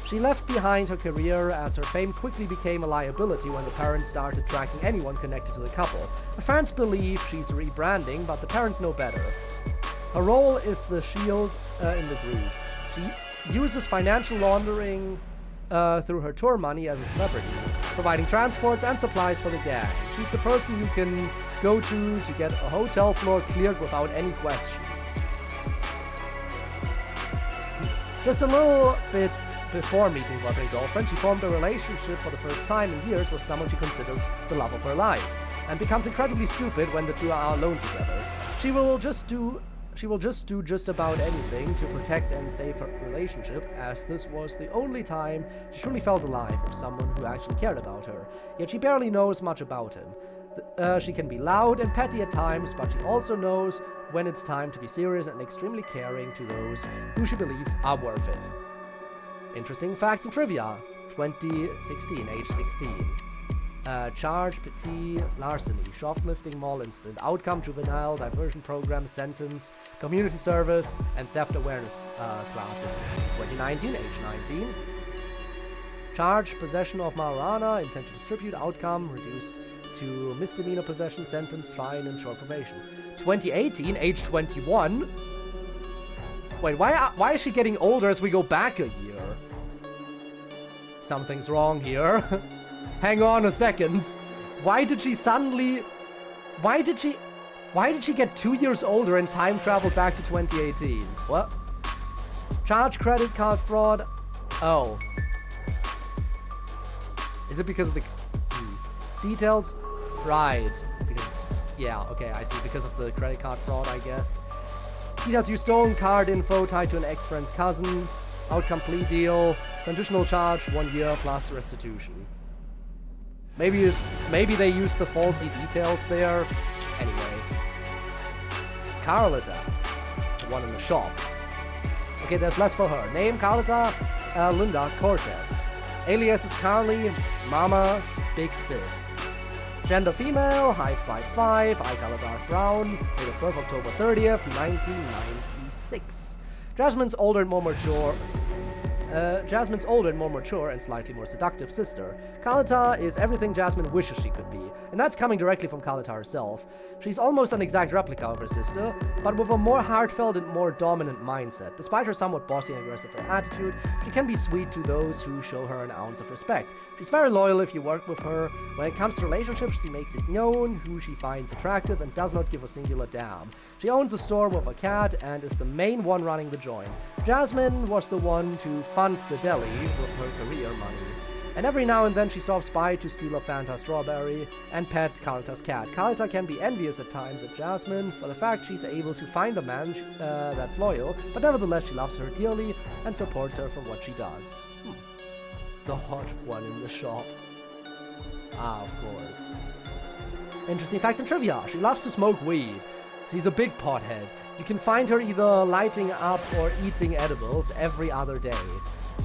She left behind her career as her fame quickly became a liability when the parents started tracking anyone connected to the couple. The fans believe she's rebranding, but the parents know better. Her role is the shield in the group. She uses financial laundering through her tour money as a celebrity, providing transports and supplies for the gang. She's the person you can go to get a hotel floor cleared without any questions. Just a little bit before meeting boyfriend and girlfriend, she formed a relationship for the first time in years with someone she considers the love of her life, and becomes incredibly stupid when the two are alone together. She will just do just about anything to protect and save her relationship, as this was the only time she truly felt alive with someone who actually cared about her. Yet she barely knows much about him. She can be loud and petty at times, but she also knows when it's time to be serious and extremely caring to those who she believes are worth it. Interesting facts and trivia. 2016, age 16. Charge, petit, larceny, shoplifting, mall incident, outcome, juvenile, diversion program, sentence, community service, and theft awareness classes. 2019, age 19. Charge, possession of marijuana, intent to distribute, outcome, reduced to misdemeanor possession, sentence, fine, and short probation. 2018, age 21. Wait, why is she getting older as we go back a year? Something's wrong here. Hang on a second. Why did she get 2 years older and time travel back to 2018? What? Charge credit card fraud? Oh. Is it because of the... Details? Right. Because, yeah, okay, I see. Because of the credit card fraud, I guess. Details: you stolen card info tied to an ex-friend's cousin. Outcome: plea deal. Conditional charge: 1 year plus restitution. Maybe they used the faulty details there. Anyway. Carlota. The one in the shop. Okay, there's less for her. Name: Carlota Linda Cortez. Alias is Carly, Mama's Big Sis. Gender: female, height 5'5", eye color dark brown, date of birth October 30th, 1996. Jasmine's older and more mature and slightly more seductive sister. Carlota is everything Jasmine wishes she could be, and that's coming directly from Carlota herself. She's almost an exact replica of her sister, but with a more heartfelt and more dominant mindset. Despite her somewhat bossy and aggressive attitude, she can be sweet to those who show her an ounce of respect. She's very loyal if you work with her. When it comes to relationships, she makes it known who she finds attractive and does not give a singular damn. She owns a store with a cat and is the main one running the joint. Jasmine was the one to fund the deli with her career money. And every now and then she stops by to steal a Fanta strawberry and pet Carlota's cat. Carlota can be envious at times at Jasmine for the fact she's able to find a man that's loyal, but nevertheless she loves her dearly and supports her for what she does. The hot one in the shop. Ah, of course. Interesting facts and trivia. She loves to smoke weed. She's a big pothead. You can find her either lighting up or eating edibles every other day.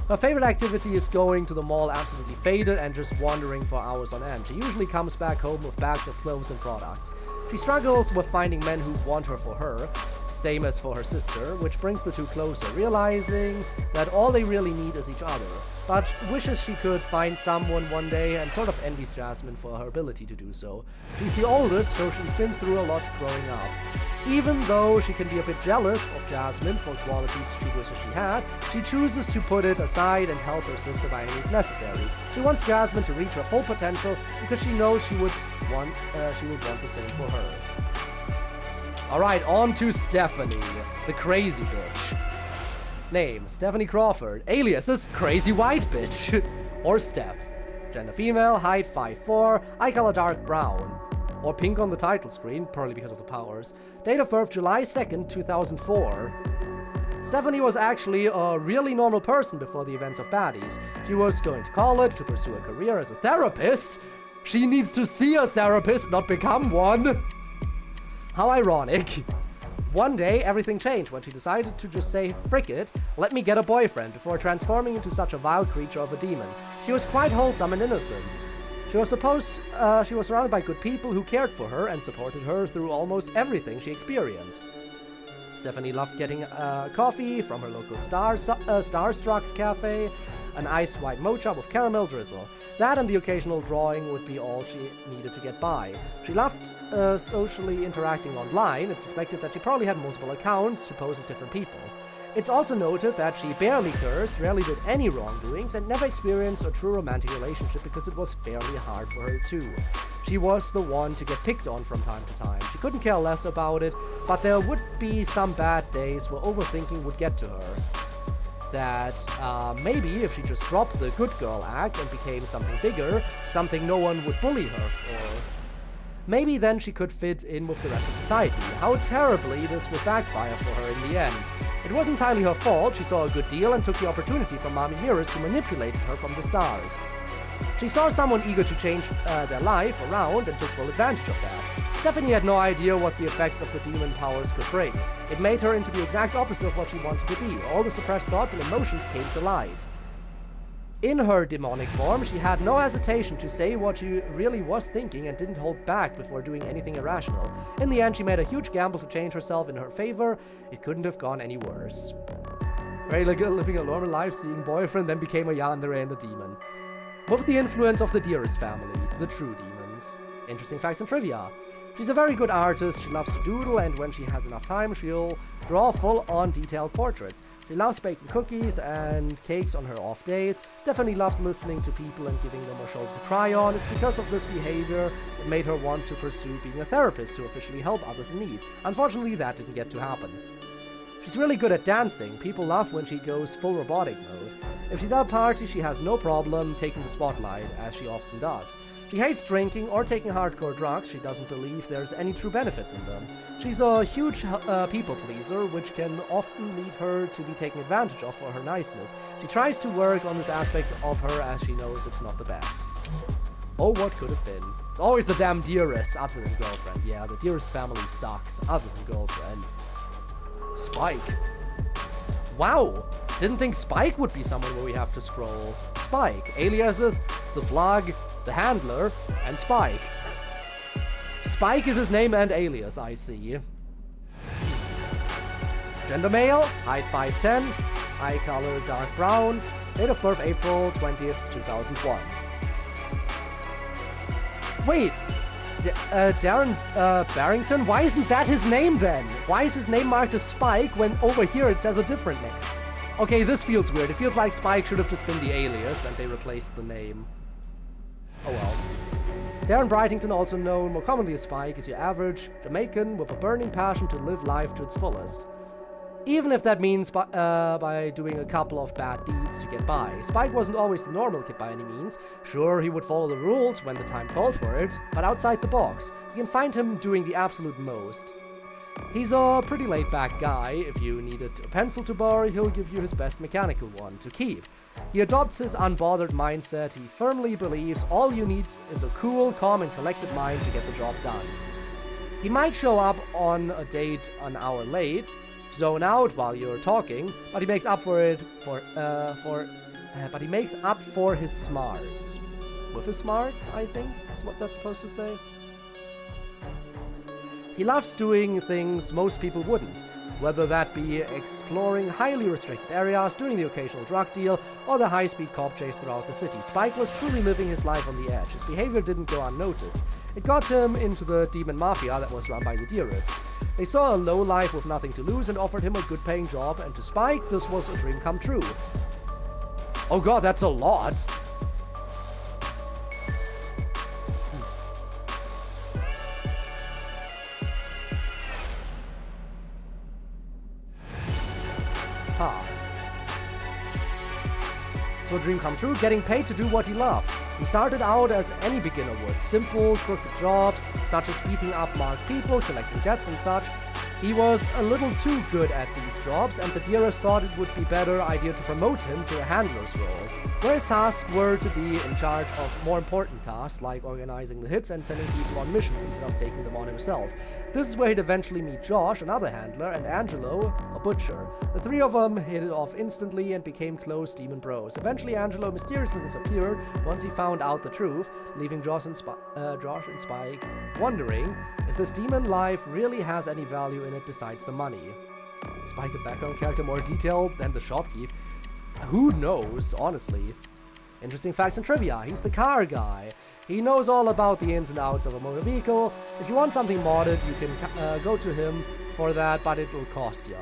Her favorite activity is going to the mall absolutely faded and just wandering for hours on end. She usually comes back home with bags of clothes and products. She struggles with finding men who want her for her, same as for her sister, which brings the two closer, realizing that all they really need is each other. But wishes she could find someone one day and sort of envies Jasmine for her ability to do so. She's the oldest, so she's been through a lot growing up. Even though she can be a bit jealous of Jasmine for qualities she wishes she had, she chooses to put it aside and help her sister by any means necessary. She wants Jasmine to reach her full potential because she knows she would want the same for her. Alright, on to Stephanie, the crazy bitch. Name: Stephanie Crawford. Alias is Crazy White Bitch. Or Steph. Gender: female, height 5'4", eye color dark brown. Or pink on the title screen, probably because of the powers. Date of birth July 2nd, 2004. Stephanie was actually a really normal person before the events of Baddies. She was going to college to pursue a career as a therapist. She needs to see a therapist, not become one. How ironic. One day, everything changed when she decided to just say, "Frick it, let me get a boyfriend," before transforming into such a vile creature of a demon. She was quite wholesome and innocent. She was surrounded by good people who cared for her and supported her through almost everything she experienced. Stephanie loved getting coffee from her local Starstruck's cafe, an iced white mocha with caramel drizzle. That and the occasional drawing would be all she needed to get by. She loved socially interacting online. It's suspected that she probably had multiple accounts to pose as different people. It's also noted that she barely cursed, rarely did any wrongdoings, and never experienced a true romantic relationship because it was fairly hard for her too. She was the one to get picked on from time to time. She couldn't care less about it, but there would be some bad days where overthinking would get to her. That maybe if she just dropped the good girl act and became something bigger, something no one would bully her for, maybe then she could fit in with the rest of society. How terribly this would backfire for her in the end. It was entirely her fault. She saw a good deal and took the opportunity from Mommy Mirrors who manipulated her from the start. She saw someone eager to change their life around and took full advantage of that. Stephanie had no idea what the effects of the demon powers could bring. It made her into the exact opposite of what she wanted to be. All the suppressed thoughts and emotions came to light. In her demonic form, she had no hesitation to say what she really was thinking and didn't hold back before doing anything irrational. In the end, she made a huge gamble to change herself in her favor. It couldn't have gone any worse. Living a normal life, seeing boyfriend, then became a yandere and a demon. With the influence of the dearest family, the true demons. Interesting facts and trivia. She's a very good artist, she loves to doodle, and when she has enough time, she'll draw full-on detailed portraits. She loves baking cookies and cakes on her off days. Stephanie loves listening to people and giving them a shoulder to cry on. It's because of this behavior that made her want to pursue being a therapist to officially help others in need. Unfortunately, that didn't get to happen. She's really good at dancing. People love when she goes full robotic mode. If she's at a party, she has no problem taking the spotlight, as she often does. She hates drinking or taking hardcore drugs. She doesn't believe there's any true benefits in them. She's a huge people pleaser, which can often lead her to be taken advantage of for her niceness. She tries to work on this aspect of her as she knows it's not the best. Oh, what could have been? It's always the damn Dearest, other than girlfriend. Yeah, the Dearest family sucks, other than girlfriend. Spike. Wow! Didn't think Spike would be someone where we have to scroll. Spike. Aliases, the Vlog, the Handler, and Spike. Spike is his name and alias, I see. Gender male, height 5'10", eye color dark brown, date of birth April 20th, 2001. Wait, Darren Barrington? Why isn't that his name then? Why is his name marked as Spike when over here it says a different name? Okay, this feels weird. It feels like Spike should have just been the alias and they replaced the name. Oh well. Darren Brightington, also known more commonly as Spike, is your average Jamaican with a burning passion to live life to its fullest. Even if that means by doing a couple of bad deeds to get by. Spike wasn't always the normal kid by any means. Sure, he would follow the rules when the time called for it, but outside the box. You can find him doing the absolute most. He's a pretty laid-back guy. If you needed a pencil to borrow, he'll give you his best mechanical one to keep. He adopts his unbothered mindset. He firmly believes all you need is a cool, calm, and collected mind to get the job done. He might show up on a date an hour late, zone out while you're talking, but he makes up for it but he makes up for his smarts. With his smarts, I think that's what that's supposed to say. He loves doing things most people wouldn't, whether that be exploring highly restricted areas, doing the occasional drug deal, or the high-speed cop chase throughout the city. Spike was truly living his life on the edge. His behavior didn't go unnoticed. It got him into the demon mafia that was run by the Dearests. They saw a lowlife with nothing to lose and offered him a good-paying job, and to Spike, this was a dream come true. Oh god, that's a lot! So a dream come true, getting paid to do what he loved. He started out as any beginner would, simple, crooked jobs, such as beating up marked people, collecting debts and such. He was a little too good at these jobs, and the Dearest thought it would be a better idea to promote him to a handler's role, where his tasks were to be in charge of more important tasks, like organizing the hits and sending people on missions instead of taking them on himself. This is where he'd eventually meet Josh, another handler, and Angelo, a butcher. The three of them hit it off instantly and became close demon bros. Eventually, Angelo mysteriously disappeared once he found out the truth, leaving Josh and Spike wondering if this demon life really has any value in it besides the money. Spike, a background character more detailed than the shopkeep? Who knows, honestly. Interesting facts and trivia. He's the car guy. He knows all about the ins and outs of a motor vehicle. If you want something modded, you can go to him for that, but it'll cost ya.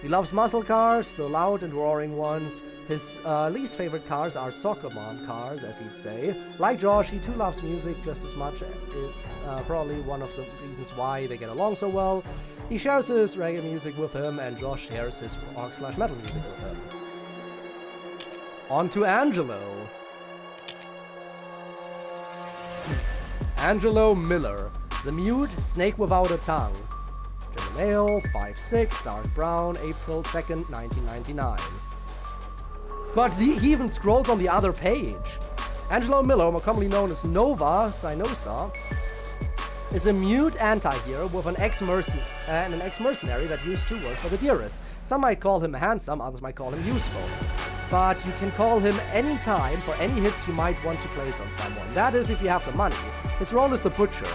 He loves muscle cars, the loud and roaring ones. His least favorite cars are soccer mom cars, as he'd say. Like Josh, he too loves music just as much. It's probably one of the reasons why they get along so well. He shares his reggae music with him, and Josh shares his rock/metal music with him. On to Angelo. Angelo Miller, the mute snake without a tongue. Gender male, 5'6", dark brown, April 2nd, 1999. God, he even scrolls on the other page. Angelo Miller, more commonly known as Nova Sinosa, is a mute anti-hero with an ex-mercenary that used to work for the Dearest. Some might call him handsome, others might call him useful. But you can call him any time for any hits you might want to place on someone. That is, if you have the money. His role is the butcher.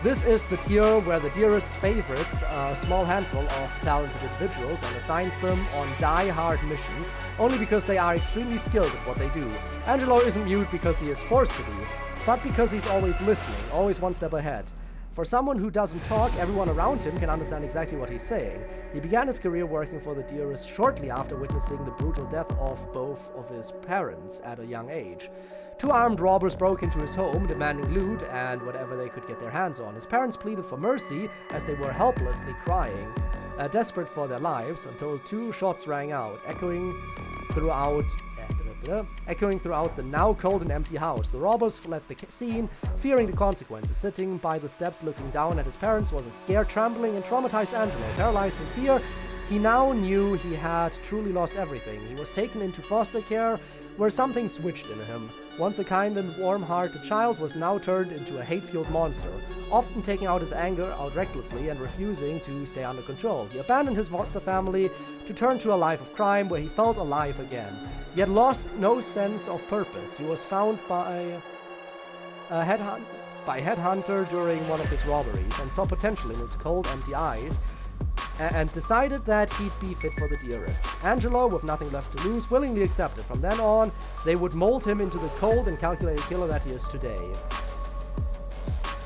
This is the tier where the Dearest favorites a small handful of talented individuals and assigns them on die-hard missions, only because they are extremely skilled at what they do. Angelo isn't mute because he is forced to be, but because he's always listening, always one step ahead. For someone who doesn't talk, everyone around him can understand exactly what he's saying. He began his career working for the Dearest shortly after witnessing the brutal death of both of his parents at a young age. 2 armed robbers broke into his home, demanding loot and whatever they could get their hands on. His parents pleaded for mercy as they were helplessly crying, desperate for their lives, until 2 shots rang out, echoing throughout the now cold and empty house. The robbers fled the scene, fearing the consequences. Sitting by the steps looking down at his parents was a scared, trembling, and traumatized Angelo. Paralyzed in fear, he now knew he had truly lost everything. He was taken into foster care, where something switched in him. Once a kind and warm-hearted child was now turned into a hate-fueled monster, often taking out his anger out recklessly and refusing to stay under control. He abandoned his foster family to turn to a life of crime where he felt alive again, yet lost no sense of purpose. He was found by a headhunter during one of his robberies and saw potential in his cold, empty eyes, and decided that he'd be fit for the Dearest. Angelo, with nothing left to lose, willingly accepted. From then on, they would mold him into the cold and calculated killer that he is today.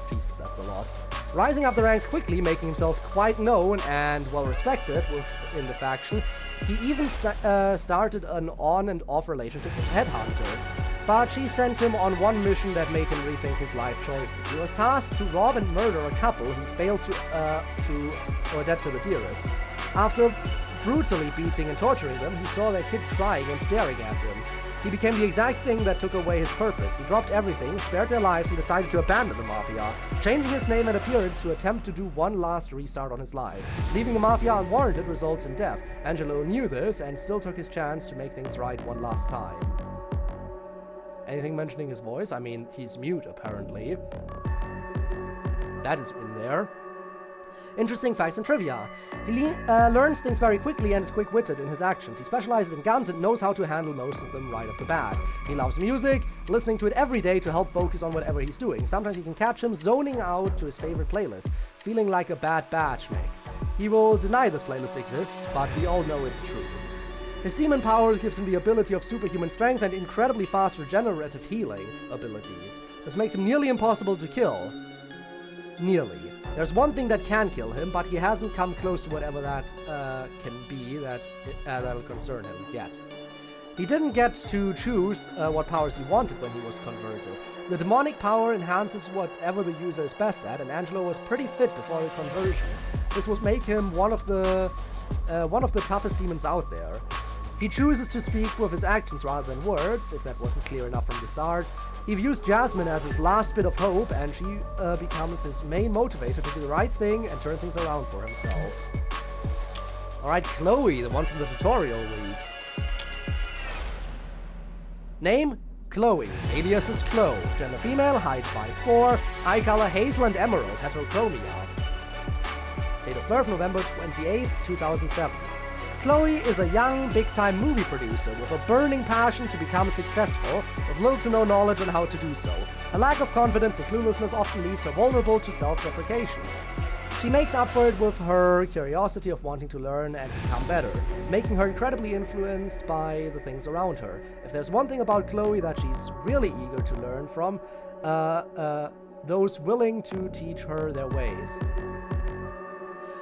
Jeez, that's a lot. Rising up the ranks quickly, making himself quite known and well-respected within the faction, he even started an on and off relationship with Headhunter, but she sent him on one mission that made him rethink his life choices. He was tasked to rob and murder a couple who failed to dead to the Dearest. After brutally beating and torturing them, he saw their kid crying and staring at him. He became the exact thing that took away his purpose. He dropped everything, spared their lives, and decided to abandon the Mafia, changing his name and appearance to attempt to do one last restart on his life. Leaving the Mafia unwarranted results in death. Angelo knew this and still took his chance to make things right one last time. Anything mentioning his voice? I mean, he's mute, apparently. That is in there. Interesting facts and trivia. He learns things very quickly and is quick-witted in his actions. He specializes in guns and knows how to handle most of them right off the bat. He loves music, listening to it every day to help focus on whatever he's doing. Sometimes you can catch him zoning out to his favorite playlist, feeling like a bad batch mix. He will deny this playlist exists, but we all know it's true. His demon power gives him the ability of superhuman strength and incredibly fast regenerative healing abilities. This makes him nearly impossible to kill. Nearly. There's one thing that can kill him, but he hasn't come close to whatever that can be that'll concern him yet. He didn't get to choose what powers he wanted when he was converted. The demonic power enhances whatever the user is best at, and Angelo was pretty fit before the conversion. This would make him one of the toughest demons out there. He chooses to speak with his actions rather than words, if that wasn't clear enough from the start. He views Jasmine as his last bit of hope, and she becomes his main motivator to do the right thing and turn things around for himself. Alright, Chloe, the one from the tutorial week. Name? Chloe. Alias is Chloe. Gender female, height 5'4", eye color hazel and emerald, heterochromia. Date of birth November 28th, 2007. Chloe is a young, big-time movie producer with a burning passion to become successful, with little to no knowledge on how to do so. A lack of confidence and cluelessness often leaves her vulnerable to self-deprecation. She makes up for it with her curiosity of wanting to learn and become better, making her incredibly influenced by the things around her. If there's one thing about Chloe that she's really eager to learn from, those willing to teach her their ways.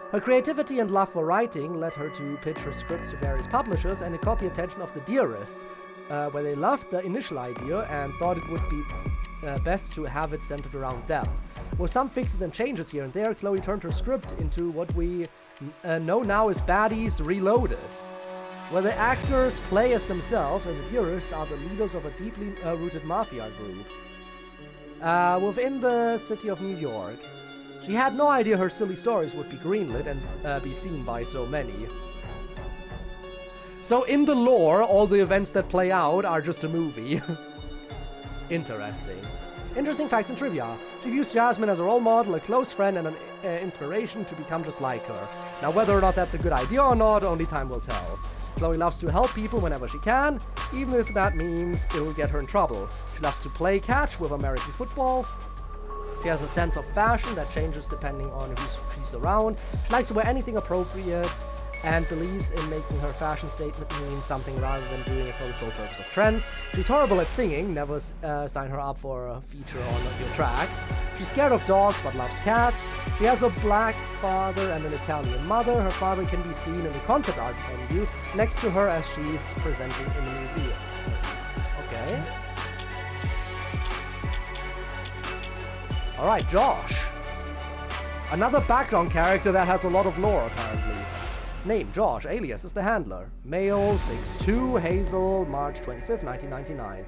Her creativity and love for writing led her to pitch her scripts to various publishers, and it caught the attention of the Dearests, where they loved the initial idea and thought it would be best to have it centered around them. With some fixes and changes here and there, Chloe turned her script into what we know now as Baddies Reloaded, where the actors play as themselves and the Dearests are the leaders of a deeply rooted mafia group within the city of New York. She had no idea her silly stories would be greenlit and be seen by so many. So in the lore, all the events that play out are just a movie. Interesting. Interesting facts and trivia. She views Jasmine as a role model, a close friend, and an inspiration to become just like her. Now whether or not that's a good idea or not, only time will tell. Chloe loves to help people whenever she can, even if that means it'll get her in trouble. She loves to play catch with American football. She has a sense of fashion that changes depending on who she's around. She likes to wear anything appropriate, and believes in making her fashion statement mean something rather than doing it for the sole purpose of trends. She's horrible at singing, never sign her up for a feature on your tracks. She's scared of dogs but loves cats. She has a black father and an Italian mother. Her father can be seen in the concept art venue next to her as she's presenting in the museum. Okay. Alright, Josh. Another background character that has a lot of lore, apparently. Name, Josh. Alias is the handler. Male, 6'2", Hazel, March 25th, 1999.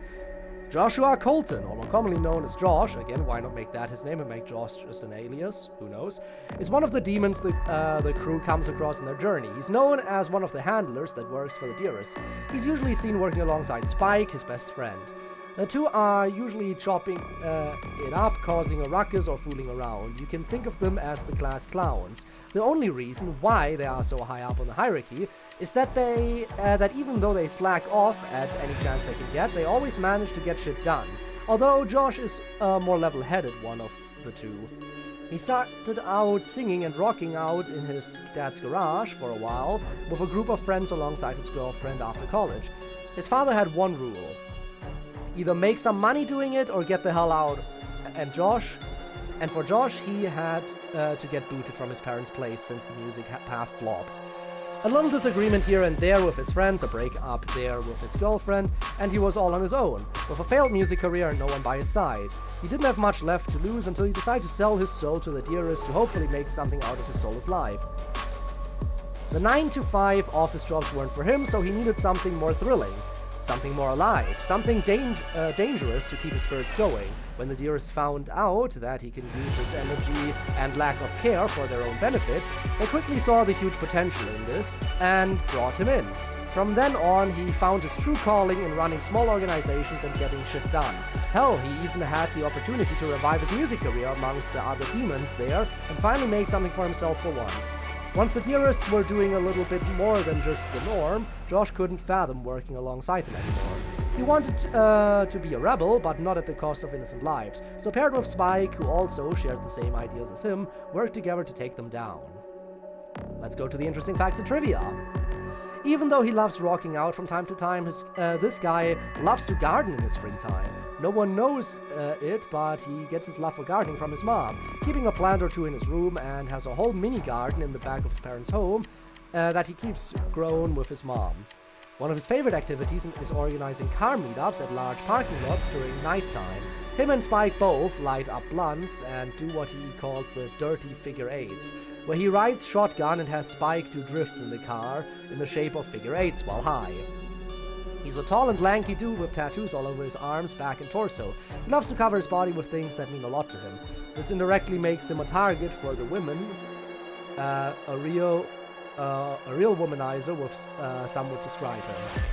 Joshua Colton, or more commonly known as Josh, again, why not make that his name and make Josh just an alias? Who knows? Is one of the demons the crew comes across in their journey. He's known as one of the handlers that works for the Dearest. He's usually seen working alongside Spike, his best friend. The two are usually chopping it up, causing a ruckus or fooling around. You can think of them as the class clowns. The only reason why they are so high up on the hierarchy is that that even though they slack off at any chance they can get, they always manage to get shit done. Although Josh is a more level-headed one of the two. He started out singing and rocking out in his dad's garage for a while with a group of friends alongside his girlfriend after college. His father had one rule. Either make some money doing it or get the hell out. And for Josh, he had to get booted from his parents' place since the music path flopped. A little disagreement here and there with his friends, a break up there with his girlfriend, and he was all on his own, with a failed music career and no one by his side. He didn't have much left to lose until he decided to sell his soul to the Dearest to hopefully make something out of his soulless life. The 9-to-5 office jobs weren't for him, so he needed something more thrilling. Something more alive, something dangerous to keep his spirits going. When the Dearest found out that he can use his energy and lack of care for their own benefit, they quickly saw the huge potential in this and brought him in. From then on, he found his true calling in running small organizations and getting shit done. Hell, he even had the opportunity to revive his music career amongst the other demons there and finally make something for himself for once. Once the Dearests were doing a little bit more than just the norm, Josh couldn't fathom working alongside them anymore. He wanted to be a rebel, but not at the cost of innocent lives, so paired with Spike, who also shared the same ideas as him, worked together to take them down. Let's go to the interesting facts and trivia. Even though he loves rocking out from time to time, this guy loves to garden in his free time. No one knows it, but he gets his love for gardening from his mom, keeping a plant or two in his room, and has a whole mini garden in the back of his parents' home that he keeps grown with his mom. One of his favorite activities is organizing car meetups at large parking lots during nighttime. Him and Spike both light up blunts and do what he calls the dirty figure eights, where he rides shotgun and has Spike do drifts in the car in the shape of figure eights while high. He's a tall and lanky dude with tattoos all over his arms, back, and torso. He loves to cover his body with things that mean a lot to him. This indirectly makes him a target for the women, a real womanizer, some would describe him.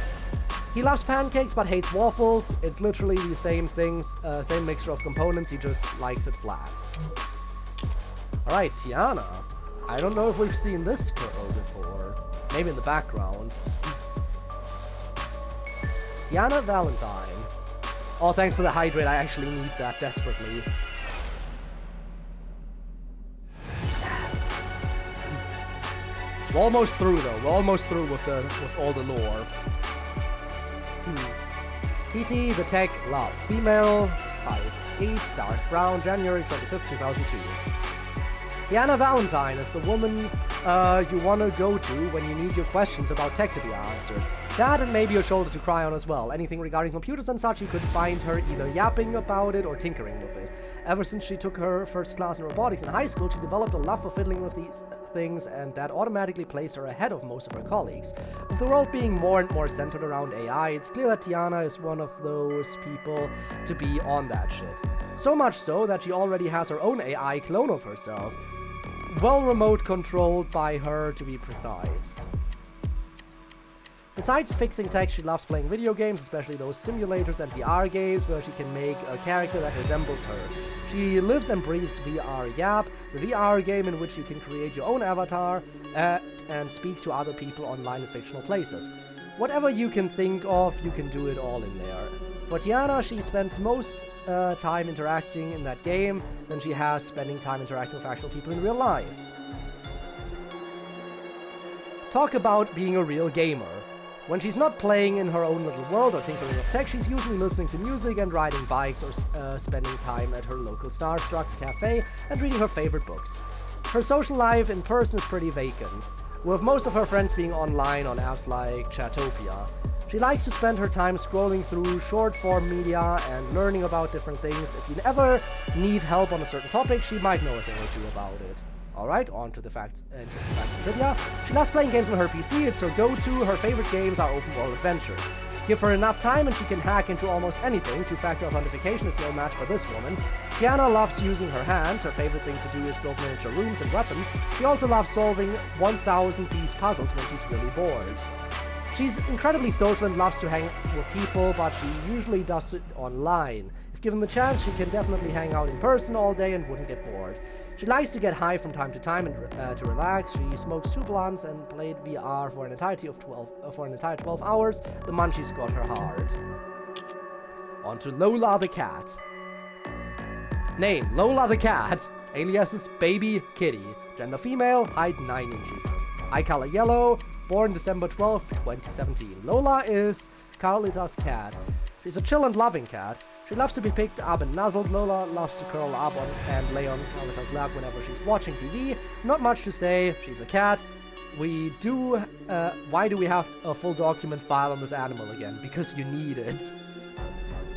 He loves pancakes but hates waffles. It's literally the same things, same mixture of components, he just likes it flat. Alright, Tiana. I don't know if we've seen this girl before. Maybe in the background. Tiana Valentine. Oh, thanks for the hydrate. I actually need that desperately. We're almost through, though. We're almost through with all the lore. TT, the tech, love. Female, 5'8", dark brown, January 25th, 2002. Tiana Valentine is the woman you want to go to when you need your questions about tech to be answered. That and maybe a shoulder to cry on as well. Anything regarding computers and such, you could find her either yapping about it or tinkering with it. Ever since she took her first class in robotics in high school, she developed a love for fiddling with these things, and that automatically placed her ahead of most of her colleagues. With the world being more and more centered around AI, it's clear that Tiana is one of those people to be on that shit. So much so that she already has her own AI clone of herself. Well remote controlled by her, to be precise. Besides fixing tech, she loves playing video games, especially those simulators and VR games where she can make a character that resembles her. She lives and breathes VR Yap, the VR game in which you can create your own avatar and speak to other people online in fictional places. Whatever you can think of, you can do it all in there. For Tiana, she spends most time interacting in that game than she has spending time interacting with actual people in real life. talk about being a real gamer. When she's not playing in her own little world or tinkering with tech, she's usually listening to music and riding bikes or spending time at her local Starstrucks cafe and reading her favorite books. Her social life in person is pretty vacant, with most of her friends being online on apps like Chatopia. She likes to spend her time scrolling through short-form media and learning about different things. If you ever need help on a certain topic, she might know a thing or two about it. Alright, on to the interesting facts and trivia. She loves playing games on her PC, it's her go-to. Her favorite games are open-world adventures. Give her enough time and she can hack into almost anything. Two-factor authentication is no match for this woman. Tiana loves using her hands. Her favorite thing to do is build miniature rooms and weapons. She also loves solving 1,000-piece puzzles when she's really bored. She's incredibly social and loves to hang with people, but she usually does it online. If given the chance, she can definitely hang out in person all day and wouldn't get bored. She likes to get high from time to time and to relax. She smokes 2 blunts and played VR for an entire 12 hours the month she's got her heart. On to Lola the cat. Name: Lola the cat. Aliases: Baby Kitty. Gender: female. Height: 9 inches. Eye color: yellow. Born December 12, 2017. Lola is Carlita's cat. She's a chill and loving cat. She loves to be picked up and nuzzled. Lola loves to curl up on and lay on Carlita's lap whenever she's watching TV. Not much to say, she's a cat. Why do we have a full document file on this animal again? Because you need it.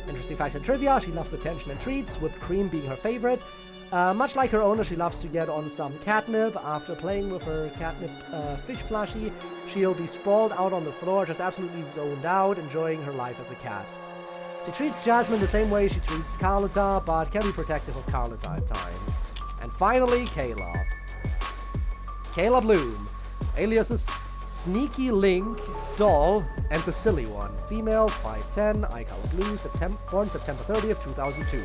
Interesting facts and trivia: she loves attention and treats, whipped cream being her favorite. Much like her owner, she loves to get on some catnip. After playing with her catnip fish plushie, she'll be sprawled out on the floor, just absolutely zoned out, enjoying her life as a cat. She treats Jasmine the same way she treats Carlita, but can be protective of Carlita at times. And finally, Kayla. Kayla Bloom, aliases Sneaky Link, Doll, and the Silly One. Female, 5'10", eye color blue, born September 30th, 2002.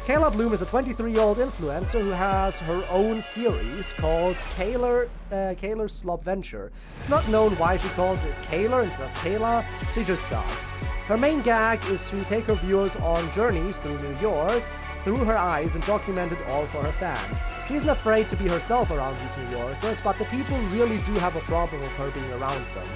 Kayla Bloom is a 23-year-old influencer who has her own series called Kayler's Slopventure. It's not known why she calls it Kayler instead of Kayla, she just does. Her main gag is to take her viewers on journeys through New York, through her eyes, and document it all for her fans. She isn't afraid to be herself around these New Yorkers, but the people really do have a problem with her being around them.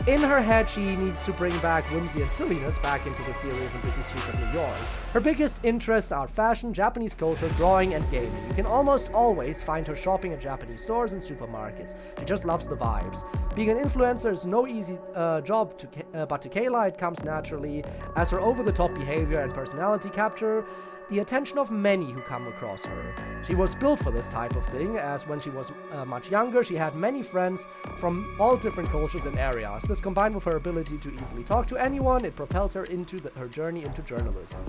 In her head, she needs to bring back whimsy and silliness back into the series and busy streets of New York. Her biggest interests are fashion, Japanese culture, drawing, and gaming. You can almost always find her shopping at Japanese stores and supermarkets. She just loves the vibes. Being an influencer is no easy job, but to Kayla it comes naturally, as her over-the-top behavior and personality capture the attention of many who come across her. She was built for this type of thing, as when she was much younger, she had many friends from all different cultures and areas. This combined with her ability to easily talk to anyone, it propelled her into her journey into journalism.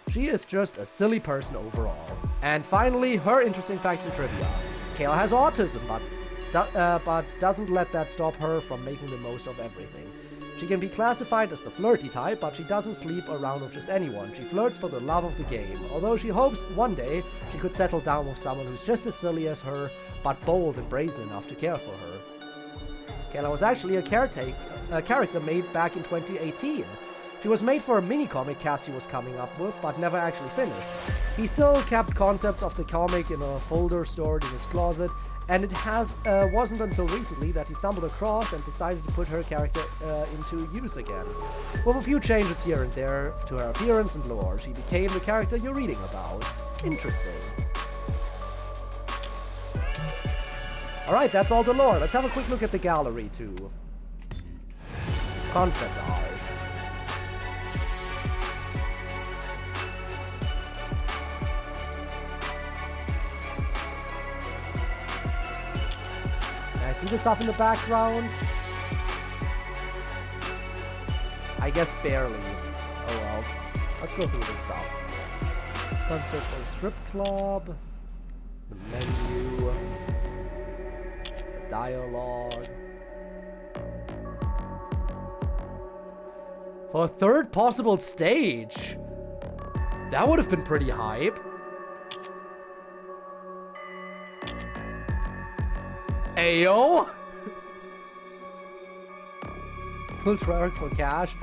She is just a silly person overall. And finally, her interesting facts and trivia. Kayla has autism, but doesn't let that stop her from making the most of everything. She can be classified as the flirty type, but she doesn't sleep around with just anyone. She flirts for the love of the game, although she hopes one day she could settle down with someone who's just as silly as her, but bold and brazen enough to care for her. Kayla was actually a character made back in 2018. She was made for a mini-comic Cassie was coming up with, but never actually finished. He still kept concepts of the comic in a folder stored in his closet, and it wasn't until recently that he stumbled across and decided to put her character into use again. With a few changes here and there to her appearance and lore, she became the character you're reading about. Interesting. Alright, that's all the lore. Let's have a quick look at the gallery too. Concept art. I see the stuff in the background. I guess barely. Oh well. Let's go through this stuff. Concept for strip club. The menu. The dialogue. For a third possible stage. That would have been pretty hype. Ayo! Will Treyarch for cash.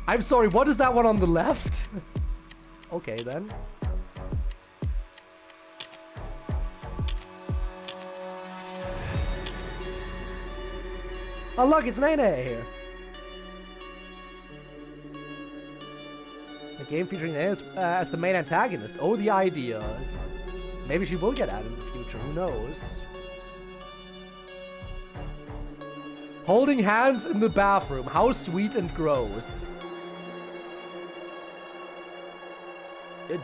I'm sorry, what is that one on the left? Okay then. Oh look, it's Nene here. A game featuring Nene as the main antagonist. Oh, the ideas. Maybe she will get added in the future, who knows? Holding hands in the bathroom. How sweet and gross.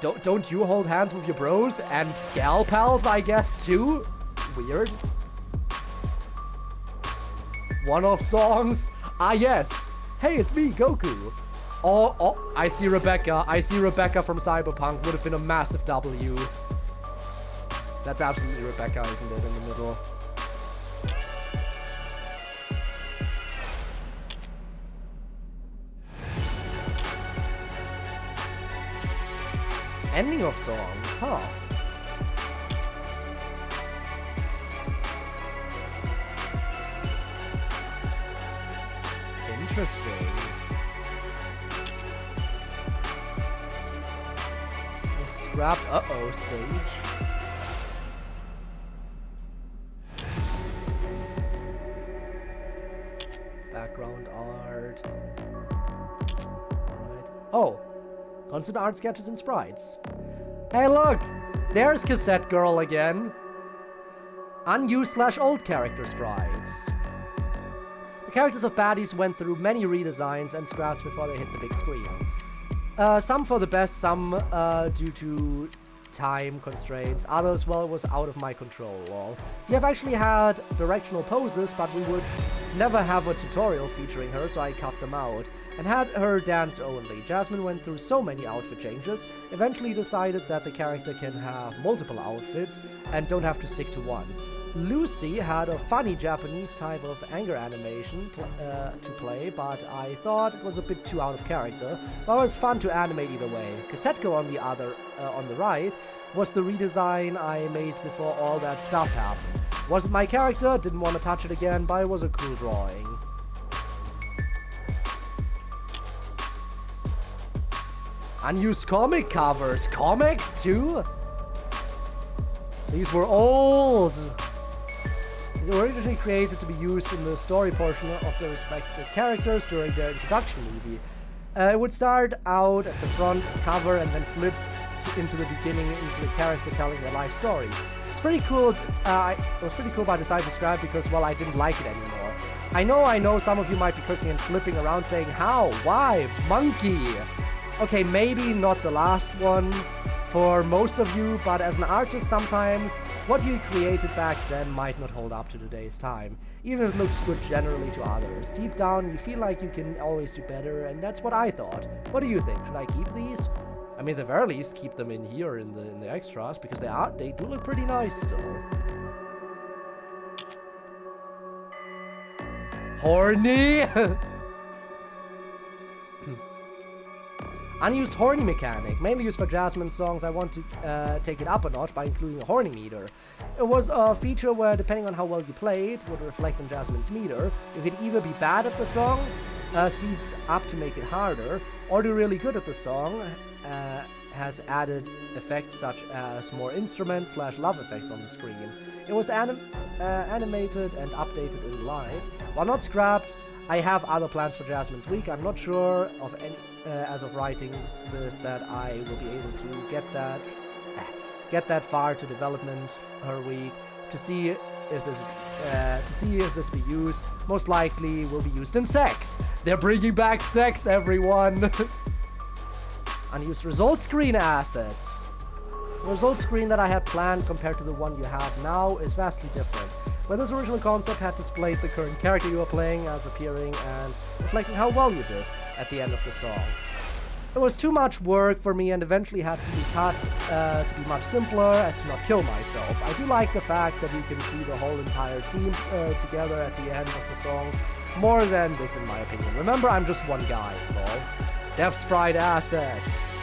Don't you hold hands with your bros and gal pals, I guess, too? Weird. One-off songs? Ah, yes. Hey, it's me, Goku. Oh, I see Rebecca. I see Rebecca from Cyberpunk. Would have been a massive W. That's absolutely Rebecca, isn't it, in the middle? Ending of songs, huh? Interesting. A scrapped uh-oh stage. Background art. Alright. Oh! Concept art sketches and sprites. Hey look! There's Cassette Girl again. Unused/old character sprites. The characters of Baddies went through many redesigns and scraps before they hit the big screen. Some for the best, some due to time constraints, others, well, it was out of my control. Lol. We have actually had directional poses, but we would never have a tutorial featuring her, so I cut them out and had her dance only. Jasmine went through so many outfit changes, eventually decided that the character can have multiple outfits and don't have to stick to one. Lucy had a funny Japanese type of anger animation to play, but I thought it was a bit too out of character, but it was fun to animate either way. Cassette Girl on the right was the redesign I made before all that stuff happened. Wasn't my character, didn't want to touch it again, but it was a cool drawing. Unused comic covers. Comics too? These were old. They were originally created to be used in the story portion of the respective characters during their introduction movie. It would start out at the front cover and then flip into the beginning into the character telling their life story. It's pretty cool. It was pretty cool, but I decided to scrap because, well, I didn't like it anymore. I know some of you might be cursing and flipping around saying, how? Why? Monkey! Okay, maybe not the last one for most of you, but as an artist sometimes, what you created back then might not hold up to today's time, even if it looks good generally to others. Deep down, you feel like you can always do better, and that's what I thought. What do you think? Should I keep these? I mean, at the very least, keep them in here in the extras, because they do look pretty nice still. Horny! Unused horny mechanic, mainly used for Jasmine songs. I want to take it up a notch by including a horny meter. It was a feature where, depending on how well you played, would reflect on Jasmine's meter. You could either be bad at the song, speeds up to make it harder, or do really good at the song, has added effects such as more instruments / love effects on the screen. It was animated and updated in live. While not scrapped, I have other plans for Jasmine's week. I'm not sure of any, as of writing this, that I will be able to get that far to development her week to see if this be used. Most likely will be used in sex. They're bringing back sex, everyone. Unused result screen assets. The result screen that I had planned compared to the one you have now is vastly different. Where this original concept had displayed the current character you were playing as appearing and reflecting how well you did at the end of the song. It was too much work for me and eventually had to be cut to be much simpler as to not kill myself. I do like the fact that you can see the whole entire team together at the end of the songs, more than this in my opinion. Remember, I'm just one guy, lol. Dev sprite assets.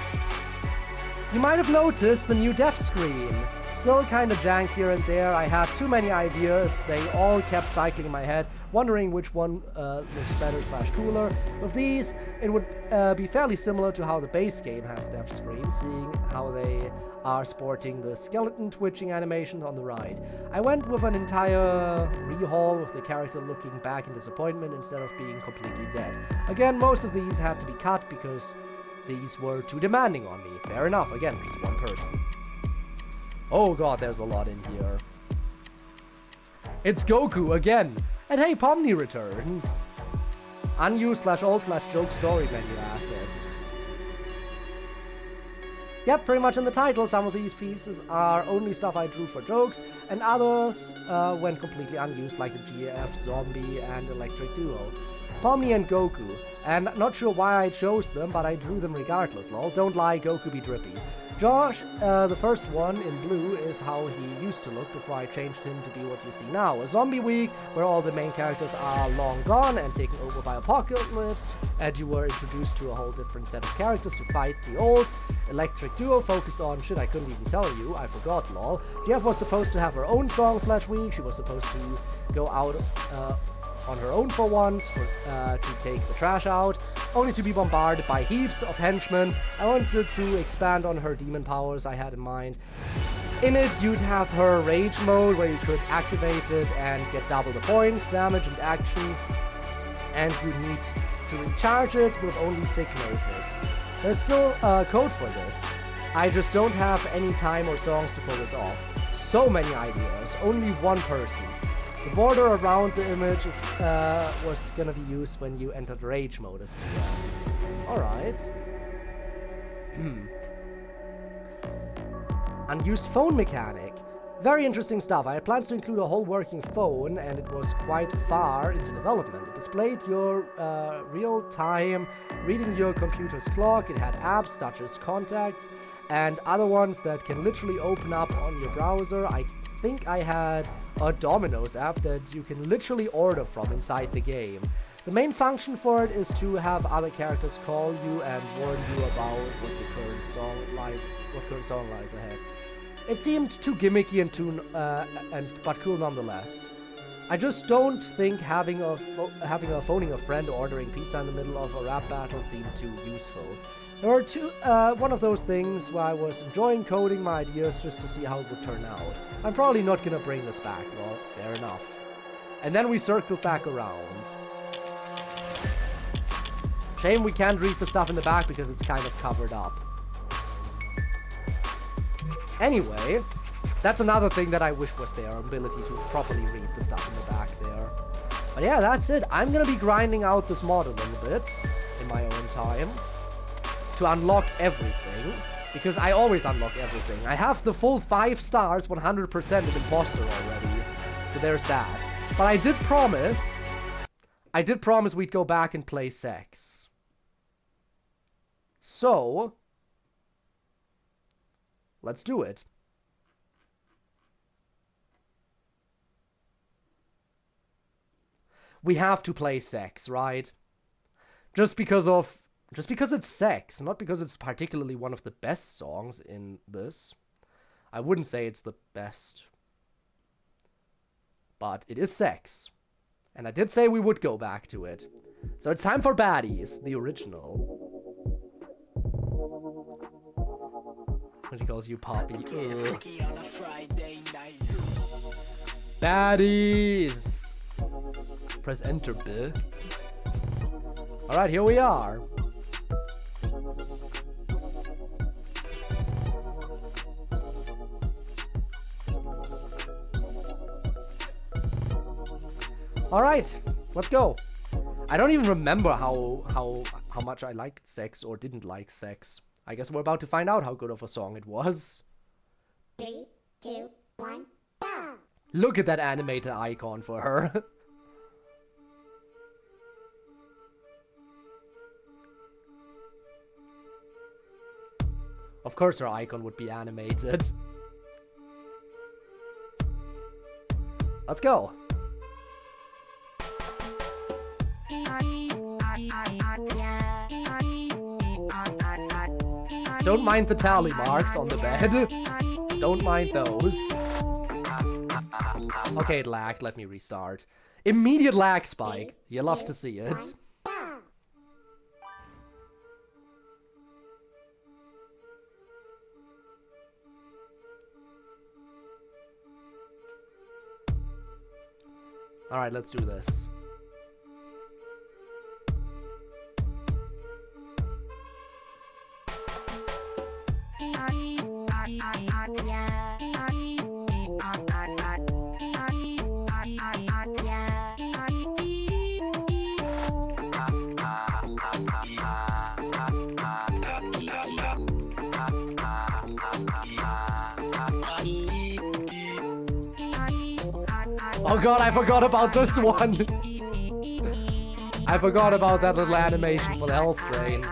You might have noticed the new dev screen. Still kinda jank here and there. I had too many ideas. They all kept cycling in my head, wondering which one looks better / cooler. With these, it would be fairly similar to how the base game has death screens, seeing how they are sporting the skeleton twitching animation on the right. I went with an entire rehaul with the character looking back in disappointment instead of being completely dead. Again, most of these had to be cut because these were too demanding on me. Fair enough, again, just one person. Oh god, there's a lot in here. It's Goku again! And hey, Pomni returns! Unused /old /joke story menu assets. Yep, pretty much in the title, some of these pieces are only stuff I drew for jokes, and others went completely unused, like the GF, Zombie, and Electric Duo. Pomni and Goku, and not sure why I chose them, but I drew them regardless, lol. Don't lie, Goku be drippy. Josh, the first one in blue, is how he used to look before I changed him to be what you see now. A zombie week, where all the main characters are long gone and taken over by apocalypse, and you were introduced to a whole different set of characters to fight the old. Electric Duo focused on shit I couldn't even tell you, I forgot, lol. Jeff was supposed to have her own song /week, she was supposed to go out on her own for once to take the trash out, only to be bombarded by heaps of henchmen. I wanted to expand on her demon powers I had in mind. In it, you'd have her rage mode, where you could activate it and get double the points, damage, and action, and you need to recharge it with only sick mode hits. There's still code for this. I just don't have any time or songs to pull this off. So many ideas, only one person. The border around the image is, was gonna be used when you entered rage mode as GF. Alright. Unused phone mechanic. Very interesting stuff. I had plans to include a whole working phone, and it was quite far into development. It displayed your real time, reading your computer's clock. It had apps such as contacts and other ones that can literally open up on your browser. I think I had a Domino's app that you can literally order from inside the game. The main function for it is to have other characters call you and warn you about what current song lies ahead. It seemed too gimmicky and but cool nonetheless. I just don't think having a phoning a friend or ordering pizza in the middle of a rap battle seemed too useful. There were one of those things where I was enjoying coding my ideas just to see how it would turn out. I'm probably not gonna bring this back, well, fair enough. And then we circled back around. Shame we can't read the stuff in the back because it's kind of covered up. Anyway, that's another thing that I wish was there, ability to properly read the stuff in the back there. But yeah, that's it. I'm gonna be grinding out this mod a little bit in my own time to unlock everything, because I always unlock everything. I have the full 5 stars, 100% of imposter already, so there's that. But I did promise we'd go back and play sex. So, let's do it. We have to play sex, right? Just because it's sex, not because it's particularly one of the best songs in this. I wouldn't say it's the best. But it is sex. And I did say we would go back to it. So it's time for Baddies, the original. When she calls you Poppy. Ugh. Baddies! Press enter, bill. Alright, here we are. Alright, let's go. I don't even remember how much I liked sex or didn't like sex. I guess we're about to find out how good of a song it was. 3, 2, 1, go! Look at that animated icon for her. Of course her icon would be animated. Let's go. Don't mind the tally marks on the bed. Don't mind those. Okay, it lagged. Let me restart. Immediate lag spike. You love to see it. Alright, let's do this. Oh god, I forgot about this one! I forgot about that little animation for the health drain.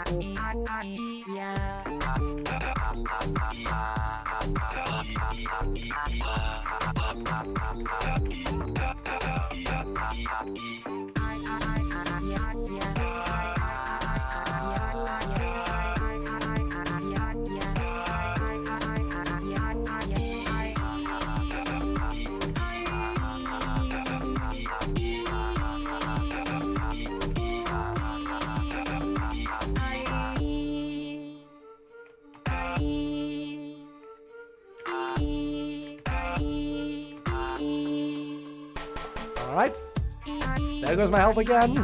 Alright. There goes my health again.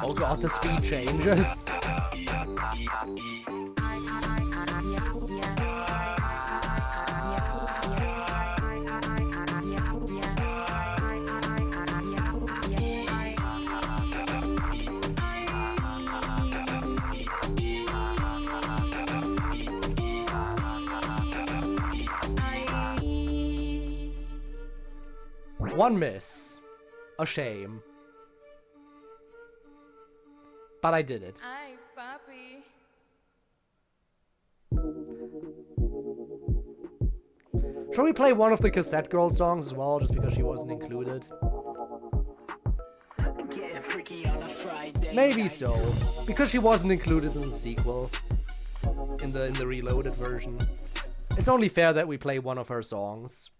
Oh god, the speed changes. One miss. A shame. But I did it. Ay, papi. Shall we play one of the Cassette Girl songs as well, just because she wasn't included? Maybe so, because she wasn't included in the sequel, in the Reloaded version. It's only fair that we play one of her songs.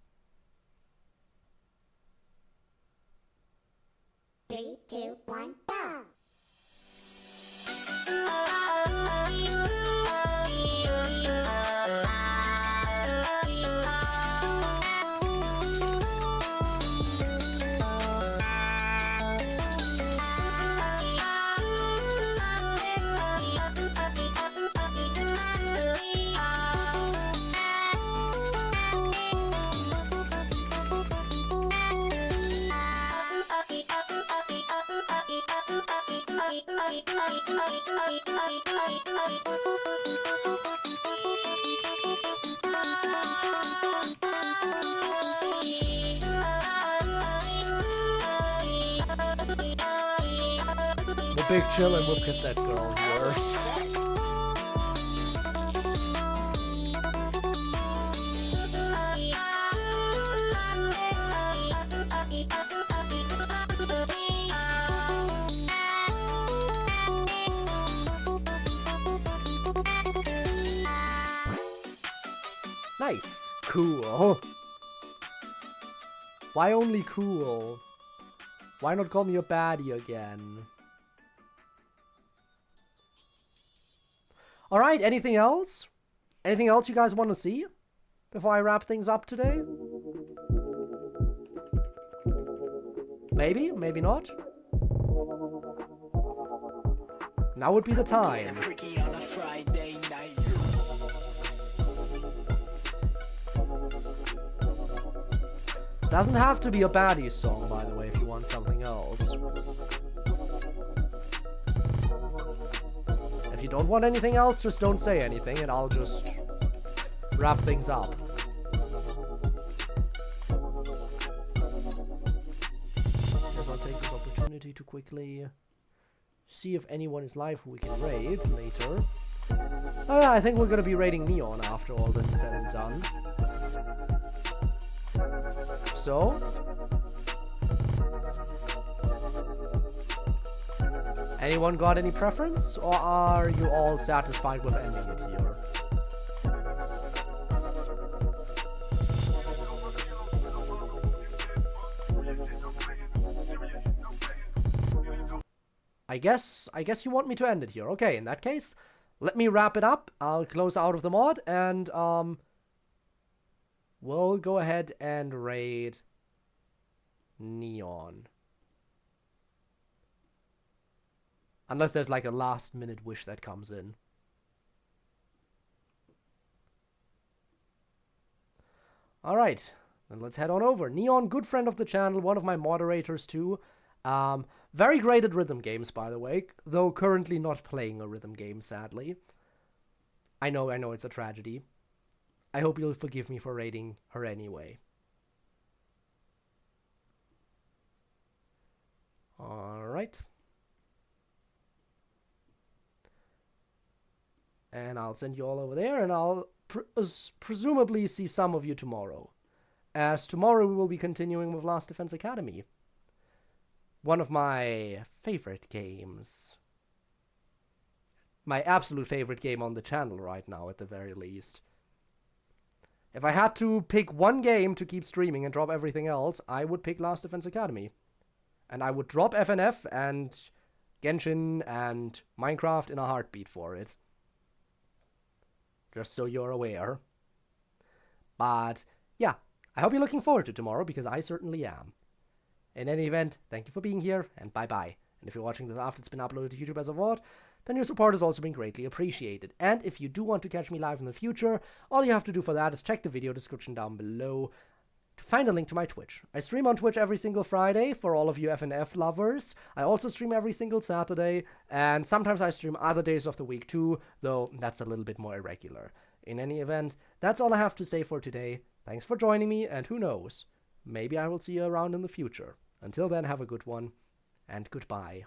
3, 2, 1, go! The big chillin' with Cassette Girl here. Nice. Cool. Why only cool? Why not call me a baddie again? Alright, anything else? Anything else you guys want to see before I wrap things up today? Maybe, maybe not. Now would be the time. Doesn't have to be a Baddies song, by the way, if you want something else. If you don't want anything else, just don't say anything, and I'll just wrap things up. Guess I'll take this opportunity to quickly see if anyone is live who we can raid later. Oh yeah, I think we're gonna be raiding Neon after all this is said and done. So, anyone got any preference, or are you all satisfied with ending it here? I guess you want me to end it here. Okay, in that case, let me wrap it up. I'll close out of the mod, and we'll go ahead and raid Neon. Unless there's like a last minute wish that comes in. Alright, then let's head on over. Neon, good friend of the channel, one of my moderators too. Very great at rhythm games, by the way, though currently not playing a rhythm game, sadly. I know, it's a tragedy. I hope you'll forgive me for raiding her anyway. Alright. And I'll send you all over there, and I'll presumably see some of you tomorrow. As tomorrow we will be continuing with Last Defense Academy. One of my favorite games. My absolute favorite game on the channel right now, at the very least. If I had to pick one game to keep streaming and drop everything else, I would pick Last Defense Academy. And I would drop FNF and Genshin and Minecraft in a heartbeat for it. Just so you're aware. But, yeah, I hope you're looking forward to tomorrow, because I certainly am. In any event, thank you for being here, and bye-bye. And if you're watching this after it's been uploaded to YouTube as a VOD, then your support has also been greatly appreciated. And if you do want to catch me live in the future, all you have to do for that is check the video description down below to find a link to my Twitch. I stream on Twitch every single Friday for all of you FNF lovers. I also stream every single Saturday, and sometimes I stream other days of the week too, though that's a little bit more irregular. In any event, that's all I have to say for today. Thanks for joining me, and who knows, maybe I will see you around in the future. Until then, have a good one, and goodbye.